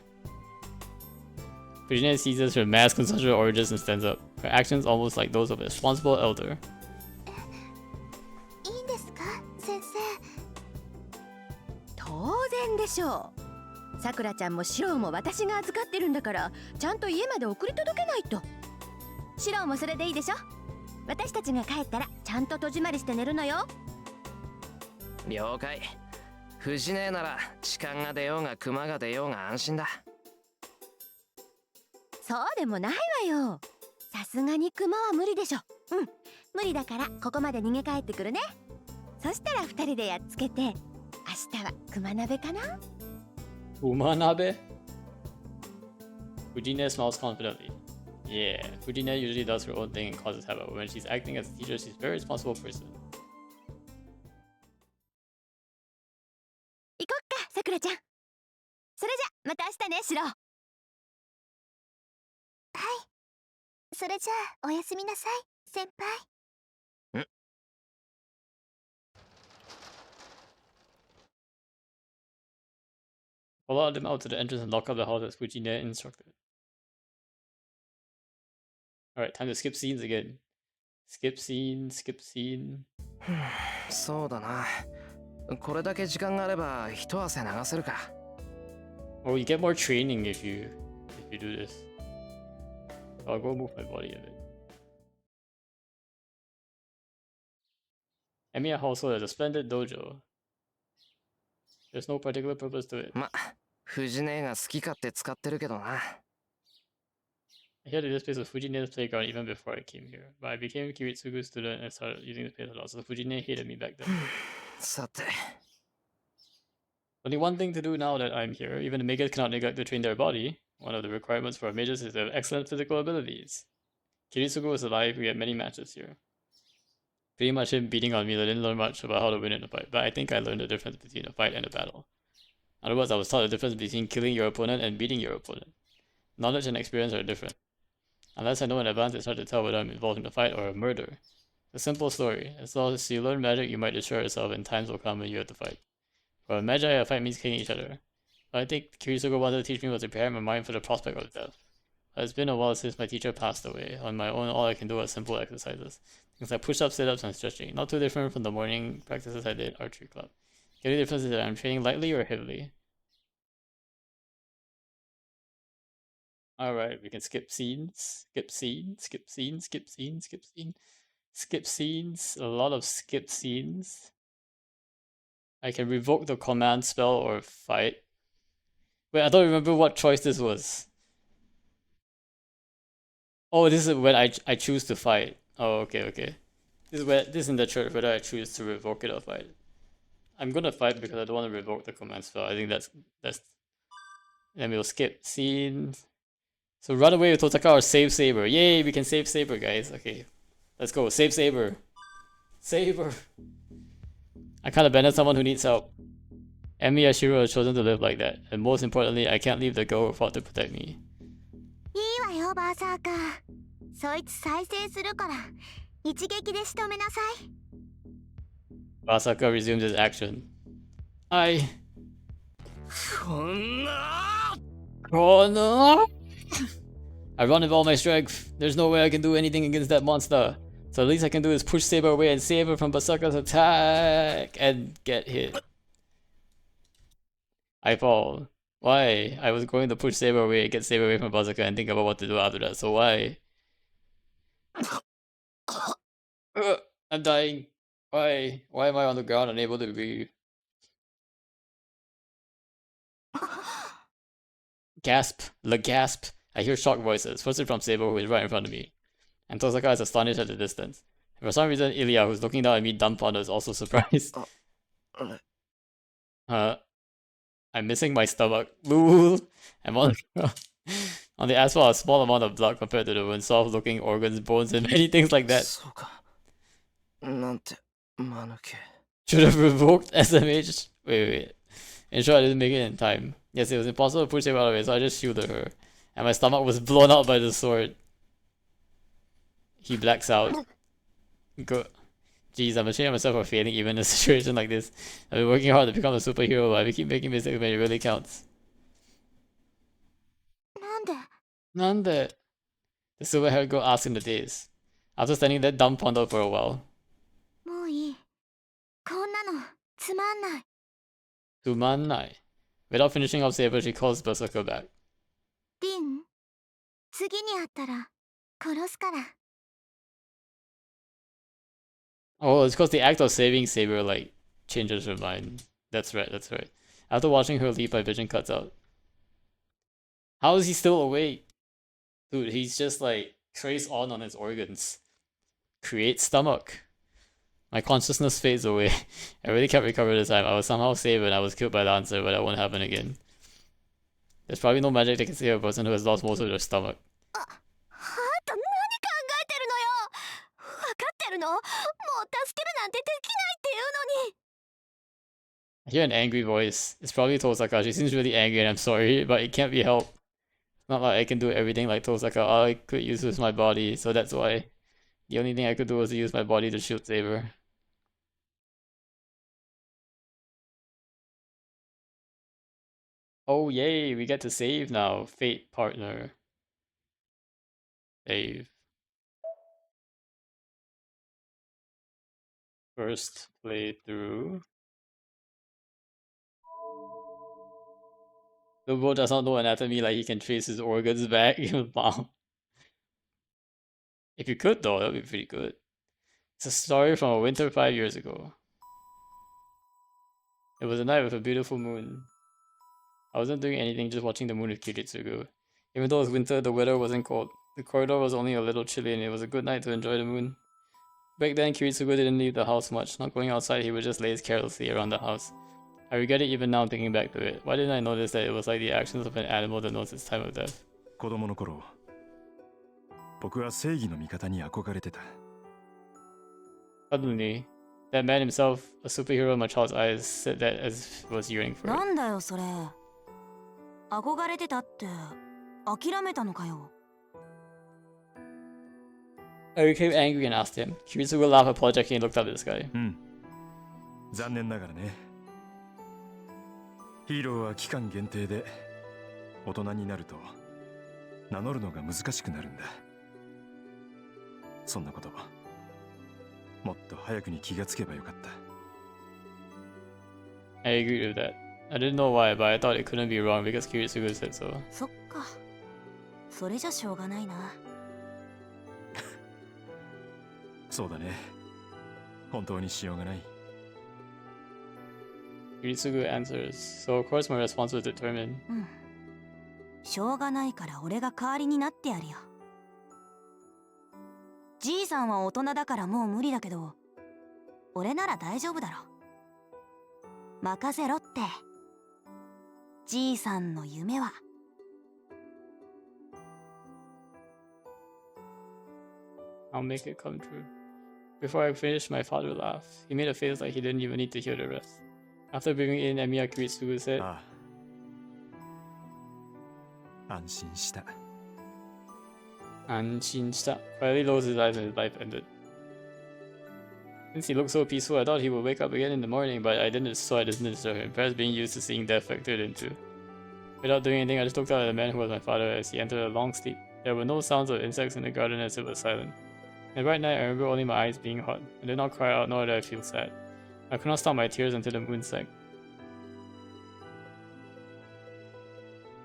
Fujine seizes her mass consumption of oranges and stands up. Her actions almost like those of a responsible elder. いいんですか先生？当然でしょう。さくらちゃんもシロウも私が預かってるんだから、ちゃんと家まで送り届けないと。シロウもそれでいいでしょ。私たちが帰ったらちゃんと戸締まりして寝るのよ。了解。藤姉なら痴漢が出ようが熊が出ようが安心だ。そうでもないわよ。さすがに熊は無理でしょ。うん、無理だからここまで逃げ帰ってくるね。そしたら二人でやっつけて、明日は熊鍋かな。 Umanabe? Fujine smiles confidently. Yeah, Fujine usually does her own thing and causes havoc, but when she's acting as a teacher, she's a very responsible person. 行こっか、さくらちゃん。それじゃまた明日ね、シロ。はい、それじゃあおやすみなさい先輩。Follow them out to the entrance and lock up the house as Fujine instructed. Alright, time to skip scenes again. Skip scene, skip scene. そうだな。これだけ時間があれば一汗流せるか。Oh, you get more training if you do this. I'll go move my body a bit. Emiya household has a splendid dojo. There's no particular purpose to it. ま、藤姉が好き勝手使ってるけどな。I heard that this place was Fujine's playground even before I came here, but I became Kiritsugu's student and started using this place a lot, so Fujine hated me back then. さて。 Only one thing to do now that I'm here. Even the mages cannot neglect to train their body. One of the requirements for mages is to have excellent physical abilities. Kiritsugu was alive, we had many matches here. Pretty much him beating on me, I didn't learn much about how to win in a fight, but I think I learned the difference between a fight and a battle. In other words, I was taught the difference between killing your opponent and beating your opponent. Knowledge and experience are different. Unless I know in advance, it's hard to tell whether I'm involved in a fight or a murder. It's a simple story. As long as you learn magic, you might destroy yourself, and times will come when you have to fight. For a magi, a fight means killing each other. What I think Kirisugo wanted to teach me was to prepare my mind for the prospect of death. But it's been a while since my teacher passed away. On my own, all I can do is simple exercises. Things like push-ups, sit-ups, and stretching. Not too different from the morning practices I did at archery club. The only difference is that I'm training lightly or heavily. Alright, we can skip scenes. Skip scenes, skip scenes, skip scenes, skip scenes. Skip scenes. A lot of skip scenes. I can revoke the command spell or fight. Wait, I don't remember what choice this was. Oh, this is when I choose to fight. Oh, okay, okay. This is in the church whether I choose to revoke it or fight. I'm gonna fight because I don't want to revoke the command spell. I think that's. Then we'll skip scene. So run away with Totaka or save Saber. Yay, we can save Saber, guys. Okay, let's go. Save Saber. Saber. I can't abandon someone who needs help. Emi Ashiro has chosen to live like that, and most importantly, I can't leave the girl who fought to protect me. いいわよバーサーカー。そいつ再生するから一撃で仕留めなさい。Basaka resumes his action. I. Oh no! I run with all my strength. There's no way I can do anything against that monster. So the least I can do is push Saber away and save her from Basaka's attack and get hit. I fall. Why? I was going to push Saber away, get Saber away from Basaka and think about what to do after that, so why? I'm dying. Why? Why am I on the ground unable to breathe? Gasp. The gasp. I hear shocked voices, firstly from Saber who is right in front of me. And Tosaka is astonished at the distance. And for some reason, Ilya, who's looking down at me dumbfounded, is also surprised. I'm missing my stomach. Lul. I'm on on the asphalt, a small amount of blood compared to the wound, soft-looking organs, bones, and many things like that. Should have revoked SMH. Wait. In short, I didn't make it in time. Yes, it was impossible to push her out of it, so I just shielded her. And my stomach was blown out by the sword. He blacks out. Go. Jeez, I'm ashamed of myself for failing even in a situation like this. I've been working hard to become a superhero, but I keep making mistakes when it really counts. Nande? The silver-haired girl asked in the daze. After standing there dumbfounded for a while. もういい。こんなのつまんない。Tumannai. Without finishing off Saber, she calls Berserker back. リン、次に会ったら殺すから。 Oh, it's because the act of saving Saber, like, changes her mind. That's right. After watching her leave, my vision cuts out. How is he still awake? Dude, he's just like, trace on his organs. Create stomach. My consciousness fades away. I really can't recover this time. I was somehow saved when I was killed by Lancer, but that won't happen again. There's probably no magic that can save a person who has lost most of their stomach. I hear an angry voice. It's probably Tosaka. She seems really angry and I'm sorry, but it can't be helped. It's not like I can do everything like Tosaka. All I could use was my body, so that's why. The only thing I could do was to use my body to shield Saber. Oh yay, we get to save now. Fate partner. Save. First playthrough. The bro does not know anatomy, like he can trace his organs back. Wow. If you could though, that would be pretty good. It's a story from a winter 5 years ago. It was a night with a beautiful moon. I wasn't doing anything, just watching the moon with Kiritsugu. Even though it was winter, the weather wasn't cold. The corridor was only a little chilly and it was a good night to enjoy the moon. Back then, Kiritsugu didn't leave the house much. Not going outside, he would just laze carelessly around the house. I regret it even now thinking back to it. Why didn't I notice that it was like the actions of an animal that knows its time of death? 子供の頃、僕は正義の味方に憧れてた。 Suddenly, that man himself, a superhero in my child's eyes, said that as was yearning for it. なんだよそれ。憧れてたって諦めたのかよ。I became angry and asked him. Kiritsugu laughed apologetically and looked up at the sky. 残念ながらね。ヒーローは期間限定で、大人になると名乗るのが難しくなるんだ。そんなこと、もっと早くに気がつけばよかった。I agreed with that. I didn't know why, but I thought it couldn't be wrong because Kiritsugu said so. そっか。それじゃしょうがないな。そうだね。本当にしようがない。Kiritsugu answers, so of course my response was determined. しょうがないから俺が代わりになってやるよ。じいさんは大人だからもう無理だけど、俺なら大丈夫だろ。任せろって。じいさんの夢は。I'll make it come true. Before I finished, my father laughed. He made a face like he didn't even need to hear the rest. After bringing in Emiya, Kiritsugu said, ああ、安心した。 Anshinshita quietly closed his eyes and his life ended. Since he looked so peaceful, I thought he would wake up again in the morning, but I didn't, so I didn't disturb him, perhaps being used to seeing death factored into. Without doing anything, I just looked out at the man who was my father as he entered a long sleep. There were no sounds of insects in the garden as it was silent. And right night, I remember only my eyes being hot. I did not cry out, nor did I feel sad. I could not stop my tears until the moon sank.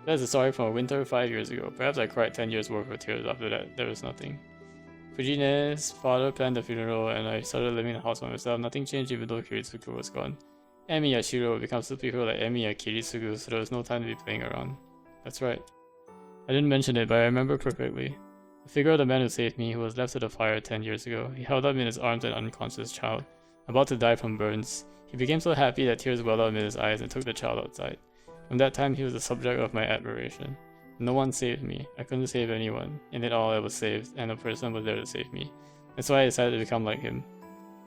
That is a story from a winter 5 years ago. Perhaps I cried 10 years worth of tears. After that, there was nothing. Fujine's father planned the funeral, and I started living in the house by myself. Nothing changed even though Kiritsugu was gone. Emi Yashiro would become superhero like Emi Kiritsugu, so there was no time to be playing around. That's right. I didn't mention it, but I remember perfectly. The figure of the man who saved me, who was left to the fire 10 years ago. He held up in his arms an unconscious child, about to die from burns. He became so happy that tears welled up in his eyes and took the child outside. From that time, he was the subject of my admiration. No one saved me. I couldn't save anyone. In it all, I was saved, and a person was there to save me. That's why I decided to become like him.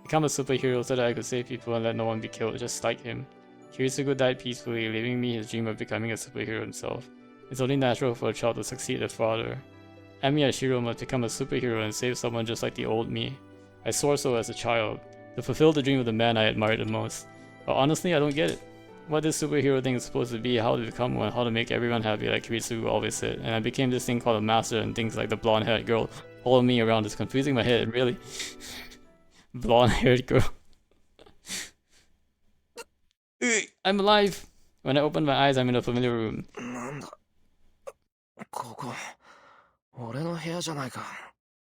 Become a superhero so that I could save people and let no one be killed, just like him. Kiritsugu died peacefully, leaving me his dream of becoming a superhero himself. It's only natural for a child to succeed their father. Emi Yashiro must become a superhero and save someone just like the old me. I swore so as a child, to fulfill the dream of the man I admired the most. But honestly, I don't get it. What this superhero thing is supposed to be, how to become one, how to make everyone happy like Kiritsugu always said, and I became this thing called a master, and things like the blonde-haired girl following me around is confusing my head, really. Blonde-haired girl. I'm alive! When I open my eyes, I'm in a familiar room. なんだここ俺の部屋じゃないか。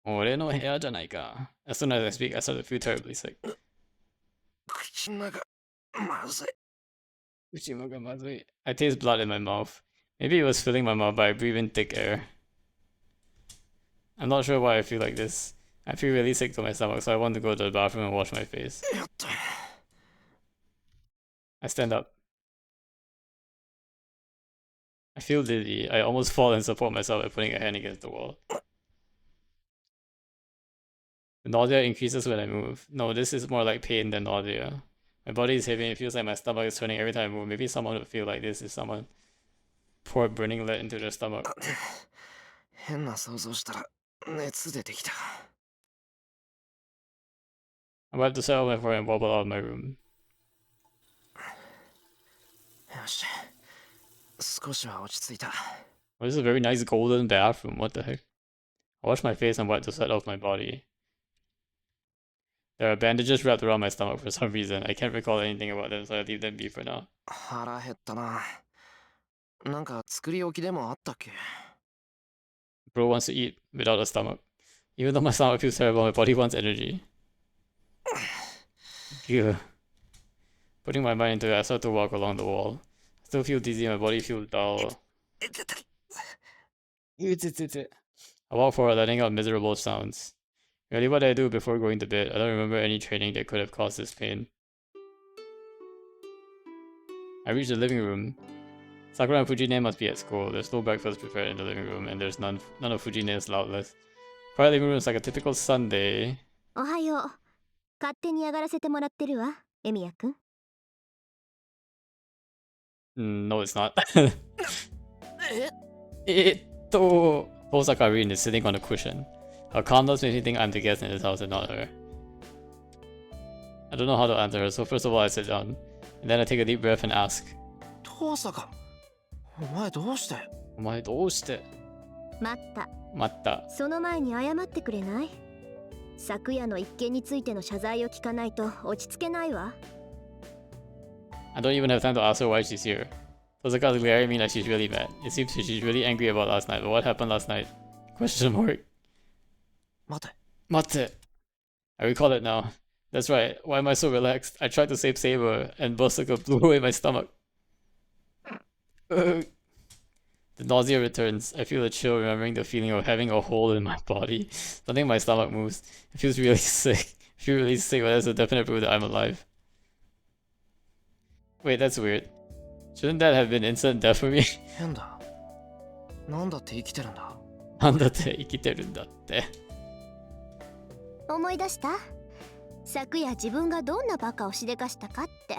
俺の部屋じゃないか. As soon as I speak, I start to feel terribly sick. 口の中まずい。 I taste blood in my mouth. Maybe it was filling my mouth, but I breathe in thick air. I'm not sure why I feel like this. I feel really sick to my stomach, so I want to go to the bathroom and wash my face. I stand up. I feel dizzy. I almost fall and support myself by putting a hand against the wall. The nausea increases when I move. No, this is more like pain than nausea. My body is heavy and it feels like my stomach is turning every time I move. Maybe someone would feel like this if someone poured burning lead into their stomach. 変な想像したら熱出てきた。 I wipe the sweat off my forehead and wobble out of my room. よし、少しは落ち着いた。 Well, this is a very nice golden bathroom. What the heck? I wash my face and wipe the sweat off my body. There are bandages wrapped around my stomach for some reason. I can't recall anything about them, so I leave them be for now. 腹減ったな。なんか作り置きでもあったっけ？ Bro wants to eat without a stomach. Even though my stomach feels terrible, my body wants energy. Ugh. Putting my mind into it, I start to walk along the wall. I still feel dizzy and my body feels dull. I walk forward, letting out miserable sounds. Really, what I do before going to bed? I don't remember any training that could have caused this pain. I reach the living room. Sakura and Fujine must be at school. There's no breakfast prepared in the living room, and there's none of Fujine's loudness. Quiet living room is like a typical Sunday. おはよう。勝手に上がらせてもらってるわ、エミヤくん。No, it's not. Osaka Rin is sitting on a cushion. Her calmness makes me think I'm the guest in this house and not her. I don't know how to answer her, so first of all I sit down. And then I take a deep breath and ask. 遠坂、お前どうして？お前どうして？待った。待った。その前に謝ってくれない？昨夜の一件についての謝罪を聞かないと落ち着けないわ。I don't even have time to ask her why she's here. Osaka is glaring at me like she's really mad. It seems she's really angry about last night, but what happened last night? Question mark. 待て。待て. I recall it now. That's right. Why am I so relaxed? I tried to save Saber, and Berserker blew away my stomach. The nausea returns. I feel a chill remembering the feeling of having a hole in my body. Something in my stomach moves. It feels really sick. I feel really sick, but that's a definite proof that I'm alive. Wait, that's weird. Shouldn't that have been instant death for me? 変だ。なんだって生きてるんだ。なんだって生きてるんだって。思い出した？昨夜自分がどんなバカをしでかしたかって。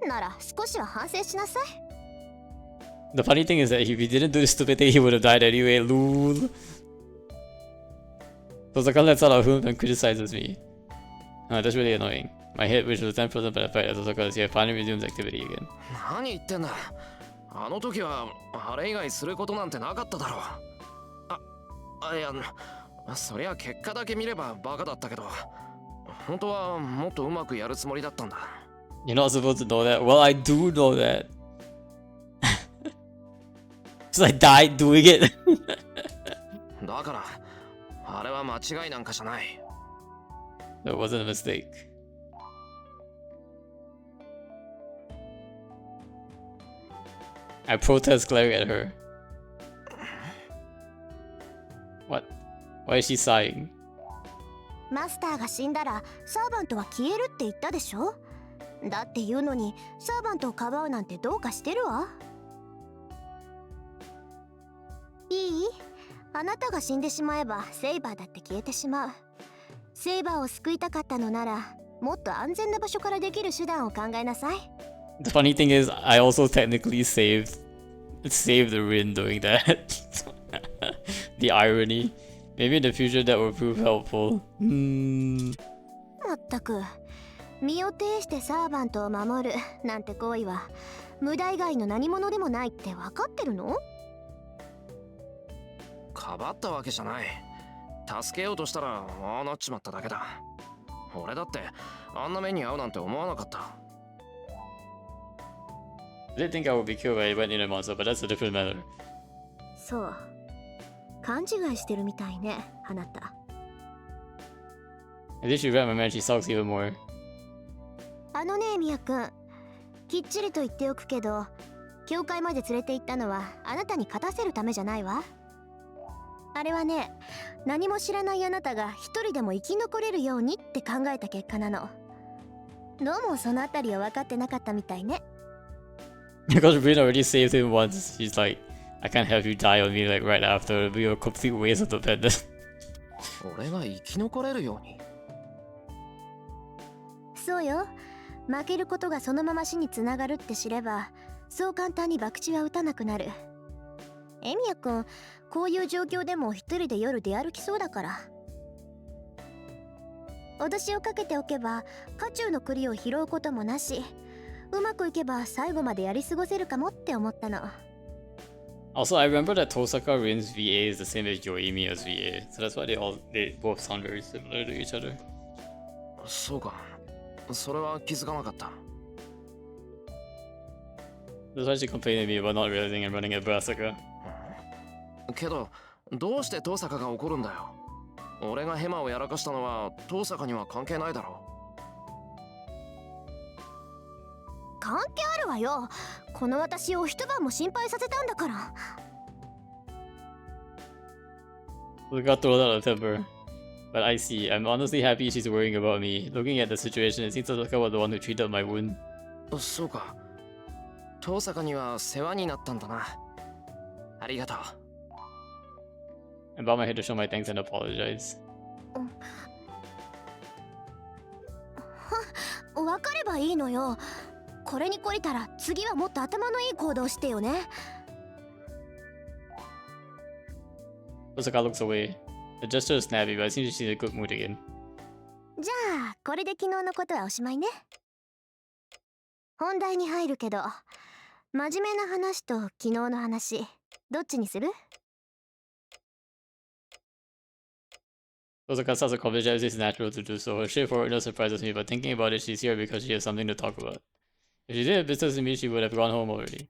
なら少しは反省しなさい。The funny thing is that if he didn't do the stupid thing, he would have died anyway. Lol. Tosaka lets out a hoop and criticizes me. That's really annoying. My hit, which was 10% by the fact that Tosaka is here, finally resumes activity again. 何言ってんだ。あの時はあれ以外することなんてなかっただろう。いや、そりゃ結果だけ見ればバカだったけど、本当はもっとうまくやるつもりだったんだ。You're not supposed to know that. Well, I do know that. Just I died doing it. だから、あれは間違いなんかじゃない。That wasn't a mistake. I protest glaring at her. What? Why is she sighing? マスターが死んだらサーバントは消えるって言ったでしょ。だって言うのにサーバントをかばうなんてどうかしてるわ。いい？あなたが死んでしまえばセイバーだって消えてしまう。セイバーを救いたかったのならもっと安全な場所からできる手段を考えなさい。The funny thing is, I also technically saved Durin doing that. The irony. Maybe in the future that will prove helpful. まったく、身を挺してサーバントを守るなんて行為は無駄以外の何者でもないって分かってるの？かばったわけじゃない。助けようとしたらああなっちまっただけだ。俺だってあんな目に遭うなんて思わなかった。I didn't think I would be killed by a wet inner monster, but that's a different matter. そう。勘違いしてるみたいね、あなた。At least you read my mind, she sucks even more. あのね、ミヤくん。きっちりと言っておくけど、教会まで連れて行ったのはあなたに勝たせるためじゃないわ。あれはね、何も知らないあなたが一人でも生き残れるようにって考えた結果なの。どうもそのあたりは分かってなかったみたいね。Because Rin already saved him once, she's like, I can't have you die on me like right after. It'll be a complete waste of the pendant. 俺が生き残れるように。そうよ。負けることがそのまま死につながるって知れば、そう簡単に博打は打たなくなる。エミヤくん、こういう状況でも一人で夜出歩きそうだから。脅しをかけておけば、家中の栗を拾うこともなし、うまくいけば最後までやり過ごせるかもって思ったの。Also, I remember that Tosaka Rin's VA is the same as Yoimiya's VA, so that's why they both sound very similar to each other. そうか。それは気づかなかった。That's why she complained to me about not realizing I'm running at Brasaka. けど、どうして遠坂が怒るんだよ。俺がヘマをやらかしたのは遠坂には関係ないだろう。関係あるわよ。この私を一晩も心配させたんだから。We got thrown out of temper. But I see. I'm honestly happy she's worrying about me. Looking at the situation, it seems Tosaka was the one who treated my wound. そうか。遠坂には世話になったんだな。ありがとう。I bowed my head to show my thanks and apologize. わかればいいのよ。これに懲りたら次はもっと頭のいい行動してよね。Tosaka looks away. The gesture is snappy, but I seem she's in a good mood again. じゃあ、これで昨日のことはおしまいね。本題に入るけど、真面目な話と昨日の話、どっちにするTosaka starts a conversation as it's natural to do so. Her straightforwardness surprises me, but thinking about it, she's here because she has something to talk about. If she didn't have business with me, she would have gone home already.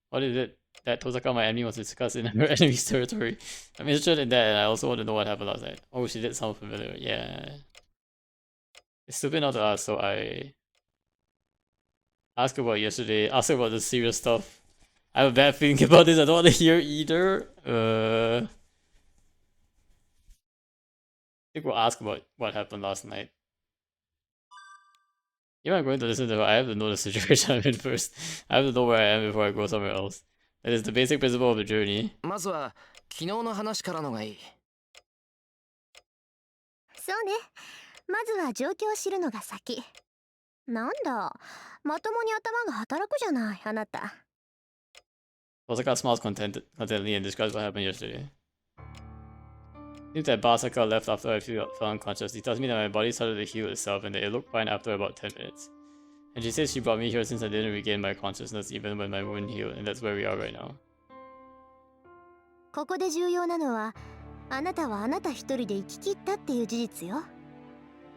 What is it that Tosaka, my enemy, wants to discuss in her enemy's territory? I'm interested in that, and I also want to know what happened last night. Oh, she did sound familiar. Yeah. It's stupid not to ask, so I asked about yesterday. Asked about the serious stuff. I have a bad feeling about this. I don't want to hear either. I think we'll ask about what happened last night. If I'm going to listen to her, I have to know the situation I'm in first. I have to know where I am before I go somewhere else. That is the basic principle of the journey. まずは昨日の話からのがいい。そうね。まずは状況を知るのが先。なんだ、まともに頭が働くじゃない、あなた。Osaka smiles contentedly and describes what happened yesterday. Seems that Basaka left after I fell unconscious. He tells me that my body started to heal itself and that it looked fine after about 10 minutes. And she says she brought me here since I didn't regain my consciousness even when my wound healed, and that's where we are right now. ここで重要なのは、あなたはあなた一人で生き切ったっていう事実よ。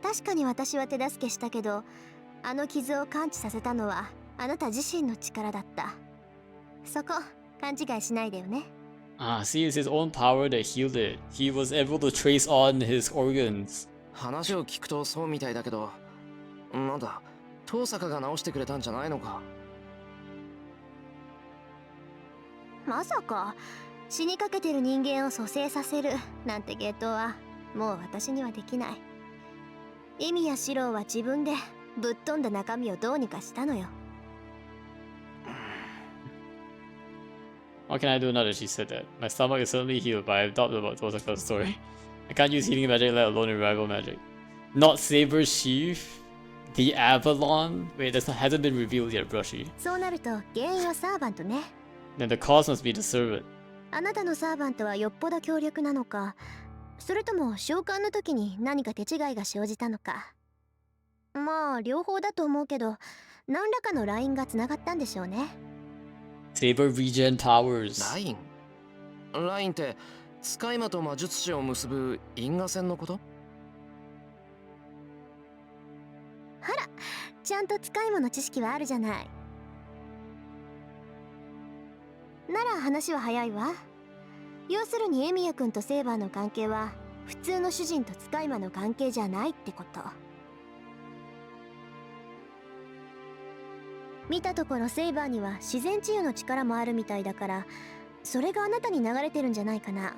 確かに私は手助けしたけど、あの傷を完治させたのはあなた自身の力だった。そこ、勘違いしないでよね。Ah, see, it's his own power that healed it. He was able to trace on his organs. 話を聞くとそうみたいだけど、なんだ、遠坂が直してくれたんじゃないのか。まさか死にかけてる人間を蘇生させるなんて芸当はもう私にはできない。エミやシローは自分でぶっ飛んだ中身をどうにかしたのよ。What can I do now that she said that? My stomach is certainly healed, but I have doubts about Tosaka's story. I can't use healing magic, let alone revival magic. Not Saber Sheath? The Avalon? Wait, hasn't been revealed yet, Brushy. そうなると原因はサーバントね。Then the cause must be the servant. あなたのサーバントはよっぽど強力なのか、それとも召喚の時に何か手違いが生じたのか。まあ両方だと思うけど、何らかのラインがつながったんでしょうね。Saber regen powers. ラインって使い魔と魔術師を結ぶ因果線のこと？あら、ちゃんと使い魔の知識はあるじゃない。なら話は早いわ。要するにエミヤ君とセイバーの関係は普通の主人と使い魔の関係じゃないってこと。見たところセイバーには自然治癒の力もあるみたいだから、それがあなたに流れてるんじゃないかな。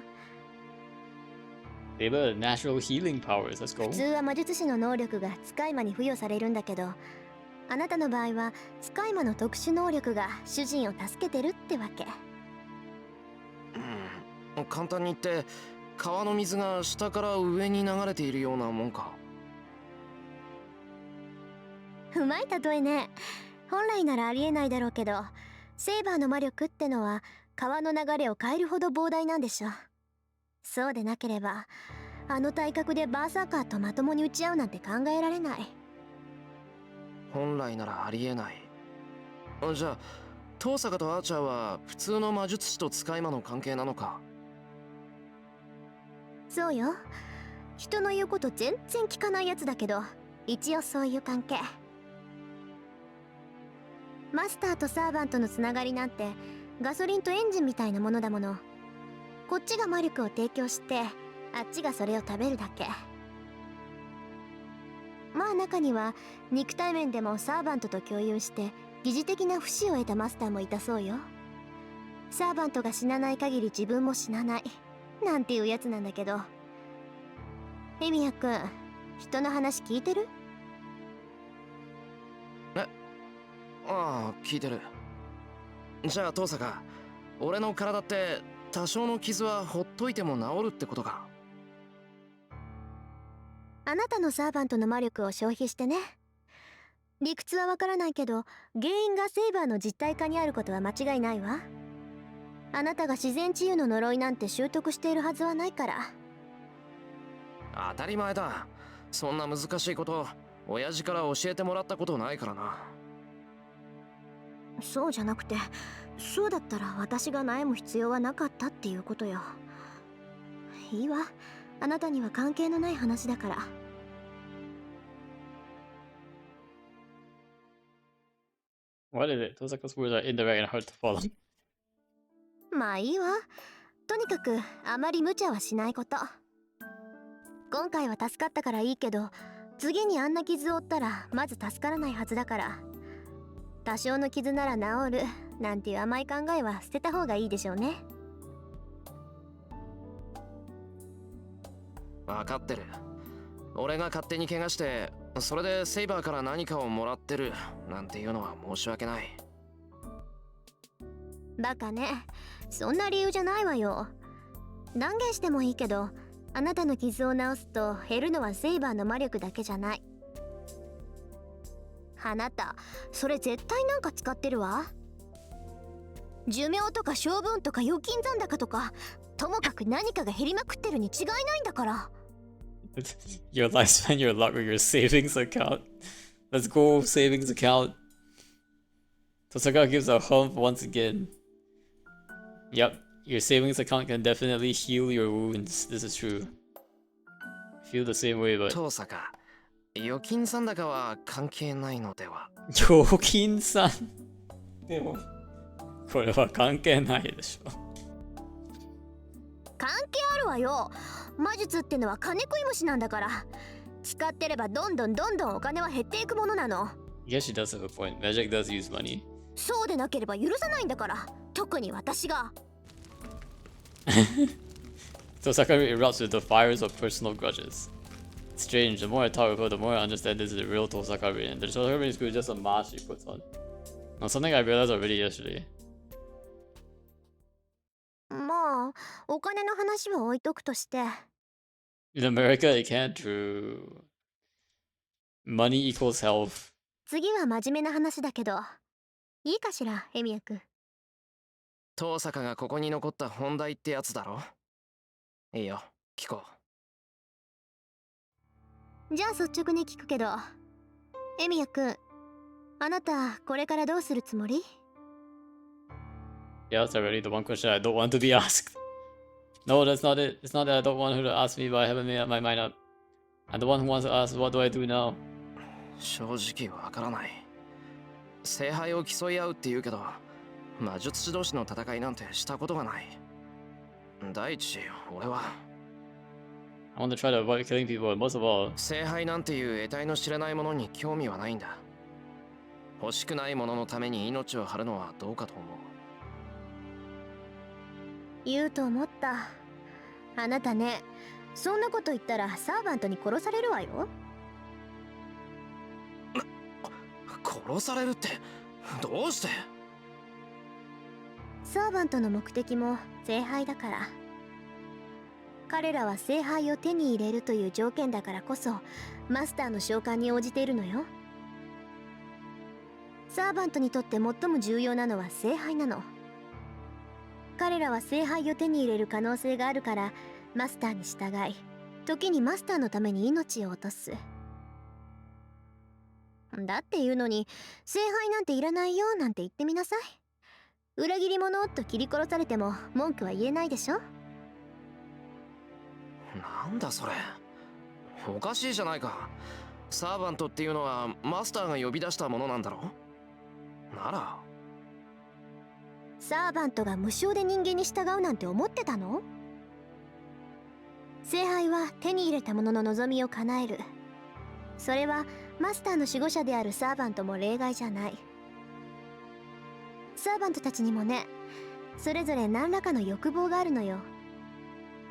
Saber natural healing powers. Let's go. 普通は魔術師の能力が使い魔に付与されるんだけど、あなたの場合は使い魔の特殊能力が主人を助けてるってわけ。簡単に言って川の水が下から上に流れているようなもんか。うまい例えね。本来ならありえないだろうけど、セイバーの魔力ってのは川の流れを変えるほど膨大なんでしょ。そうでなければあの体格でバーサーカーとまともに打ち合うなんて考えられない。本来ならありえない。じゃあ遠坂とアーチャーは普通の魔術師と使い魔の関係なのか？そうよ。人の言うこと全然聞かないやつだけど、一応そういう関係。マスターとサーバントのつながりなんてガソリンとエンジンみたいなものだもの。こっちが魔力を提供してあっちがそれを食べるだけ。まあ中には肉体面でもサーバントと共有して疑似的な不死を得たマスターもいたそうよ。サーバントが死なない限り自分も死なないなんていうやつなんだけど。エミヤ君、人の話聞いてる？ああ、聞いてる。じゃあ遠坂、俺の体って多少の傷はほっといても治るってことか？あなたのサーバントの魔力を消費してね。理屈はわからないけど、原因がセイバーの実体化にあることは間違いないわ。あなたが自然治癒の呪いなんて習得しているはずはないから。当たり前だ。そんな難しいこと親父から教えてもらったことないからな。そうじゃなくて、そうだったら私が悩む必要はなかったっていうことよ。いいわ、あなたには関係のない話だから。What is it? Tosaka's words are indirect and hard to follow. まあいいわ。とにかくあまり無茶はしないこと。今回は助かったからいいけど、次にあんな傷を負ったらまず助からないはずだから。多少の傷なら治るなんていう甘い考えは捨てた方がいいでしょうね。分かってる。俺が勝手に怪我してそれでセイバーから何かをもらってるなんていうのは申し訳ない。バカね、そんな理由じゃないわよ。断言してもいいけど、あなたの傷を治すと減るのはセイバーの魔力だけじゃない。あなたそれ絶対なんか使ってるわ。寿命とか性分とか預金残高とか、ともかく何かが減りまくってるに違いないんだから。Your lifespan, your luck, or your savings account. Let's go, savings account. Tosaka gives a hump once again. Yep, your savings account can definitely heal your wounds. This is true. I feel the same way, but... 遠坂、預金残高は関係ないのでは。預金さんでも、これは関係ないでしょ。関係あるわよ。魔術ってのは金食い虫なんだから。使ってればどんどんお金は減っていくものなの。I guess she does have a point. Magic does use money. そうでなければ許さないんだから。特に私が。Tosaka erupts with the fires of personal grudges. It's strange. The more I talk about it, the more I understand this is the real Tosaka. And the Tosaka school is just a mask she puts on. Now, something I realized already yesterday. まあ、お金の話は置いとくとして。In America, it can't true. Money equals health. 次は真面目な話だけど、いいかしら、エミヤ君。遠坂がここに残った本題ってやつだろ。いいよ、聞こう。じゃあ率直に聞くけど、エミヤ君、あなたこれからどうするつもり？ Yeah, that's already the one question I don't want to be asked. No, that's not it. It's not that I don't want her to ask me, but I haven't made my mind up. I'm the one who wants to ask, what do I do now? 正直わからない。聖杯を競い合うって言うけど、魔術師同士の戦いなんてしたことがない。第一、俺は I want to try to avoid killing people, and most of all, 聖杯なんていう得体の知れないものに興味はないんだ。欲しくないもののために命を張るのはどうかと思う。言うと思った。あなたね、そんなこと言ったらサーバントに殺されるわよ。殺されるってどうして？サーバントの目的も聖杯だから。彼らは聖杯を手に入れるという条件だからこそマスターの召喚に応じているのよ。サーバントにとって最も重要なのは聖杯なの。彼らは聖杯を手に入れる可能性があるからマスターに従い、時にマスターのために命を落とす。だっていうのに聖杯なんていらないよなんて言ってみなさい。裏切り者と切り殺されても文句は言えないでしょ。なんだそれ、おかしいじゃないか。サーバントっていうのはマスターが呼び出したものなんだろ。ならサーバントが無償で人間に従うなんて思ってたの？聖杯は手に入れたものの望みを叶える。それはマスターの守護者であるサーバントも例外じゃない。サーバントたちにもね、それぞれ何らかの欲望があるのよ。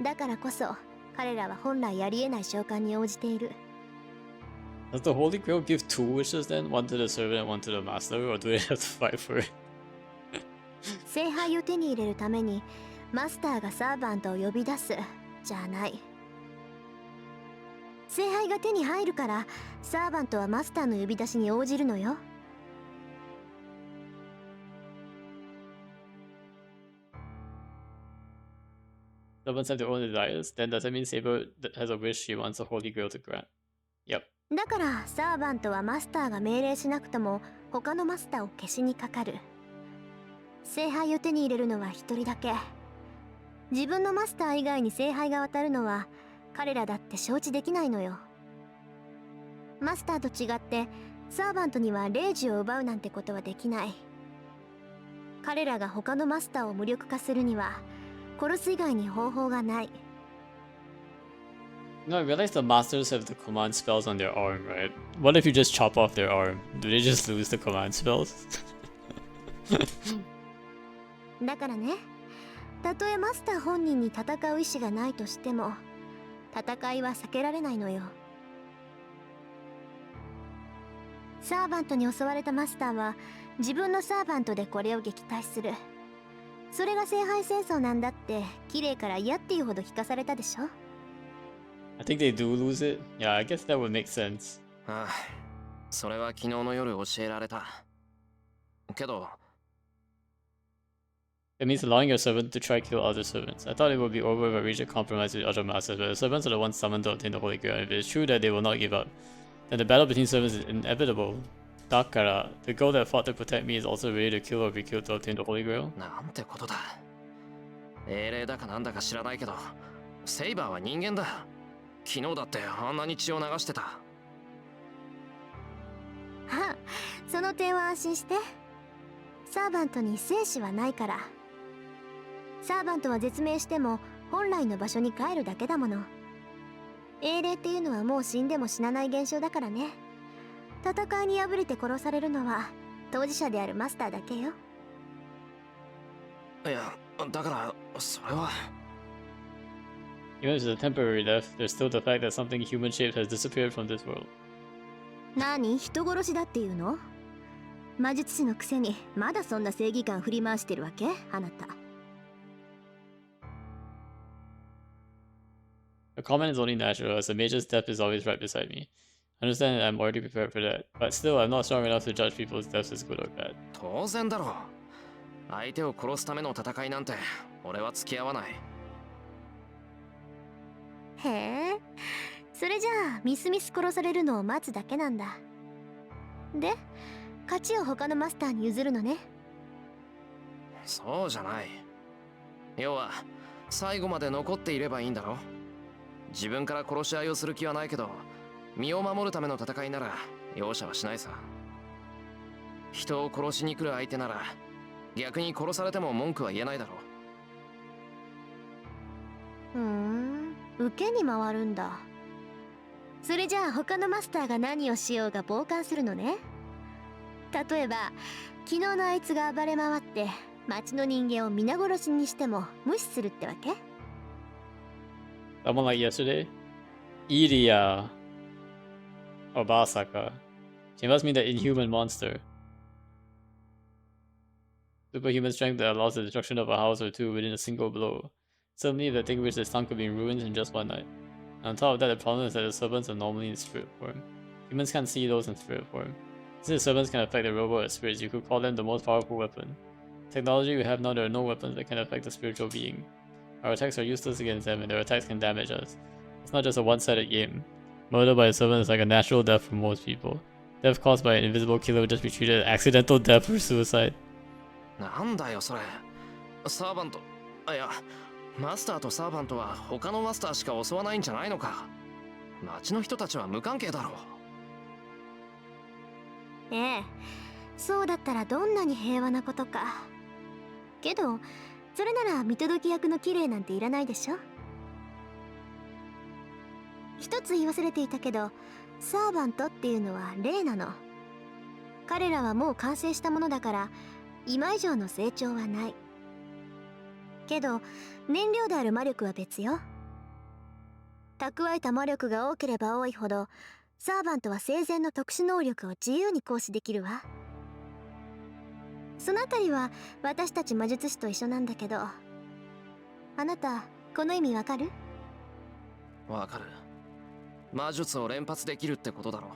だからこそ彼らは本来ありえない召喚に応じている。Does the Holy Grail give two wishes then? One to the servant and one to the master? Or do they have to fight for it? 聖杯を手に入れるためにマスターがサーバントを呼び出すじゃない。聖杯が手に入るからサーバントはマスターの呼び出しに応じるのよ。Servants have their own desires. Then does that mean Saber has a wish she wants the Holy Grail to grant? Yep. だからサーバントはマスターが命令しなくとも他のマスターを消しにかかる。聖杯を手に入れるのは一人だけ。自分のマスター以外に聖杯が渡るのは彼らだって承知できないのよ。マスターと違ってサーバントには霊樹を奪うなんてことはできない。彼らが他のマスターを無力化するには殺す以外に方法がない。No, I realize the masters have the command spells on their arm, right? What if you just chop off their arm? Do they just lose the command spells? だからね、たとえマスター本人に戦う意志がないとしても戦いは避けられないのよ。サーバントに襲われたマスターは自分のサーバントでこれを撃退する。それが聖杯戦争なんだって綺麗から嫌っていうほど聞かされたでしょ。 I think they do lose it. Yeah, I guess that would make sense. ああ、それは昨日の夜教えられた。けど、It means allowing your servant to try kill other servants. I thought it would be over if I reached a compromise with other masters, but the servants are the ones summoned to obtain the Holy Grail. If it is true that they will not give up, then the battle between servants is inevitable. Dakara, the girl that fought to protect me, is also ready to kill or be killed to obtain the Holy Grail. なんてことだ。英霊だかなんだか知らないけど、セイバーは人間だ。昨日だってあんなに血を流してた。あ、その点は安心して。サーバントに生死はないから。サーバントは絶命しても本来の場所に帰るだけだもの。英霊っていうのはもう死んでも死なない現象だからね。戦いに敗れて殺されるのは当事者であるマスターだけよ。いや、だからそれは。Even if it's a temporary death, there's still the fact that something human-shaped has disappeared from this world. 何、人殺しだっていうの？魔術師のくせにまだそんな正義感振り回してるわけ？あなた。A comment is only natural, as the mage's death is always right beside me. I understand that I'm already prepared for that, but still I'm not strong enough to judge people's deaths as good or bad. 当然だろう。相手を殺すための戦いなんて俺は付き合わない。へえ、それじゃあミスミス殺されるのを待つだけなんだ。で、勝ちを他のマスターに譲るのね。そうじゃない。要は最後まで残っていればいいんだろ。自分から殺し合いをする気はないけど、身を守るための戦いなら容赦はしないさ。人を殺しに来る相手なら逆に殺されても文句は言えないだろう。受けに回るんだ。それじゃあ他のマスターが何をしようが傍観するのね。例えば昨日のあいつが暴れ回って町の人間を皆殺しにしても無視するってわけ？ Someone like yesterday? Iria. Or Basaka. She must mean the inhuman monster. Superhuman strength that allows the destruction of a house or two within a single blow. Suddenly, the thing which is sunk could be ruined in just one night. And on top of that, the problem is that the servants are normally in spirit form. Humans can't see those in spirit form. Since the servants can affect the robot as spirits, you could call them the most powerful weapon. Technology we have now, there are no weapons that can affect a spiritual being. Our attacks are useless against them, and their attacks can damage us. It's not just a one-sided game. Murder by a servant is like a natural death for most people. Death caused by an invisible killer would just be treated as accidental death or suicide. なんだよそれ。サーバント、いや、マスターとサーバントは他のマスターしか襲わないんじゃないのか。町の人たちは無関係だろう。ええ、そうだったらどんなに平和なことか。けどそれなら見届け役の綺麗なんていらないでしょ。一つ言い忘れていたけど、サーバントっていうのは霊なの。彼らはもう完成したものだから今以上の成長はない。けど燃料である魔力は別よ。蓄えた魔力が多ければ多いほどサーバントは生前の特殊能力を自由に行使できるわ。そのあたりは私たち魔術師と一緒なんだけど、あなたこの意味わかる？わかる。魔術を連発できるってことだろ。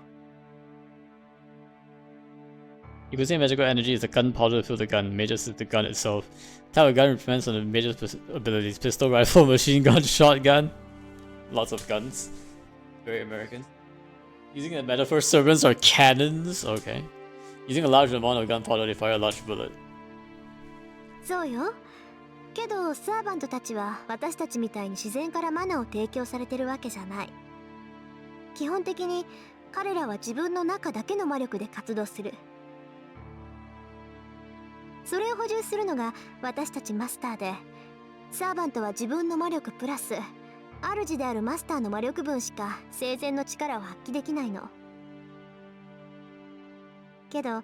You could say magical energy is the gunpowder to fill the gun, mages is the gun itself. Type of gun depends on the mage's abilities: pistol, rifle, machine gun, shotgun. Lots of guns. Very American. Using the metaphor, servants are cannons? Okay. Using a large amount of gunpowder, they fire a large bullet. そうよ。けどサーバントたちは私たちみたいに自然からマナを提供されてるわけじゃない。基本的に彼らは自分の中だけの魔力で活動する。それを補充するのが私たちマスターで、サーバントは自分の魔力プラス主であるマスターの魔力分しか生前の力を発揮できないの。けど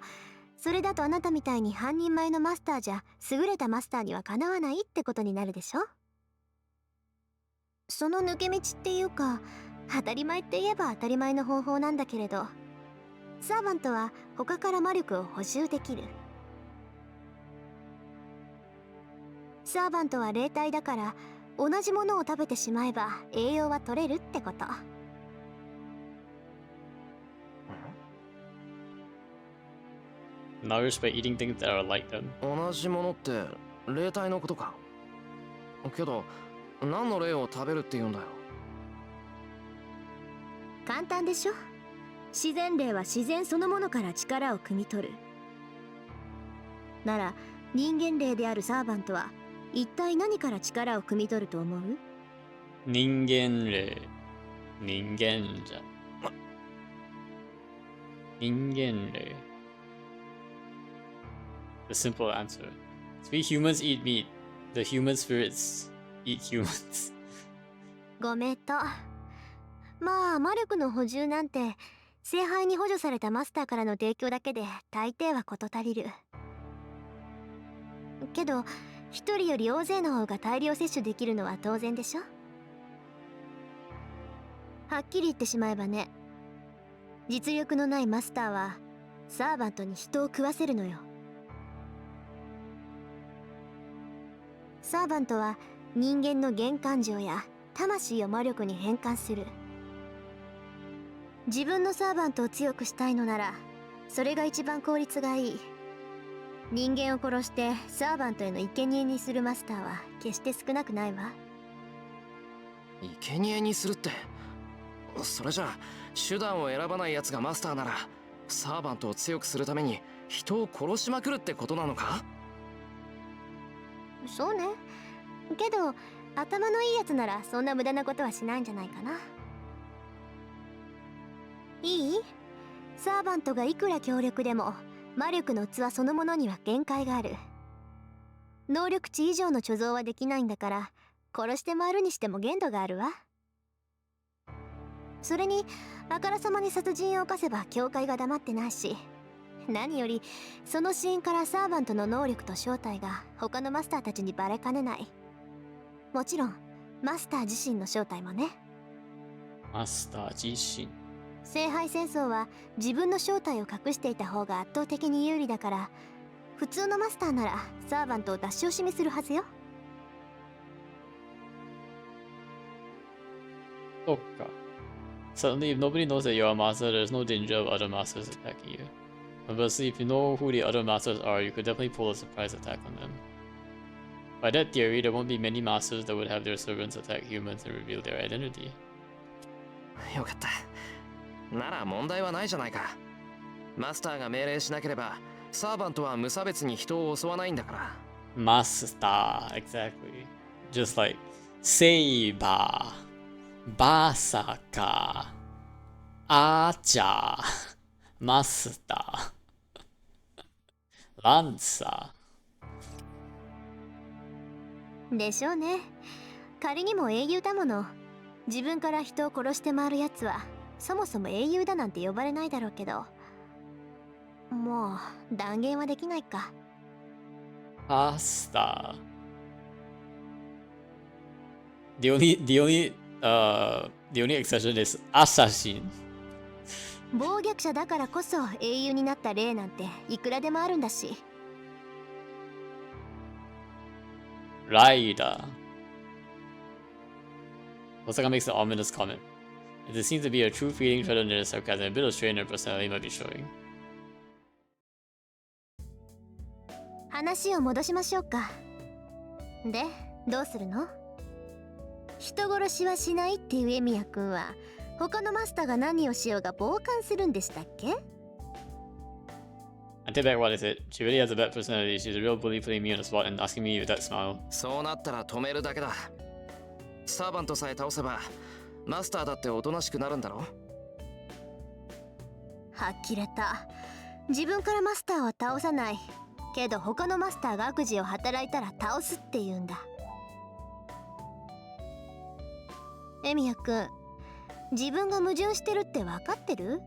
それだとあなたみたいに半人前のマスターじゃ優れたマスターにはかなわないってことになるでしょ。その抜け道っていうか、当たり前って言えば当たり前の方法なんだけれど、サーバントは他から魔力を補充できる。サーバントは霊体だから同じものを食べてしまえば栄養は取れるってこと。Nourished by eating things that are like them. 同じものって霊体のことか。けど何の霊を食べるって言うんだよ。簡単でしょ。自然霊は自然そのものから力を汲み取る。なら人間霊であるサーバントは一体何から力を汲み取ると思う？人間霊。人間じゃ。人間霊。The simple answer. We humans eat meat. The human spirits eat humans. ごめんと。まあ魔力の補充なんて聖杯に補助されたマスターからの提供だけで大抵は事足りる。けど一人より大勢の方が大量摂取できるのは当然でしょ。はっきり言ってしまえばね、実力のないマスターはサーバントに人を食わせるのよ。サーバントは人間の原感情や魂を魔力に変換する。自分のサーバントを強くしたいのならそれが一番効率がいい。人間を殺してサーバントへの生贄にするマスターは決して少なくないわ。生贄にするって、それじゃあ手段を選ばないやつがマスターならサーバントを強くするために人を殺しまくるってことなのか？そうね。けど頭のいいやつならそんな無駄なことはしないんじゃないかな。いい？サーバントがいくら強力でも魔力の器そのものには限界がある。能力値以上の貯蔵はできないんだから殺して回るにしても限度があるわ。それにあからさまに殺人を犯せば教会が黙ってないし、何よりそのシーンからサーバントの能力と正体が他のマスターたちにバレかねない。もちろんマスター自身の正体もね。マスター自身。聖杯戦争は自分の正体を隠していた方が圧倒的に有利だから、普通のマスターならサーバントを出し惜しみするはずよ。そっか。Suddenly, if nobody knows that you're a master, there's no danger of other masters attacking you. Conversely, if you know who the other masters are, you could definitely pull a surprise attack on them. By that theory, there won't be many masters that would have their servants attack humans and reveal their identity. よかった。なら問題はないじゃないか。マスターが命令しなければサーバントは無差別に人を襲わないんだから。Master, exactly. Just like Saber, Basaka, Archer, Master, Lancer. でしょうね。仮にも英雄だもの。自分から人を殺して回るやつはそもそも英雄だなんて呼ばれないだろうけど、もう断言はできないか。Master. The only exception is assassin. 暴虐者だからこそ英雄になった例なんていくらでもあるんだし。Rider. Osaka makes an ominous comment. There seems to be a true feeling shadowed under the sarcasm, a bit of strain in her personality might be showing. 話を戻しましょうか。で、どうするの？人殺しはしないっていうエミヤ君は他のマスターが何をしようが傍観するんでしたっけ？ I take back what I said. She really has a bad personality. She's a real bully putting me on the spot and asking me with that smile. そうなったら止めるだけだ。サーバントさえ倒せばマスターだっておとなしくなるんだろ。はっきれた。自分からマスターは倒さないけど他のマスターが悪事を働いたら倒すって言うんだ。エミヤ君、自分が矛盾してるって分かってる？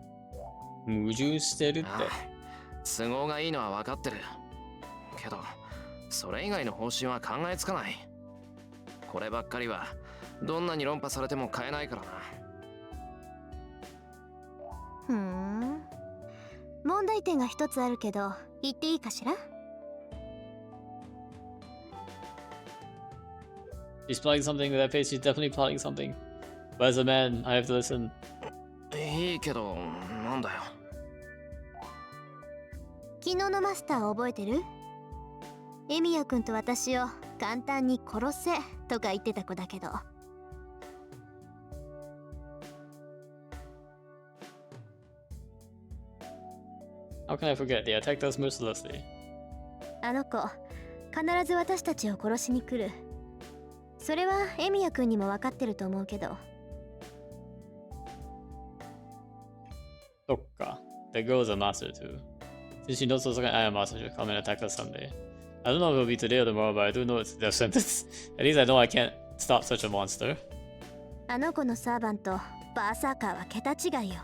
矛盾してるって。都合がいいのは分かってるけど、それ以外の方針は考えつかない。こればっかりはどんなに論破されても変えないからな。問題点が一つあるけど言っていいかしら？ She's plotting something with that face. She's definitely plotting something. But as a man, I have to listen. いいけど、なんだよ。昨日のマスター覚えてる？エミヤ君と私を簡単に殺せとか言ってた子だけど。How can I forget? They attacked us mercilessly. あの子、必ず私たちを殺しに来る。それはエミヤ君にも分かってると思うけど。そっか。That girl is a master too. Since she knows Tosaga and I am master, she'll come and attack us someday. I don't know if it'll be today or tomorrow, but I do know it's a death sentence. At least I know I can't stop such a monster. あの子のサーバント、バーサーカーは桁違いよ。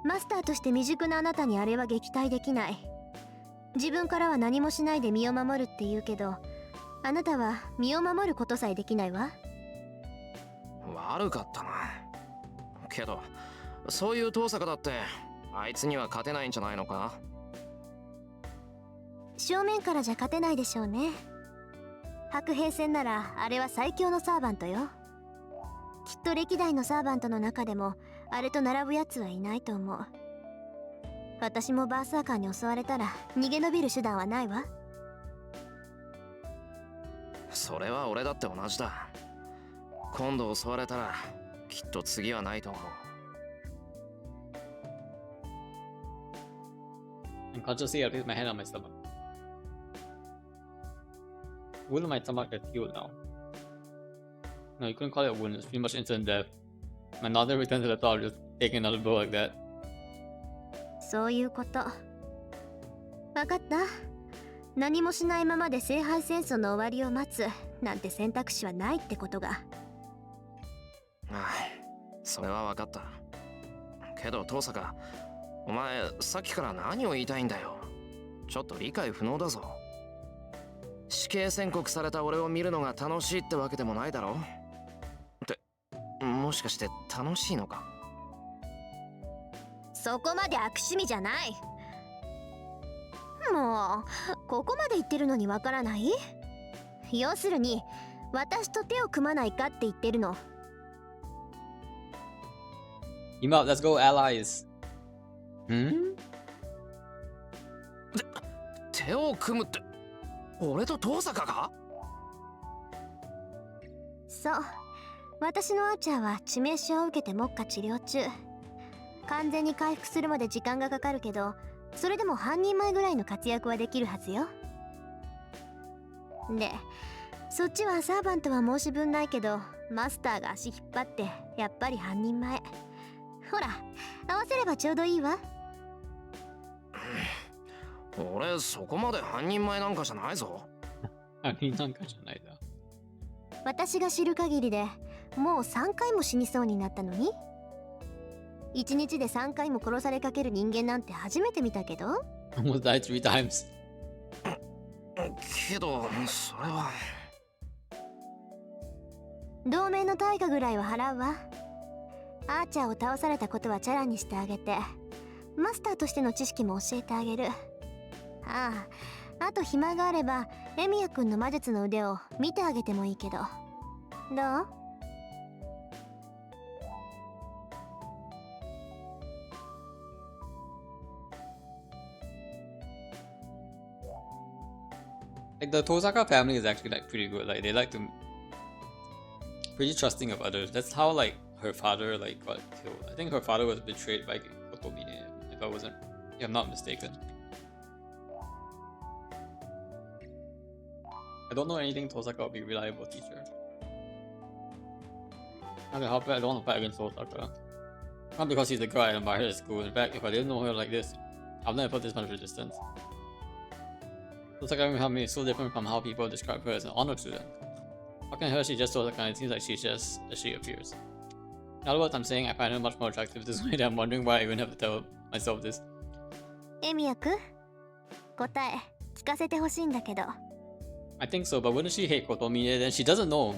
マスターとして未熟なあなたにあれは撃退できない。自分からは何もしないで身を守るって言うけど、あなたは身を守ることさえできないわ。悪かったな。けど、そういう遠坂だって、あいつには勝てないんじゃないのか？正面からじゃ勝てないでしょうね。白兵戦ならあれは最強のサーバントよ。きっと歴代のサーバントの中でもあれと並ぶやつはいないと思う。私もバーサーカーに襲われたら逃げ延びる手段はないわ。それは俺だって同じだ。今度襲われたらきっと次はないと思う。Unconsciously, I placed my hand on my stomach. Wound on my stomach is healed now. No, you couldn't call it a wound. It's pretty much instant death. My nothing returns to the thought of just taking another blow like that. そういうこと。わかった？何もしないままで聖杯戦争の終わりを待つなんて選択肢はないってことが。ああ、それは分かった。けど遠坂、お前さっきから何を言いたいんだよ。ちょっと理解不能だぞ。死刑宣告された俺を見るのが楽しいってわけでもないだろ。ってもしかして楽しいのか？そこまで悪趣味じゃない。もうここまで言ってるのにわからない？要するに私と手を組まないかって言ってるの。今、let's go allies. 手を組むって俺と遠坂が？そう、私のアーチャーは致命傷を受けて目下治療中。完全に回復するまで時間がかかるけど、それでも半人前ぐらいの活躍はできるはずよ。で、そっちはサーバントは申し分ないけど、マスターが足引っ張ってやっぱり半人前。ほら、合わせればちょうどいいわ。俺そこまで半人前なんかじゃないぞ。半人なんかじゃないだ。私が知る限りでもう3回も死にそうになったのに、1日で3回も殺されかける人間なんて初めて見たけど。Almost died 3 times. けどそれは同盟の対価ぐらいは払うわ。アーチャーを倒されたことはチャラにしてあげて、マスターとしての知識も教えてあげる。ああ、あと暇があればエミヤ君の魔術の腕を見てあげてもいいけど。どう？ Like the Tosaka family is actually like pretty good. Like they like to pretty trusting of others. That's how like her father like got killed. I think her father was betrayed by Kotomine, if I'm not mistaken. I don't know anything Tosaka would be a reliable teacher. Okay, how bad I don't want to fight against Tosaka. Not because he's the girl I admire at school. In fact, if I didn't know her like this, I've never felt this much resistance. Tosaka Mihami is so different from how people describe her as an honor student. How can her she just Tosaka? It seems like she's just as she appears. In other words, I'm saying I find her much more attractive this way, and I'm wondering why I even have to tell myself this. エミヤ君、答え聞かせてほしいんだけど。I think so, but wouldn't she hate Kotomine? Then she doesn't know.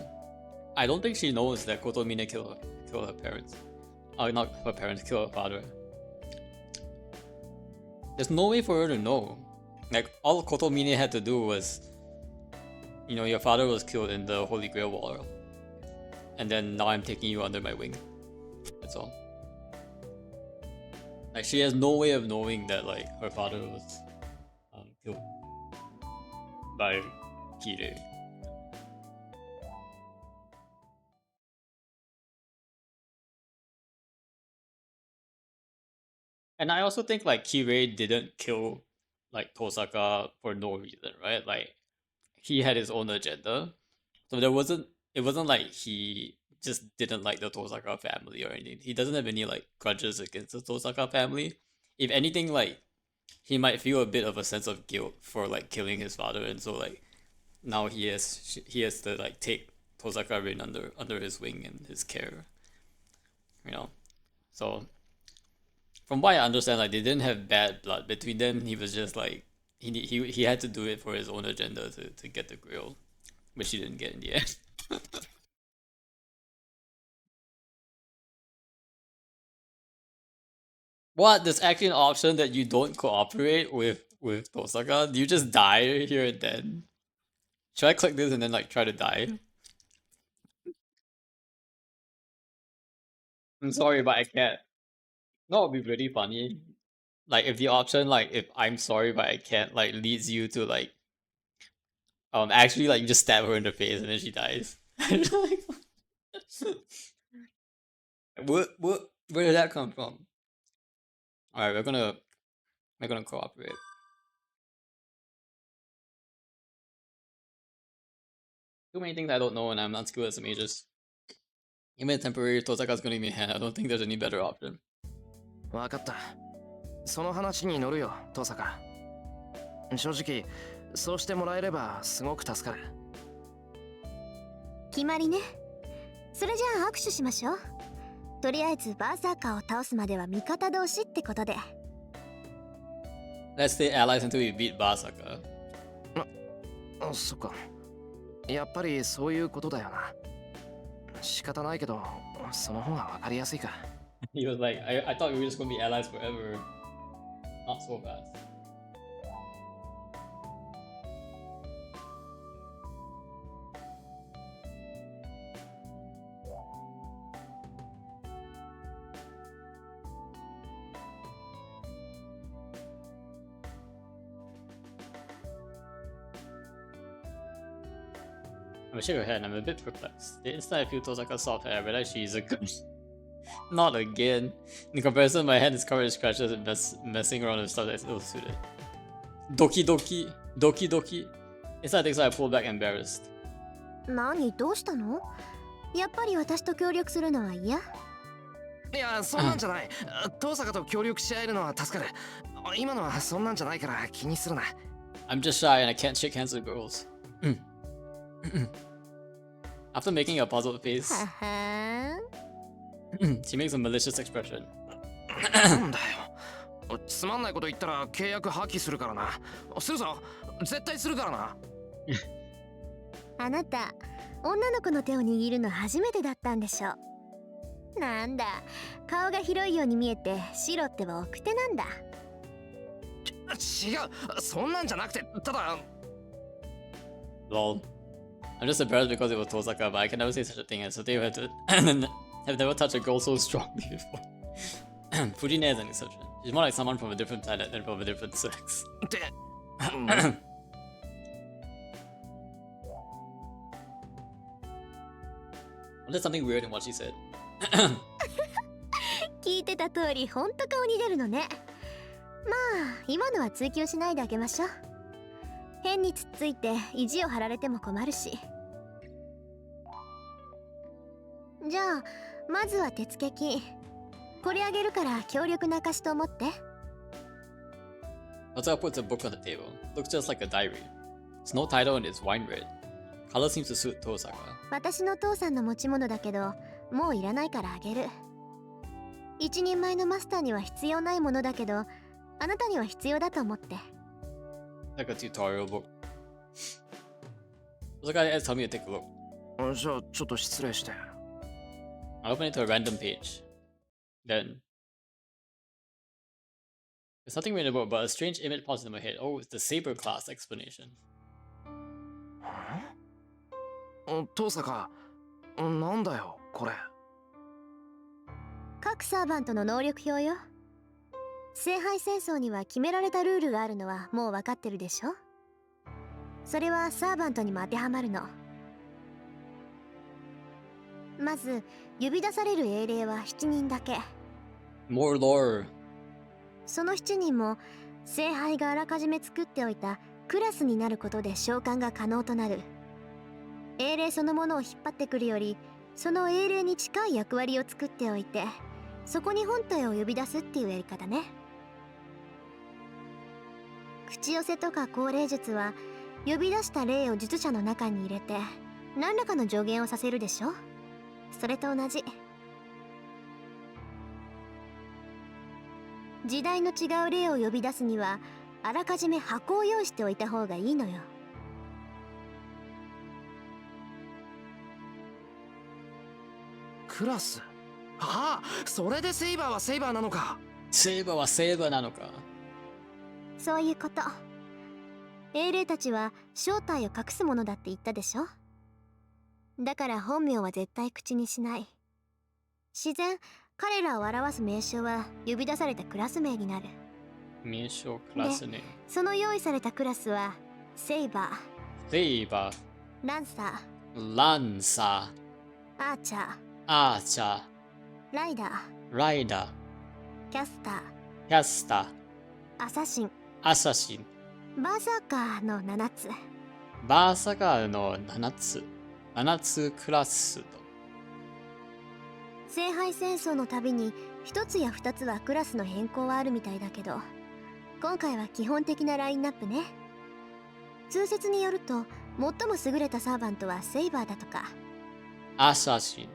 I don't think she knows that Kotomine killed her parents. Not her parents, killed her father. There's no way for her to know. Like, all Kotomine had to do was, you know, your father was killed in the Holy Grail War. And then now I'm taking you under my wing. That's all. Like, she has no way of knowing that, like, her father was killed by Kirei. And I also think, like, Kirei didn't kill, like, Tosaka for no reason, right? Like, he had his own agenda. So it wasn't like he just didn't like the Tosaka family or anything. He doesn't have any, like, grudges against the Tosaka family. If anything, like, he might feel a bit of a sense of guilt for, like, killing his father, and so, like, now he has to, like, take Tosaka Rin under his wing and his care. You know? So from what I understand, like, they didn't have bad blood between them. He was just like he had to do it for his own agenda to get the grill, which he didn't get in the end. What? There's actually an option that you don't cooperate with Tosaka? Do you just die here and then? Should I click this and then, like, try to die? I'm sorry, but I can't. No, it'd be really funny. Like, if the option, like, if I'm sorry but I can't, like, leads you to, like, actually, like, you just stab her in the face and then she dies. What? Where did that come from? Alright, we're gonna cooperate. Too many things I don't know and I'm not skilled as a mages. Even temporary Tosaka's gonna be in hand. I don't think there's any better option. わかった。その話に乗るよ、登坂。正直、そうしてもらえればすごく助かる。決まりね。それじゃあ握手しましょう。とりあえずバーサーカーを倒すまでは味方同士ってことで。Let's stay allies until we beat Barasaka. そっか。やっぱりそういうことだよな。仕方ないけど、その方がわかりやすいか。He was like, I thought we were just gonna be allies forever. Not so fast. I'm shake her head and I'm a bit perplexed. The instant I feel Tosaka's soft hair, I realize she's a good. Not again. In comparison, my hand is covered in scratches and messing around with stuff that's ill-suited. Doki doki. Doki doki. Inside things I pull back embarrassed. 何どうしたの？やっぱり私と協力するのは嫌？いや、そんなんじゃない。登坂と協力し合えるのは助かる。今のはそんなんじゃないから気にするな。I'm just shy and I can't shake hands with girls. After making a puzzled face, she makes a malicious expression. なんだよ。つまんないこと言ったら契約破棄するからな。するぞ。絶対するからな。あなた、女の子の手を握るの初めてだったんでしょ。なんだ、顔が広いように見えて白っては奥手なんだ。違う、そんなんじゃなくて、ただ。Lol. I'm just embarrassed because it was Tosaka, but I can never say such a thing as they have never touched a girl so strongly before. Fujine is an exception. She's more like someone from a different planet than from a different sex. There's something weird in what she said. 聞いてた通り、ほんと顔に出るのね。まあ、今のは追求しないであげましょう。変につっついて意地を張られても困るし。じゃあまずは手付金。これあげるから協力な証と思って。Otsuka puts a book on the table. Looks just like a diary. It's no title and it's wine red. Color seems to suit Tosaka. 私の父さんの持ち物だけど、もういらないからあげる。一人前のマスターには必要ないものだけど、あなたには必要だと思って。Like a tutorial book. Osaka tell me to take a look. じゃあちょっと失礼して。I open it to a random page. Then There's nothing written about, but a strange image pops into my head. Oh, it's the saber class explanation. 遠坂、なんだよこれ。各サーバントの能力表よ。聖杯戦争には決められたルールがあるのはもう分かってるでしょ。それはサーバントにも当てはまるの。まず呼び出される英霊は7人だけ。 More lore. その7人も聖杯があらかじめ作っておいたクラスになることで召喚が可能となる。英霊そのものを引っ張ってくるより、その英霊に近い役割を作っておいて、そこに本体を呼び出すっていうやり方ね。口寄せとか降霊術は呼び出した霊を術者の中に入れて何らかの助言をさせるでしょ。それと同じ。時代の違う霊を呼び出すにはあらかじめ箱を用意しておいた方がいいのよ。クラス。ああ、それでセイバーはセイバーなのか。セイバーはセイバーなのか。そういうこと。英霊たちは正体を隠すものだって言ったでしょ。だから本名は絶対口にしない。自然、彼らを表す名称は呼び出されたクラス名になる。名称クラスね。その用意されたクラスはセイバー、セイバー、ランサー、ランサー、アーチャー、アーチャー、ライダー、ライダー、キャスター、キャスター、アサシン、アサシン、バーサーカーの7つ。バーサカーの7つ。7つクラスと。聖杯戦争のたびに1つや2つはクラスの変更はあるみたいだけど、今回は基本的なラインナップね。通説によると最も優れたサーバントはセイバーだとか。アサシン。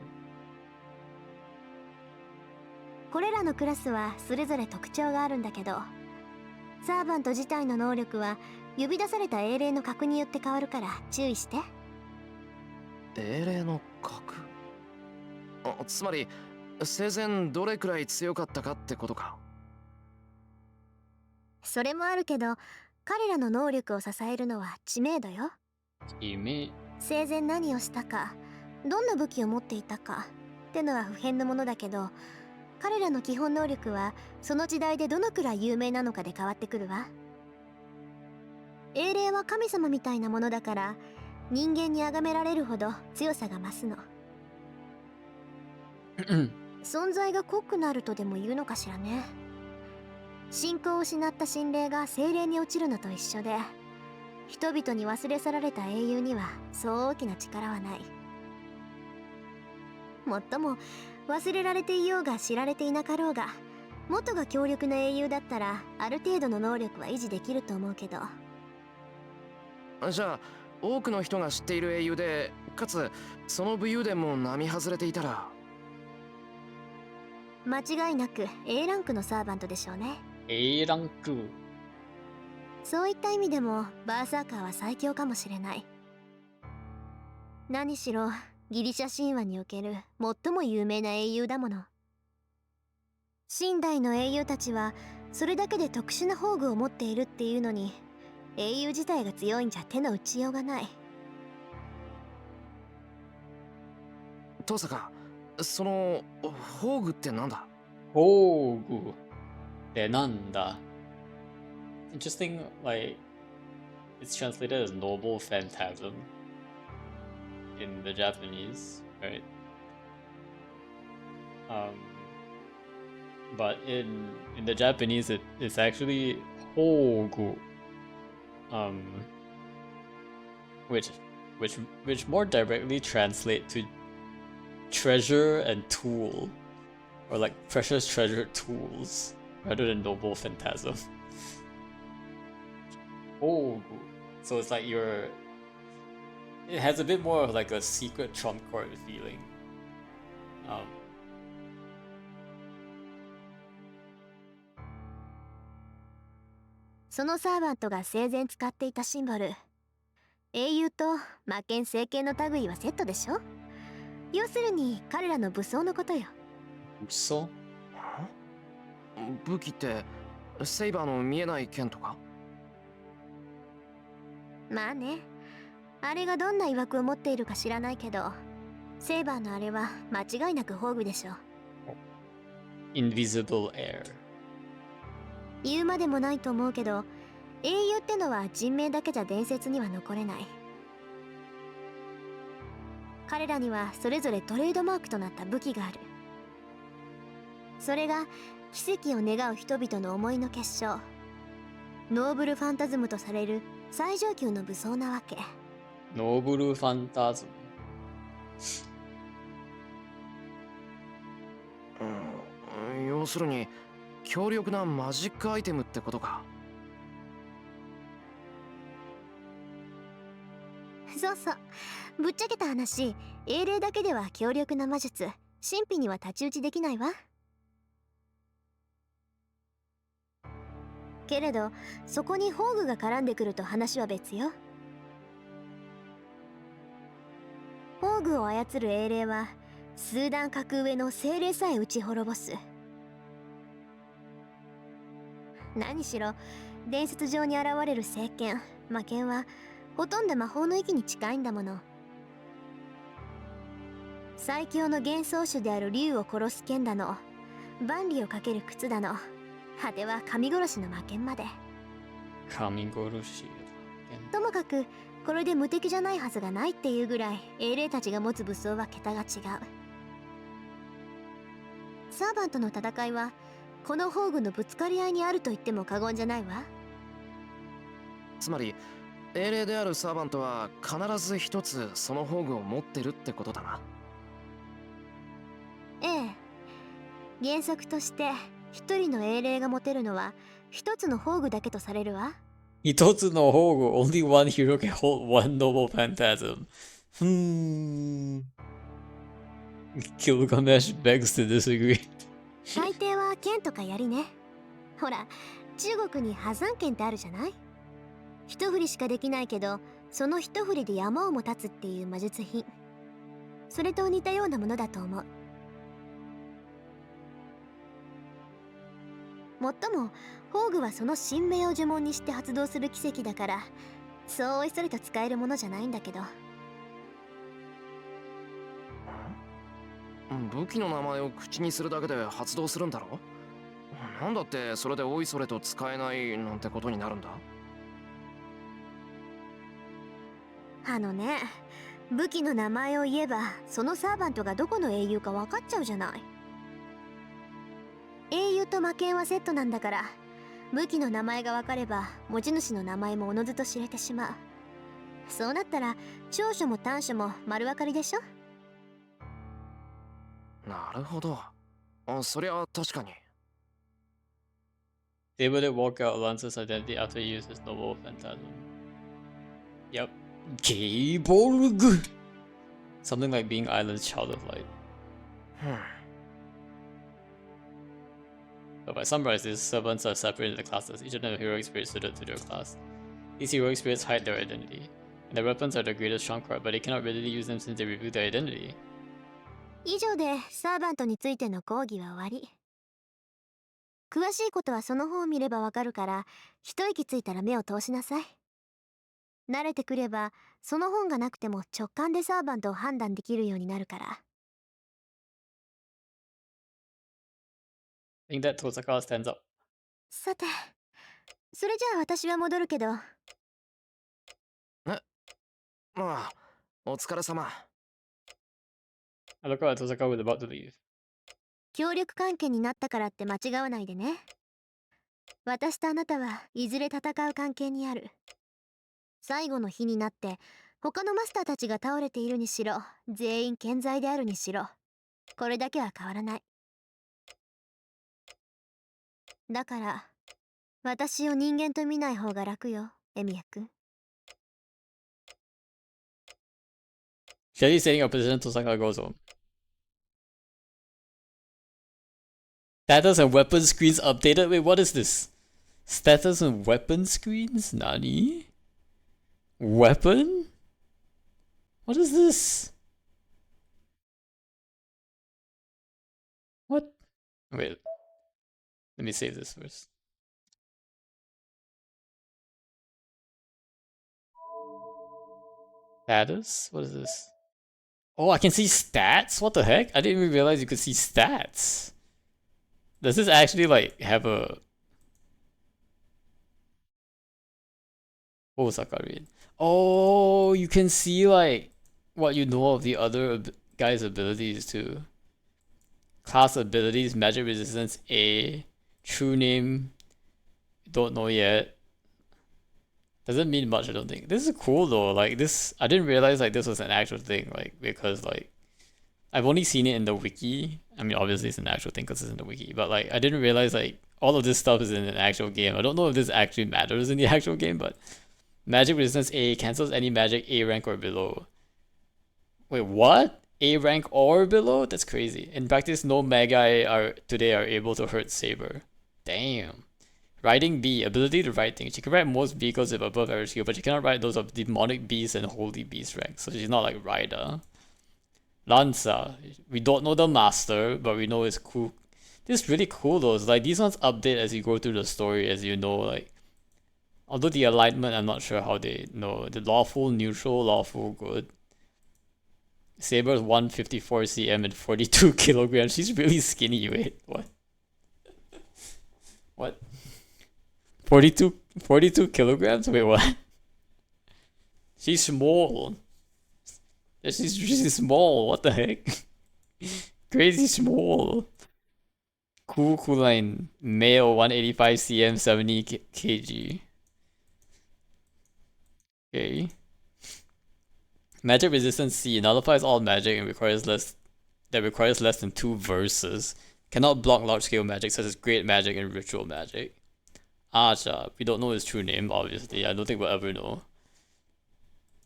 これらのクラスはそれぞれ特徴があるんだけど、サーバント自体の能力は呼び出された英霊の格によって変わるから注意して。英霊の格。つまり生前どれくらい強かったかってことか。それもあるけど、彼らの能力を支えるのは知名度よ。生前何をしたか、どんな武器を持っていたかってのは不変のものだけど、彼らの基本能力はその時代でどのくらい有名なのかで変わってくるわ。英霊は神様みたいなものだから、人間に崇められるほど強さが増すの。存在が濃くなるとでも言うのかしらね。信仰を失った神霊が精霊に落ちるのと一緒で、人々に忘れ去られた英雄にはそう大きな力はない。もっとも忘れられていようが知られていなかろうが、元が強力な英雄だったらある程度の能力は維持できると思うけど。じゃあ多くの人が知っている英雄で、かつその武勇伝も並外れていたら、間違いなく A ランクのサーバントでしょうね。 A ランク。そういった意味でもバーサーカーは最強かもしれない。何しろギリシャ神話における最も有名な英雄だもの。神代の英雄たちはそれだけで特殊な宝具を持っているっていうのに、英雄自体が強いんじゃ手の打ちようがない。遠坂、その宝具ってなんだ。宝具ってなんだ。Interesting, like it's translated as noble phantasm in the Japanese, right? But in the Japanese it's actually 宝具, which more directly translate to treasure and tool, or like precious treasure tools, rather than noble phantasm. Oh, so it's like it has a bit more of like a secret trump card feeling.「そのサーバントが生前使っていたシンボル、英雄と魔剣聖剣の類はセットでしょ。要するに彼らの武装のことよ。武装？武器ってセイバーの見えない剣とか？まあね、あれがどんな曰くを持っているか知らないけど、セイバーのあれは間違いなく宝具でしょ。Invisible air. 言うまでもないと思うけど、英雄ってのは人名だけじゃ伝説には残れない。彼らにはそれぞれトレードマークとなった武器がある。それが奇跡を願う人々の思いの結晶、ノーブルファンタズムとされる最上級の武装なわけ。ノーブルファンタズム。要するに強力なマジックアイテムってことか。そうそう、ぶっちゃけた話、英霊だけでは強力な魔術、神秘には太刀打ちできないわ。けれどそこに宝具が絡んでくると話は別よ。宝具を操る英霊は数段格上の精霊さえ打ち滅ぼす。何しろ伝説上に現れる聖剣魔剣はほとんど魔法の域に近いんだもの。最強の幻想種である竜を殺す剣だの、万里をかける靴だの、果ては神殺しの魔剣まで。神殺し。ともかくこれで無敵じゃないはずがないっていうぐらい英霊たちが持つ武装は桁が違う。サーバントの戦いはこの宝具のぶつかり合いにあると言っても過言じゃないわ。つまり英霊であるサーバントは必ず一つその宝具を持ってるってことだな。ええ、原則として一人の英霊が持てるのは一つの宝具だけとされるわ。一つの宝具 only one hero can hold one noble phantasm. Gilgamesh begs to disagree. 大抵は剣とか槍ね。ほら、中国に破山剣ってあるじゃない。一振りしかできないけど、その一振りで山をも立つっていう魔術品。それと似たようなものだと思う。もっとも宝具はその神明を呪文にして発動する奇跡だから、そうおいそれと使えるものじゃないんだけど。武器の名前を口にするだけで発動するんだろ。なんだってそれでおいそれと使えないなんてことになるんだ。あのね、武器の名前を言えばそのサーバントがどこの英雄か分かっちゃうじゃない。英雄と魔剣はセットなんだから、武器の名前が分かれば持ち主の名前もおのずと知れてしまう。そうなったら長所も短所も丸分かりでしょ。なるほど。そりゃ確かに。They wouldn't walk out Lance's identity after he used his noble phantasm. Yep. Geborg! Something like being Island's child of light. But by sunrise, these servants are separated into classes, each of them heroic spirits suited to their class. These heroic spirits hide their identity, and their weapons are the greatest trump card, but they cannot readily use them since they reveal their identity. 以上でサーバントについての講義は終わり。詳しいことはその方を見ればわかるから、一息ついたら目を通しなさい。慣れてくればその本がなくても直感でサーバントを判断できるようになるから。I think that Tosakawa stands up. さて、それじゃあ私は戻るけど。まあ、お疲れ様。I look at Tosakawa was about to leave. 協力関係になったからって間違わないでね。私とあなたはいずれ戦う関係にある。最後の日になって他のマスターたちが倒れているにしろ、全員健在であるにしろ、これだけは変わらない。だから私を人間と見ない方が楽よ、エミヤ君。Steady setting up position, Tosakawa goes home. Status and weapon screens updated? Wait, what is this? Status and weapon screens? Nani? Weapon? What is this? What? Wait. Let me save this first. Status? What is this? Oh, I can see stats? What the heck? I didn't even realize you could see stats. Does this actually like have a... What was Sakari? Oh, you can see like what you know of the other guy's abilities too. Class abilities, magic resistance A, true name, don't know yet. Doesn't mean much, I don't think. This is cool though, like this, I didn't realize like this was an actual thing, like, because like, I've only seen it in the wiki. I mean, obviously it's an actual thing because it's in the wiki, but like, I didn't realize like, all of this stuff is in an actual game. I don't know if this actually matters in the actual game, but magic resistance A cancels any magic A rank or below. Wait, what? A rank or below? That's crazy. In practice, no Magi today are able to hurt Saber. Damn. Riding B, ability to ride things. She can ride most vehicles with above average skill, but she cannot ride those of demonic beast and holy beast ranks. So she's not like Rider. Lanza, we don't know the master, but we know it's cool. This is really cool though. It's like these ones update as you go through the story, as you know, like, although the alignment, I'm not sure how they know. The lawful, neutral, lawful, good. Saber's 154 cm and 42 kilograms. She's really skinny. Wait, what? What? 42 kilograms? Wait, what? She's small. She's small. What the heck? Crazy small. Cool line. Male 185 cm 70 kg. Okay. Magic resistance C nullifies all magic and requires less than 2 verses. Cannot block large scale magic such as great magic and ritual magic. Acha, we don't know his true name, obviously. I don't think we'll ever know.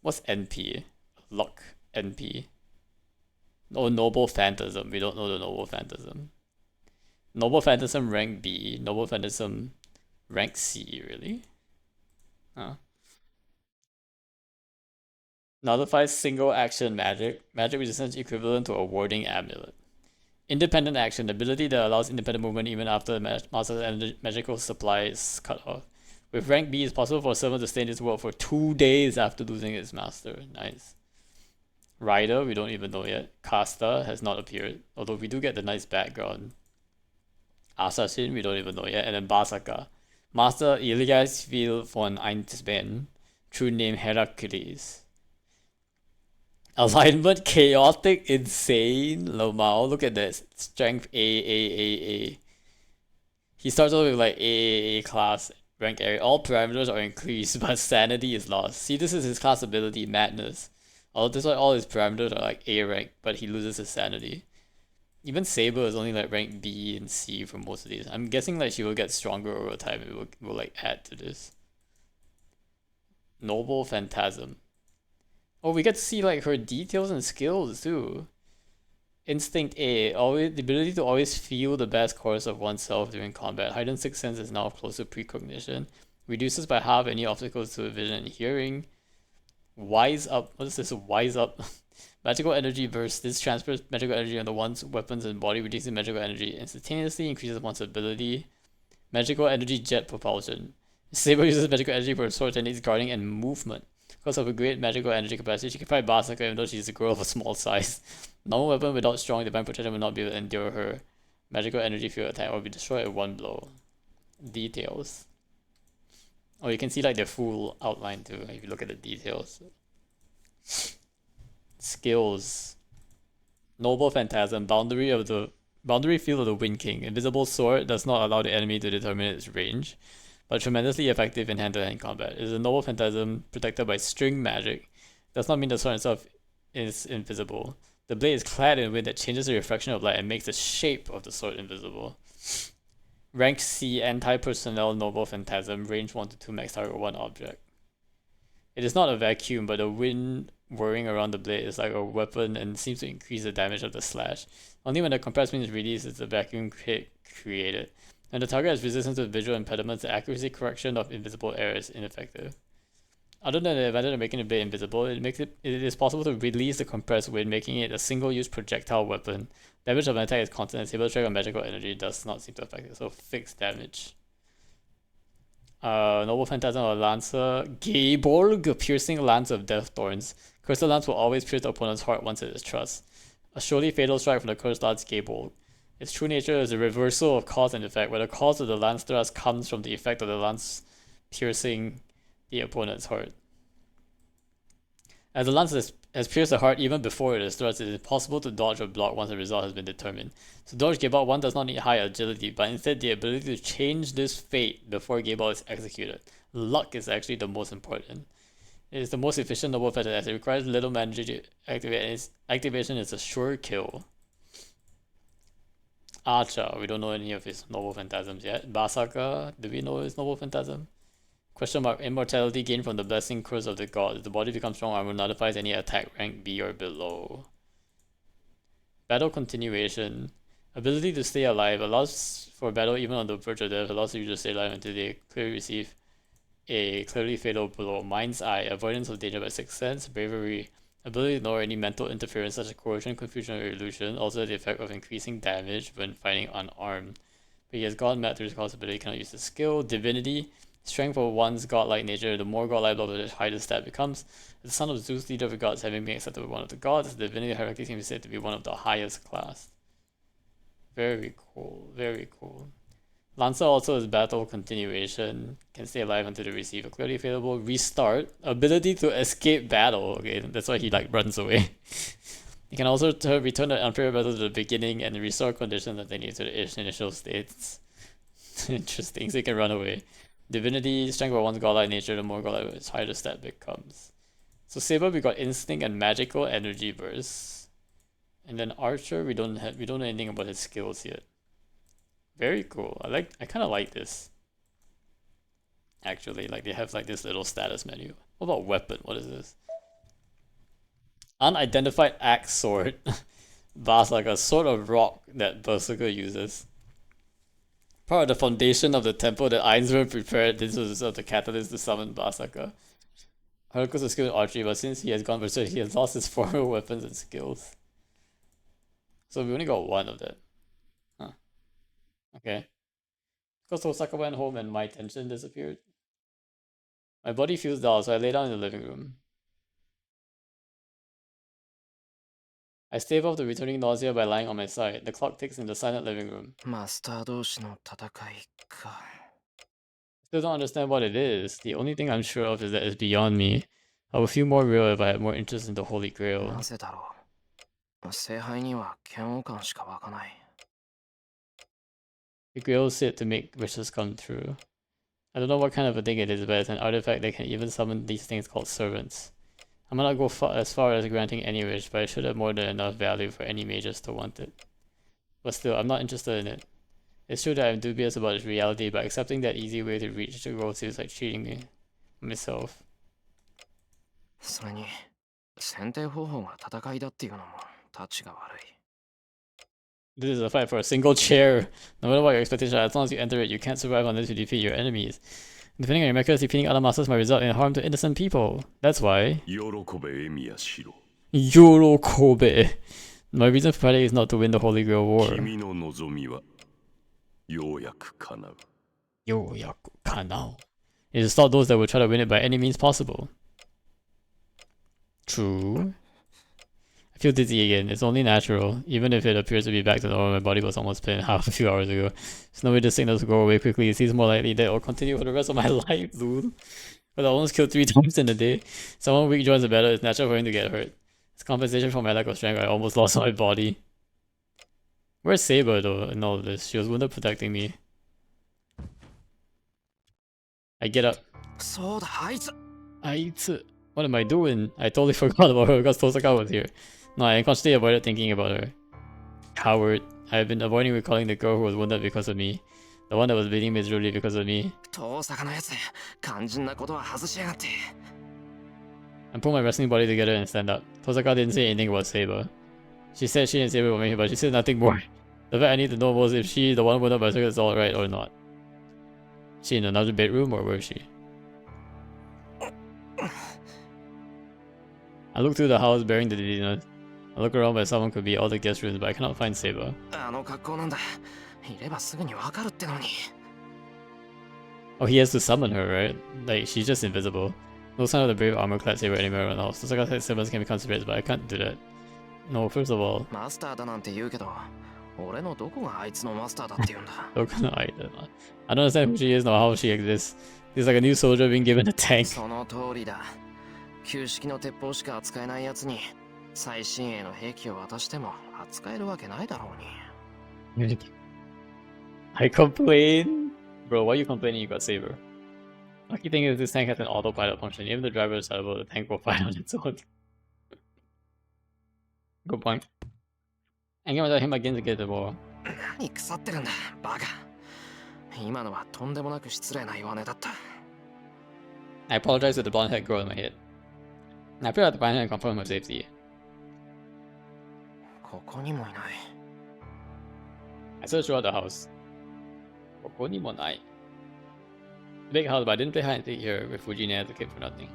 What's NP? Luck NP. Oh, Noble Phantasm. We don't know the Noble Phantasm. Noble Phantasm rank B. Noble Phantasm rank C, really? Huh. Nullifies single action magic. Magic resistance equivalent to a warding amulet. Independent action. Ability that allows independent movement even after the master's magical supply is cut off. With rank B, it's possible for a servant to stay in this world for 2 days after losing its master. Nice. Rider, we don't even know yet. Casta has not appeared, although we do get the nice background. Assassin, we don't even know yet. And then Basaka. Master Ilias Vil von Einsben. True name Heracles. Alignment chaotic, insane. Lomao, look at this. Strength A. He starts off with like A class rank area. All parameters are increased, but sanity is lost. See, this is his class ability, Madness. Although this is why all his parameters are like A rank, but he loses his sanity. Even Saber is only like rank B and C for most of these. I'm guessing like she will get stronger over time. It will like add to this. Noble Phantasm. Oh, we get to see like her details and skills too. Instinct A, always the ability to always feel the best course of oneself during combat. Heightened sixth sense is now close to precognition. Reduces by half any obstacles to vision and hearing. Wise up. What is this? Wise up. Magical energy burst. This transfers magical energy onto one's weapons and body, reducing magical energy instantaneously, increases one's ability. Magical energy jet propulsion. Saber uses magical energy for sword techniques, guarding, and movement. Because of a great magical energy capacity, she can fight Basaka even though she's a girl of a small size. Normal weapon without strong divine protection will not be able to endure her magical energy field attack or be destroyed at one blow. Details. Oh, you can see like their full outline too if you look at the details. Skills. Noble Phantasm. Boundary field of the Wind King. Invisible sword does not allow the enemy to determine its range, but tremendously effective in hand-to-hand combat. It is a Noble Phantasm protected by string magic. Does not mean the sword itself is invisible. The blade is clad in wind that changes the reflection of light and makes the shape of the sword invisible. Rank C, anti-personnel Noble Phantasm, range 1 to 2, max target 1 object. It is not a vacuum, but the wind whirring around the blade is like a weapon and seems to increase the damage of the slash. Only when the compressed wind is released is the vacuum created. And the target has resistance to visual impediments, the accuracy correction of invisible air is ineffective. Other than the advantage of making the blade invisible, it is possible to release the compressed wind, making it a single-use projectile weapon. Damage of an attack is constant, and Saber's track on magical energy does not seem to affect it, so fixed damage. Noble Phantasm of Lancer. Gayborg, piercing lance of death thorns. Cursed Lance will always pierce the opponent's heart once it is thrust. A surely fatal strike from the Cursed Lance Gable. Its true nature is a reversal of cause and effect, where the cause of the lance thrust comes from the effect of the lance piercing the opponent's heart. As the lance has pierced the heart even before it is thrust, it is impossible to dodge or block once the result has been determined. To dodge Gable, one does not need high agility, but instead the ability to change this fate before Gable is executed. Luck is actually the most important. It is the most efficient noble feather as it requires little magic to activate, and its activation is a sure kill. Archer, we don't know any of his noble phantasms yet. Basaka, do we know his noble phantasm? Question mark, immortality gained from the blessing curse of the gods. The body becomes strong armor, nullifies any attack rank B or below. Battle continuation. Ability to stay alive allows for battle even on the verge of death, allows you to stay alive until they clearly receive a clearly fatal blow. Mind's Eye, avoidance of danger by sixth sense. Bravery, ability to ignore any mental interference such as coercion, confusion, or illusion. Also the effect of increasing damage when fighting unarmed. But he has gone mad through his possibility, cannot use the skill. Divinity, strength of one's godlike nature. The more godlike blood, the higher the stat becomes. The son of Zeus, leader of the gods, having been accepted by one of the gods, the divinity hierarchy can be said to be one of the highest class. Very cool, very cool. Lancer also is battle continuation, can stay alive until they receive a clearly favorable restart. Ability to escape battle, okay, that's why he like runs away. He can also return the unfair battle to the beginning and restore conditions that they need to the initial states. Interesting, so he can run away. Divinity, strength of one's godlike nature, the more godlike its higher the stat becomes. So Saber we got instinct and magical energy burst. And then Archer we don't know anything about his skills yet. Very cool. I kinda like this. Actually, like they have like this little status menu. What about weapon? What is this? Unidentified axe sword. Vast, like a sword of rock that Berserker uses. Part of the foundation of the temple that Ainsworth prepared, this was the catalyst to summon Berserker. Hercules is skilled in archery, but since he has gone berserk, he has lost his former weapons and skills. So we only got one of that. Huh. Okay. Because Osaka went home and my tension disappeared. My body feels dull, so I lay down in the living room. I stave off the returning nausea by lying on my side. The clock ticks in the silent living room. Still don't understand what it is. The only thing I'm sure of is that it's beyond me. I would feel more real if I had more interest in the Holy Grail. The Grail is said to make wishes come true. I don't know what kind of a thing it is, but it's an artifact that can even summon these things called servants. I might not go as far as granting any wish, but it should have more than enough value for any mages to want it. But still, I'm not interested in it. It's true that I'm dubious about its reality, but accepting that easy way to reach the goal seems like cheating me. Myself. This is a fight for a single chair. No matter what your expectations are, as long as you enter it, you can't survive unless you defeat your enemies. Defending on your mechas, defeating other masters might result in harm to innocent people. That's why. Yorokobe. My reason for fighting is not to win the Holy Grail War. It is to stop those that will try to win it by any means possible. True. I feel dizzy again. It's only natural. Even if it appears to be back to normal, my body was almost split in half a few hours ago. There's no way this sickness will go away quickly. It seems more likely that it will continue for the rest of my life, dude. But I almost killed 3 times in a day. Someone weak joins the battle. It's natural for him to get hurt. It's compensation for my lack of strength. I almost lost my body. Where's Saber though in all of this? She was wounded protecting me. I get up. What am I doing? I totally forgot about her because Tosaka was here. No, I consciously avoided thinking about her. Coward. I have been avoiding recalling the girl who was wounded because of me. The one that was bleeding miserably because of me. I pull my wrestling body together and stand up. Tosaka didn't say anything about Saber. She said she and Saber were making, but she said nothing more. The fact I need to know was if she, the one wounded by Berserker, is alright or not. Is she in another bedroom or where is she? I look through the house bearing the dizziness. I look around where someone could be all the guest rooms, but I cannot find Saber. Oh, he has to summon her, right? Like, she's just invisible. No sign of the brave armor-clad saber anywhere around the house. The Saga symbols can become spirits, but I can't do that. No, first of all, マスターだなんて言うけど、俺のどこがあいつのマスターだって言うんだ。I don't understand who she is nor how she exists. She's like a new soldier being given a tank. その通りだ。旧式の鉄砲しか扱えないやつに最新鋭の兵器を渡しても扱えるわけないだろうに。I complain? Bro, why are you complaining you got saber? Lucky thing is this tank has an autopilot function. Even the driver is able, the tank will fight on its own. Good point. And give him again to get the ball. 何腐ってるんだ、バカ。今のはとんでもなく失礼な弱音だった。I apologize to the blonde haired girl in my head. I feel like the blind and confirm her safety. ここにもいない。I searched throughout the house. ここにもない. Big house, but I didn't play hide and seek here with Fujine as a kid for nothing.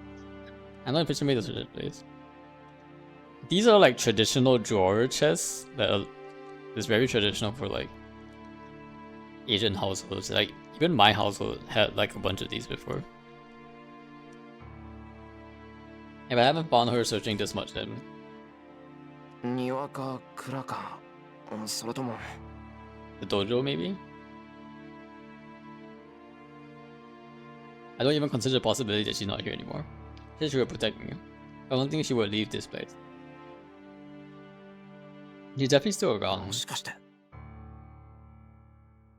I'm not picture made this place. These are like traditional drawer chests that are it's very traditional for like Asian households. Like even my household had like a bunch of these before. If I haven't found her searching this much then 庭か蔵か、それとも the dojo maybe? I don't even consider the possibility that she's not here anymore. She said she would protect me. I don't think she would leave this place. She's definitely still around. もしかして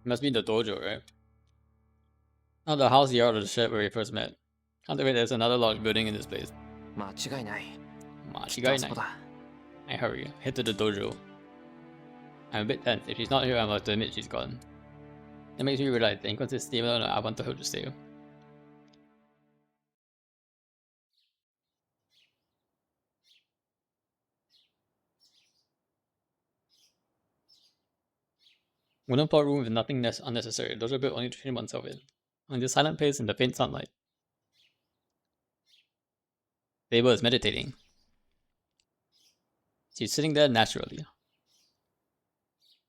Must be the dojo, right? Not the house yard or the shed where we first met. Can't wait, there's another large building in this place. 間違いない。 Mashigai I hurry, head to the dojo. I'm a bit tense. If she's not here, I must admit she's gone. It makes me realize the inconsistency, even though I want her to stay. Wooden floor room with nothing unnecessary. Dojo built only to train oneself in. On this silent place in the faint sunlight. Saber is meditating. She's sitting there naturally.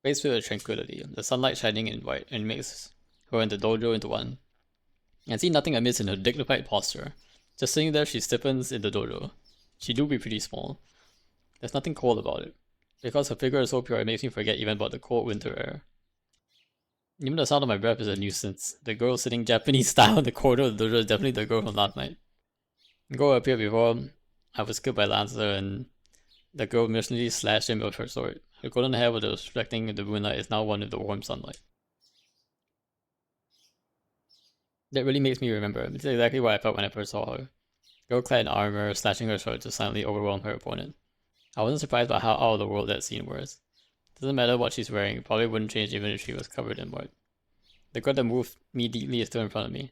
Face filled with tranquility, the sunlight shining in white and makes her and the dojo into one. I see nothing amiss in her dignified posture. Just sitting there, she stiffens in the dojo. She do be pretty small. There's nothing cold about it. Because her figure is so pure, it makes me forget even about the cold winter air. Even the sound of my breath is a nuisance. The girl sitting Japanese style in the corner of the dojo is definitely the girl from last night. The girl appeared before I was killed by Lancer, and the girl mercilessly slashed him with her sword. Her golden hair was reflecting in the moonlight is now one with the warm sunlight. That really makes me remember. It's exactly what I felt when I first saw her. Girl clad in armor, slashing her sword to silently overwhelm her opponent. I wasn't surprised by how out of the world that scene was. Doesn't matter what she's wearing, it probably wouldn't change even if she was covered in white. The girl that moved me deeply is still in front of me.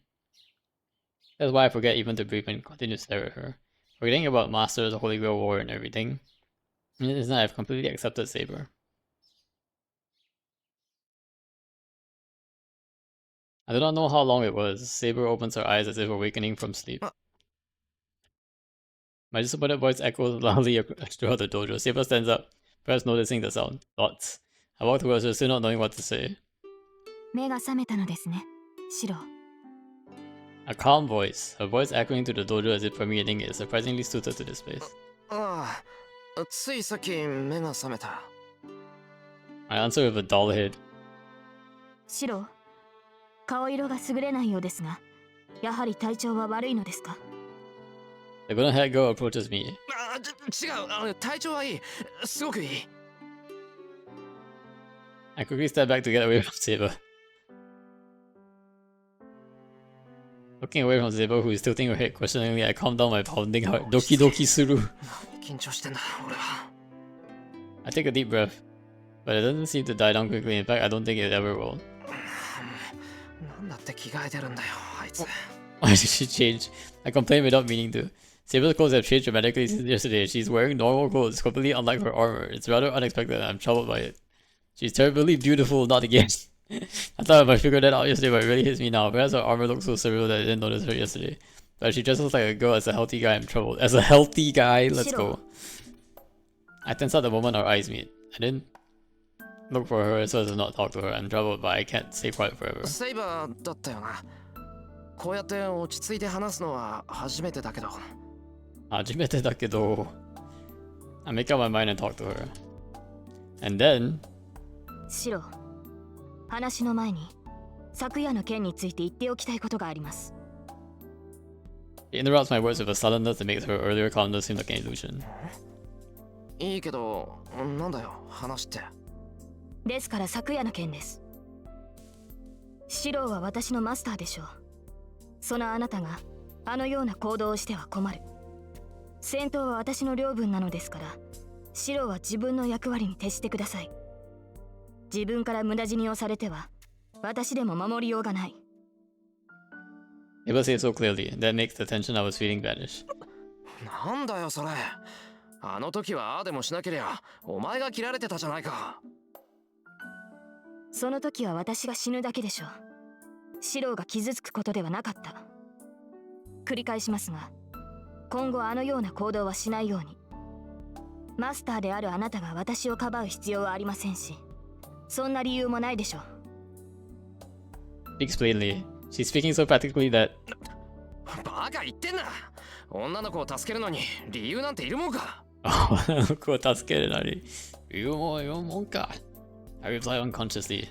That's why I forget even to breathe and continue to stare at her. Forgetting about Masters, Holy Grail War and everything. It's not I've completely accepted Saber. I do not know how long it was. Saber opens her eyes as if awakening from sleep. My disappointed voice echoes loudly throughout the dojo. Saber stands up, perhaps noticing the sound. Thoughts. I walk towards her, still not knowing what to say. 目が覚めたのですね、シロ。 A calm voice, her voice echoing to the dojo as if permeating it, is surprisingly suited to this place. ああ、ついさっき目が覚めた。I answer with a dull head. シロ、顔色が優れないようですが、やはり体調は悪いのですか？ The golden haired girl approaches me. 違う、体調はいい。すごくいい。I quickly step back to get away from Saber. Looking away from Saber, who is tilting her head questioningly, I calm down my pounding heart. Doki doki suru. 緊張してんだ、俺は。I take a deep breath, but it doesn't seem to die down quickly. In fact, I don't think it ever will. なんだって着替えてるんだよ、あいつ。Why did she change? I complain without meaning to. Saber's clothes have changed dramatically since yesterday. She's wearing normal clothes, completely unlike her armor. It's rather unexpected and I'm troubled by it. She's terribly beautiful, not again. I thought I might figure that out yesterday, but it really hits me now. Perhaps her armor looks so surreal that I didn't notice her yesterday. But she just looks like a girl. As a healthy guy, I'm troubled. As a healthy guy, let's go. I tense out the moment our eyes meet. I didn't look for her so as to not talk to her. I'm troubled, but I can't stay quiet forever. セイバーだったよな。こうやって落ち着いて話すのは初めてだけど。初めてだけど I make up my mind and talk to her. And then シロ、話の前に昨夜の件について言っておきたいことがあります。he interrupts my words with a suddenness that makes her earlier calmness seem like an illusion. いいけど、なんだよ、話って。ですから昨夜の件です。シロは私のマスターでしょう。そのあなたがあのような行動をしては困る。戦闘は私の領分なのですから、シロは自分の役割に徹してください。自分から無駄死にをされては私でも守りようがない。It was said so clearly that makes the tension I was feeling vanish. なんだよそれ。あの時はああでもしなけりゃお前が切られてたじゃないか。その時は私が死ぬだけでしょう。シロが傷つくことではなかった。繰り返しますが、今後あのような行動はしないように。マスターであるあなたが私をかばう必要はありませんし、そんな理由もないでしょう。Speaks plainly. She's speaking so practically that バカ言ってんな。女の子を助けるのに理由なんているもんか。女の子を助けるのに言うもんか. I reply unconsciously.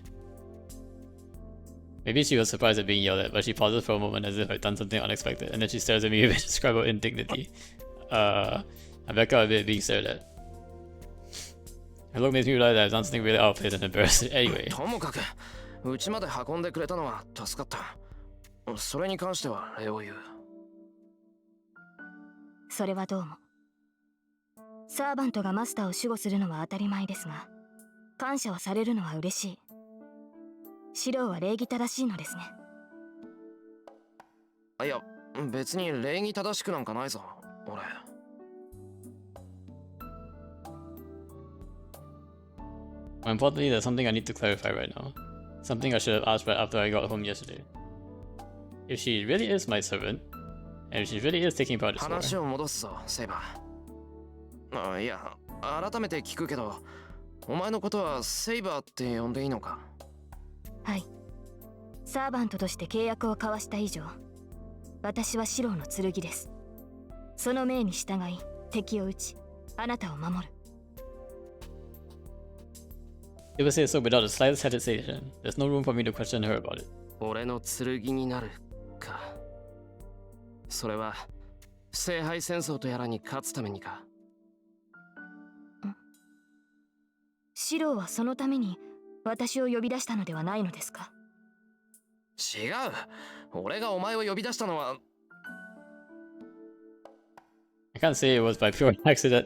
Maybe she was surprised at being yelled at, but she pauses for a moment as if I'd done something unexpected, and then she stares at me with indescribable indignity. I back out a bit, being stared at. Her look makes me realize that I've done something really out of place and embarrassing. Anyway. ともかく、うちまで運んでくれたのは助かった。それに関しては礼を言う。それはどうも。サーバントがマスターを守護するのは当たり前ですが、感謝をされるのは嬉しい。シロは礼儀正しいのですね。いや、別に礼儀正しくなんかないぞ、俺。More importantly, there's something I need to clarify right now. Something I should have asked right after I got home yesterday. If she really is my servant, and if she really is taking part in this war... 話を戻すぞ、セイバー。いや、改めて聞くけど、お前のことはセイバーって呼んでいいのか？はい。サーバントとして契約を交わした以上、私はシロの剣です。その命に従い、敵を撃ち、あなたを守る。It was said so without the slightest hesitation. There's no room for me to question her about it. 俺の剣になるか。それは聖杯戦争とやらに勝つためにか。シロはそのために私を呼び出したのではないのですか？違う。俺がお前を呼び出したのは。I can't say it was by pure accident.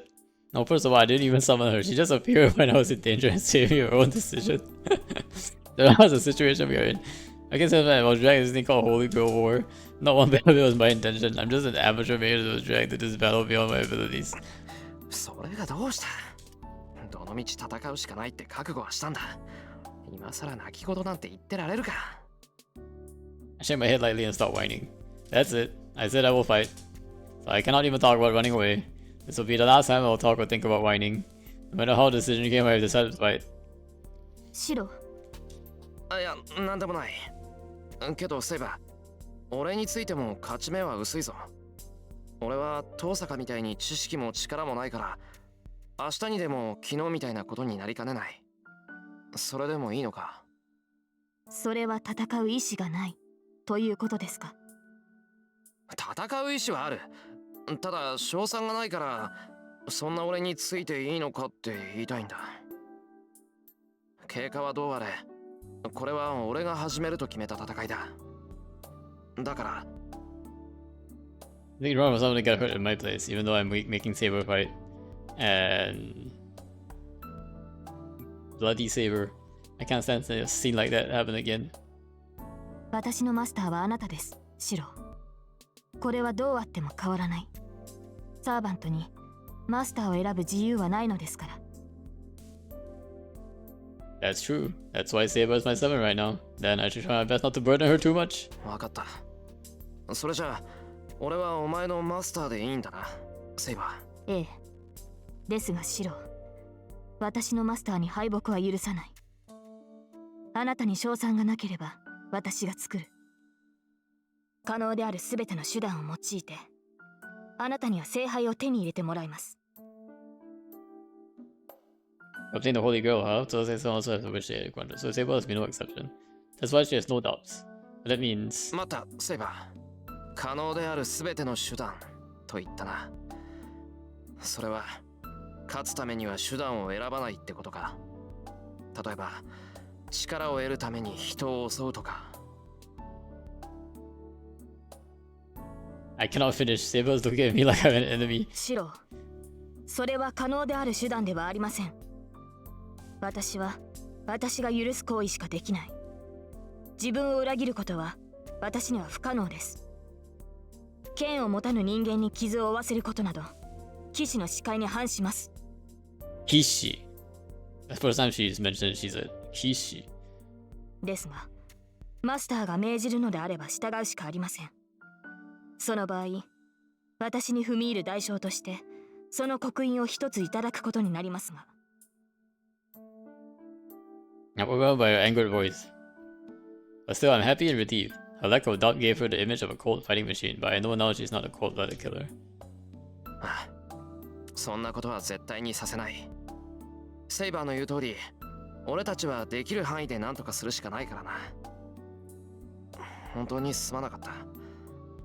No, first of all, I didn't even summon her. She just appeared when I was in danger and saved me her own decision. That was the situation we were in. I can say that I was dragged this thing called Holy Grail War. Not one bit of it was my intention. I'm just an amateur mage that was dragged to this battle beyond my abilities. それがどうした？どの道戦うしかないって覚悟はしたんだ。今さら泣き言なんて言ってられるか。I shake my head lightly and stop whining. That's it. I said I will fight. So I cannot even talk about running away. This will be the last time I will talk or think about whining. No matter how the decision came, I have decided to fight. シロ。いや、なんでもない。けどセイバー、俺についても勝ち目は薄いぞ。俺は遠坂みたいに知識も力もないから、明日にでも昨日みたいなことになりかねない。それでもいいのか？それは戦う意志がないということですか？戦う意志はある。ただ賞賛がないから、そんな俺についていいのかって言いたいんだ。経過はどうあれ、これは俺が始めると決めた戦いだ。だから。I think Ron was someone to get hurt in my place, even though I'm making Saber fight. And bloody Saber. I can't stand a scene like that happen again. 私のマスターはあなたです、シロ。これはどうあっても変わらない。サーバントにマスターを選ぶ自由はないのですから。That's true. That's why Saber is my summon right now. Then I should try my best not to burden her too much. わかった。それじゃあ、俺はお前のマスターでいいんだな、セイバー。ええ。ですがシロ、私のマスターに敗北は許さない。あなたに賞賛がなければ私が作る。可能である全ての手段を用いてあなたには聖杯を手に入れてもらいます。 Obtain the Holy Grail, huh? So they also have to wish they had granted. So Saber has been no exception. That's why she has no doubts. But that means... またセイバー、可能である全ての手段と言ったな。それは勝つためには手段を選ばないってことか。例えば力を得るために人を襲うとか。 I cannot finish. Saber's looking at me like I'm an enemy. シロ、それは可能である手段ではありません。私が許す行為しかできない。自分を裏切ることは私には不可能です。剣を持たぬ人間に傷を負わせることなど騎士の視界に反します。騎士。The first time she's mentioned it, she said 騎士。ですが、マスターが命じるのであれば従うしかありません。その場合、私に踏み入る代償としてその刻印を一ついただくことになりますが。I'm overwhelmed by her angered voice. But still, I'm happy and relieved. Her lack of doubt gave her the image of a cold fighting machine, but I know now she's not a cold-blooded killer. そんなことは絶対にさせない。セイバーの言う通り、俺たちはできる範囲で何とかするしかないからな。本当にすまなかっ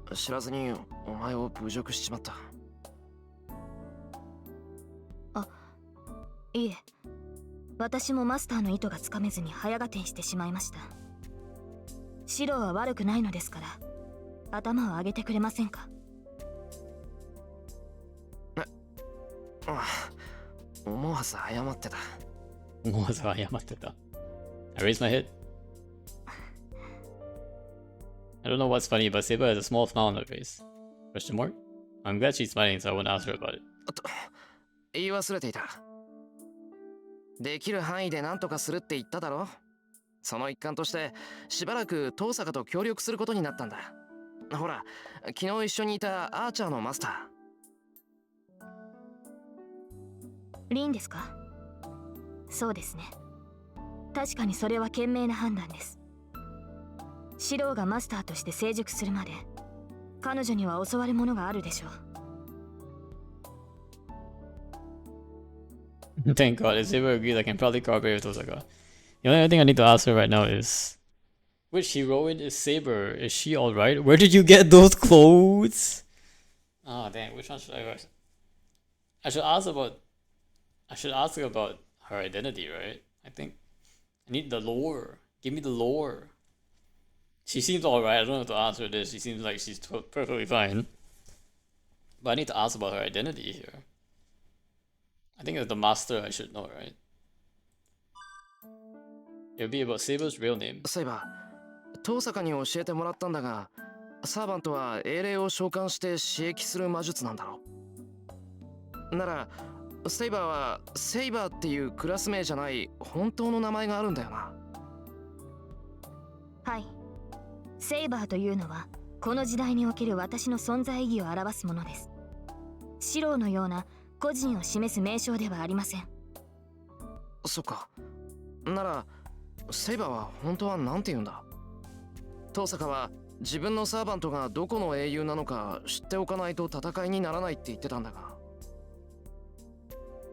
た。知らずにお前を侮辱しちまった。あ、いえ。私もマスターの意図がつかめずに早合点してしまいました。シロは悪くないのですから頭を上げてくれませんか。思わず謝ってた。思わず謝ってた。I raised my head. I don't know what's funny, but Saber has a small smile on her face. Question mark? I'm glad she's smiling, so I won't ask her about it. 言い忘れていた。できる範囲で何とかするって言っただろ。その一環としてしばらく遠坂と協力することになったんだ。ほら、昨日一緒にいたアーチャーのマスター。リンですか。そうですね。確かにそれは賢明な判断です。シローがマスターとして成熟するまで彼女には教わるものがあるでしょう。Thank God, if Saber agrees, I can probably cooperate with Osaka. The only thing I need to ask her right now is, which heroine is Saber? Is she alright? Where did you get those clothes? Ah, dang, which one should I ask? I should ask her about her identity, right? I think I need the lore. Give me the lore. She seems alright. I don't have to ask her this. She seems like she's perfectly fine. But I need to ask about her identity here. I think as the master I should know, right? It would be about Saber's real name. そういえば、遠坂に教えてもらったんだが、サーバントは英霊を召喚して刺激する魔術なんだろう。なら、セイバーはセイバーっていうクラス名じゃない本当の名前があるんだよな。はい。セイバーというのはこの時代における私の存在意義を表すものです。シローのような個人を示す名称ではありません。そっか。ならセイバーは本当は何て言うんだ。遠坂は自分のサーバントがどこの英雄なのか知っておかないと戦いにならないって言ってたんだが。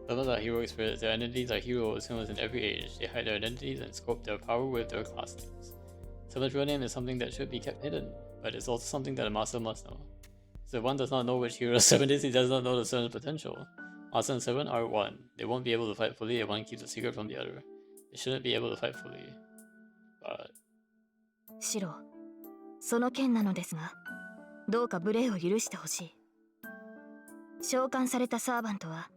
Some are heroic spirits. Their identities are heroes symbols in every age. They hide their identities and scope their power with their class names. Someone's real name is something that should be kept hidden, but it's also something that a master must know. So if one does not know which hero 7 is, he does not know the 7's potential. Master and 7 are one. They won't be able to fight fully if one keeps a secret from the other. They shouldn't be able to fight fully. But... シロー、その件なのですが、どうか無礼を許してほしい。召喚されたサーバントは、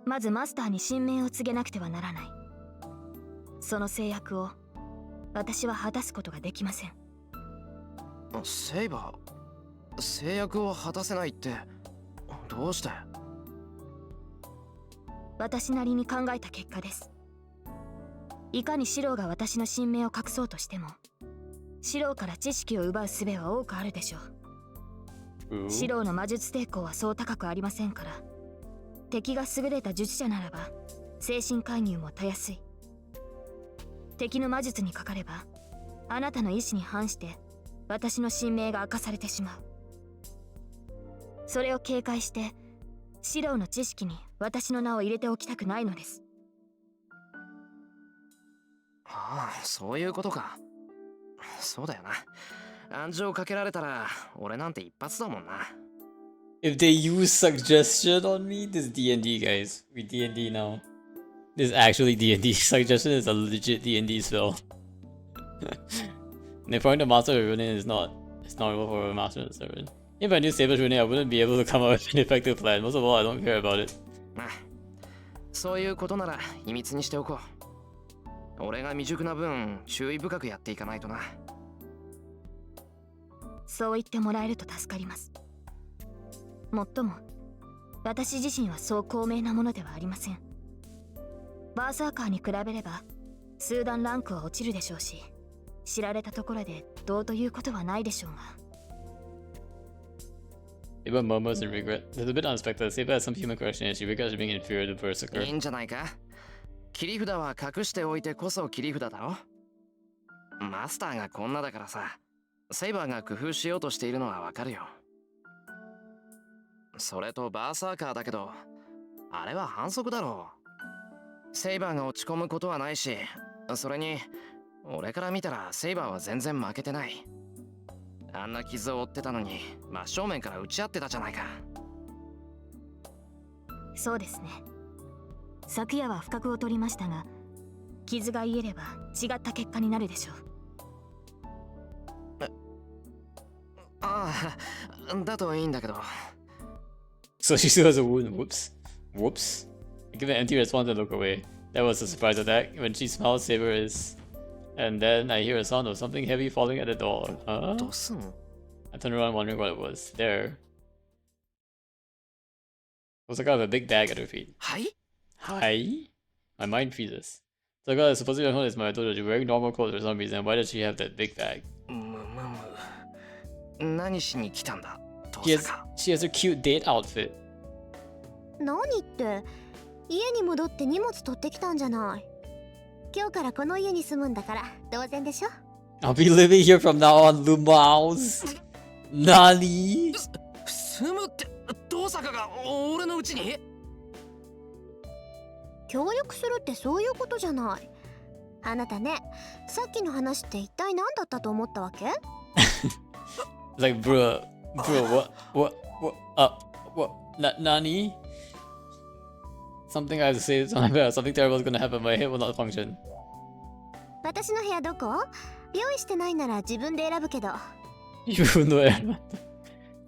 まずマスターに神命を告げなくてはならない。その制約を私は果たすことができません。セイバー、制約を果たせないってどうして？私なりに考えた結果です。いかにシローが私の神命を隠そうとしても、シローから知識を奪う術は多くあるでしょう。シローの魔術抵抗はそう高くありませんから、敵が優れた術者ならば精神介入もたやすい。敵の魔術にかかればあなたの意志に反して私の神明が明かされてしまう。それを警戒してシロウの知識に私の名を入れておきたくないのです。ああ、そういうことか。そうだよな。暗示をかけられたら俺なんて一発だもんな。If they use suggestion on me, this is D&D, guys. We D&D now. This is actually D&D. Suggestion is a legit D&D spell. And if I'm the master of running, it's not able for a master of servant. If I knew Saber's running, I wouldn't be able to come up with an effective plan. Most of all, I don't care about it. そういうことなら秘密にしておこう。俺が未熟な分、注意深くやっていかないとな。そう言ってもらえると助かります。もっとも、私自身はそう高名なものではありません。バーサーカーに比べれば、数段ランクは落ちるでしょうし、知られたところでどうということはないでしょうが。Saber murmurs in regret. It's a bit unexpected. Saber has some human correction and she regrets being inferior to Berserker. いいんじゃないか。切り札は隠しておいてこそ切り札だろ。マスターがこんなだからさ、セイバーが工夫しようとしているのはわかるよ。それとバーサーカーだけど、あれは反則だろう。セイバーが落ち込むことはないし、それに俺から見たらセイバーは全然負けてない。あんな傷を負ってたのに真正面から打ち合ってたじゃないか。そうですね。昨夜は不覚を取りましたが、傷が癒えれば違った結果になるでしょう。ああ、だといいんだけど。So she still has a wound. Whoops. Whoops. I give an empty response and look away. That was a surprise attack. When she smiles, Saber is... And then I hear a sound of something heavy falling at the door. Huh? I turn around wondering what it was. There. Looks like I have a big bag at her feet. Hi? Hi? My mind freezes. So I got supposedly home is my daughter. She's wearing normal clothes for some reason. Why does she have that big bag? 何しに来たんだ? She has a cute date outfit. 何って家に戻って荷物取ってきたんじゃない。今日からこの家に住むんだから当然でしょ。 I'll be living here from now on, Lumaus. Nani? 住むって遠坂が俺の家に？協力するってそういうことじゃない。あなたね、さっきの話って一体何だったと思ったわけ？ Like, bro, what, Nani? Something I have to say, something terrible is gonna happen, my head will not function. 私の部屋どこ？用意してないなら自分で選ぶけど。Even though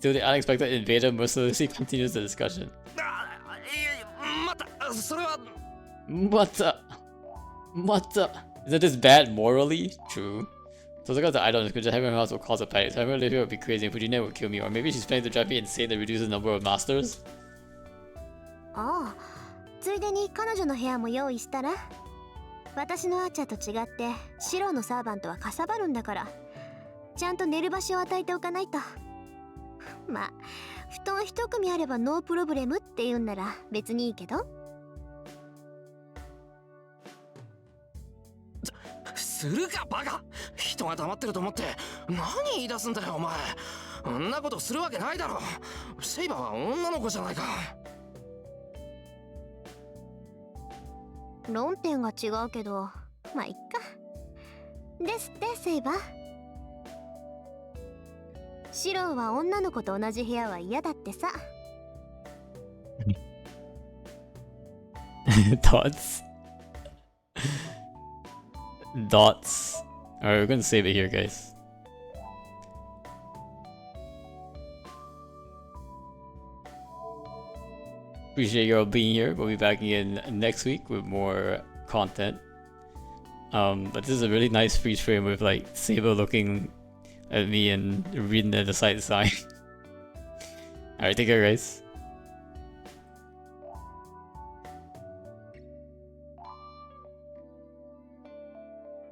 till the unexpected invader mercilessly continues the discussion. 待った、それは。Isn't this bad morally? True. So the idol could just have her house will cause a panic. So having her live here would be crazy and Fujina would kill me. Or maybe she's planning to drive me insane and reduce the number of masters? ああ、ついでに彼女の部屋も用意したら。私のアーチャーと違ってシロのサーバントはかさばるんだから、ちゃんと寝る場所を与えておかないと。まあ、布団一組あればノープロブレムって言うんなら別にいいけど。するかバカ。人が黙ってると思って何言い出すんだよお前。そんなことするわけないだろ。セイバーは女の子じゃないか。論点が違うけど、まあいっか。ですってセイバー。シロウは女の子と同じ部屋は嫌だってさ。Dots. Dots. Alright, we're gonna save it here, guys. Appreciate you all being here. We'll be back again next week with more content. But this is a really nice freeze frame with like Saber looking at me and reading the side sign. Alright, take care, guys.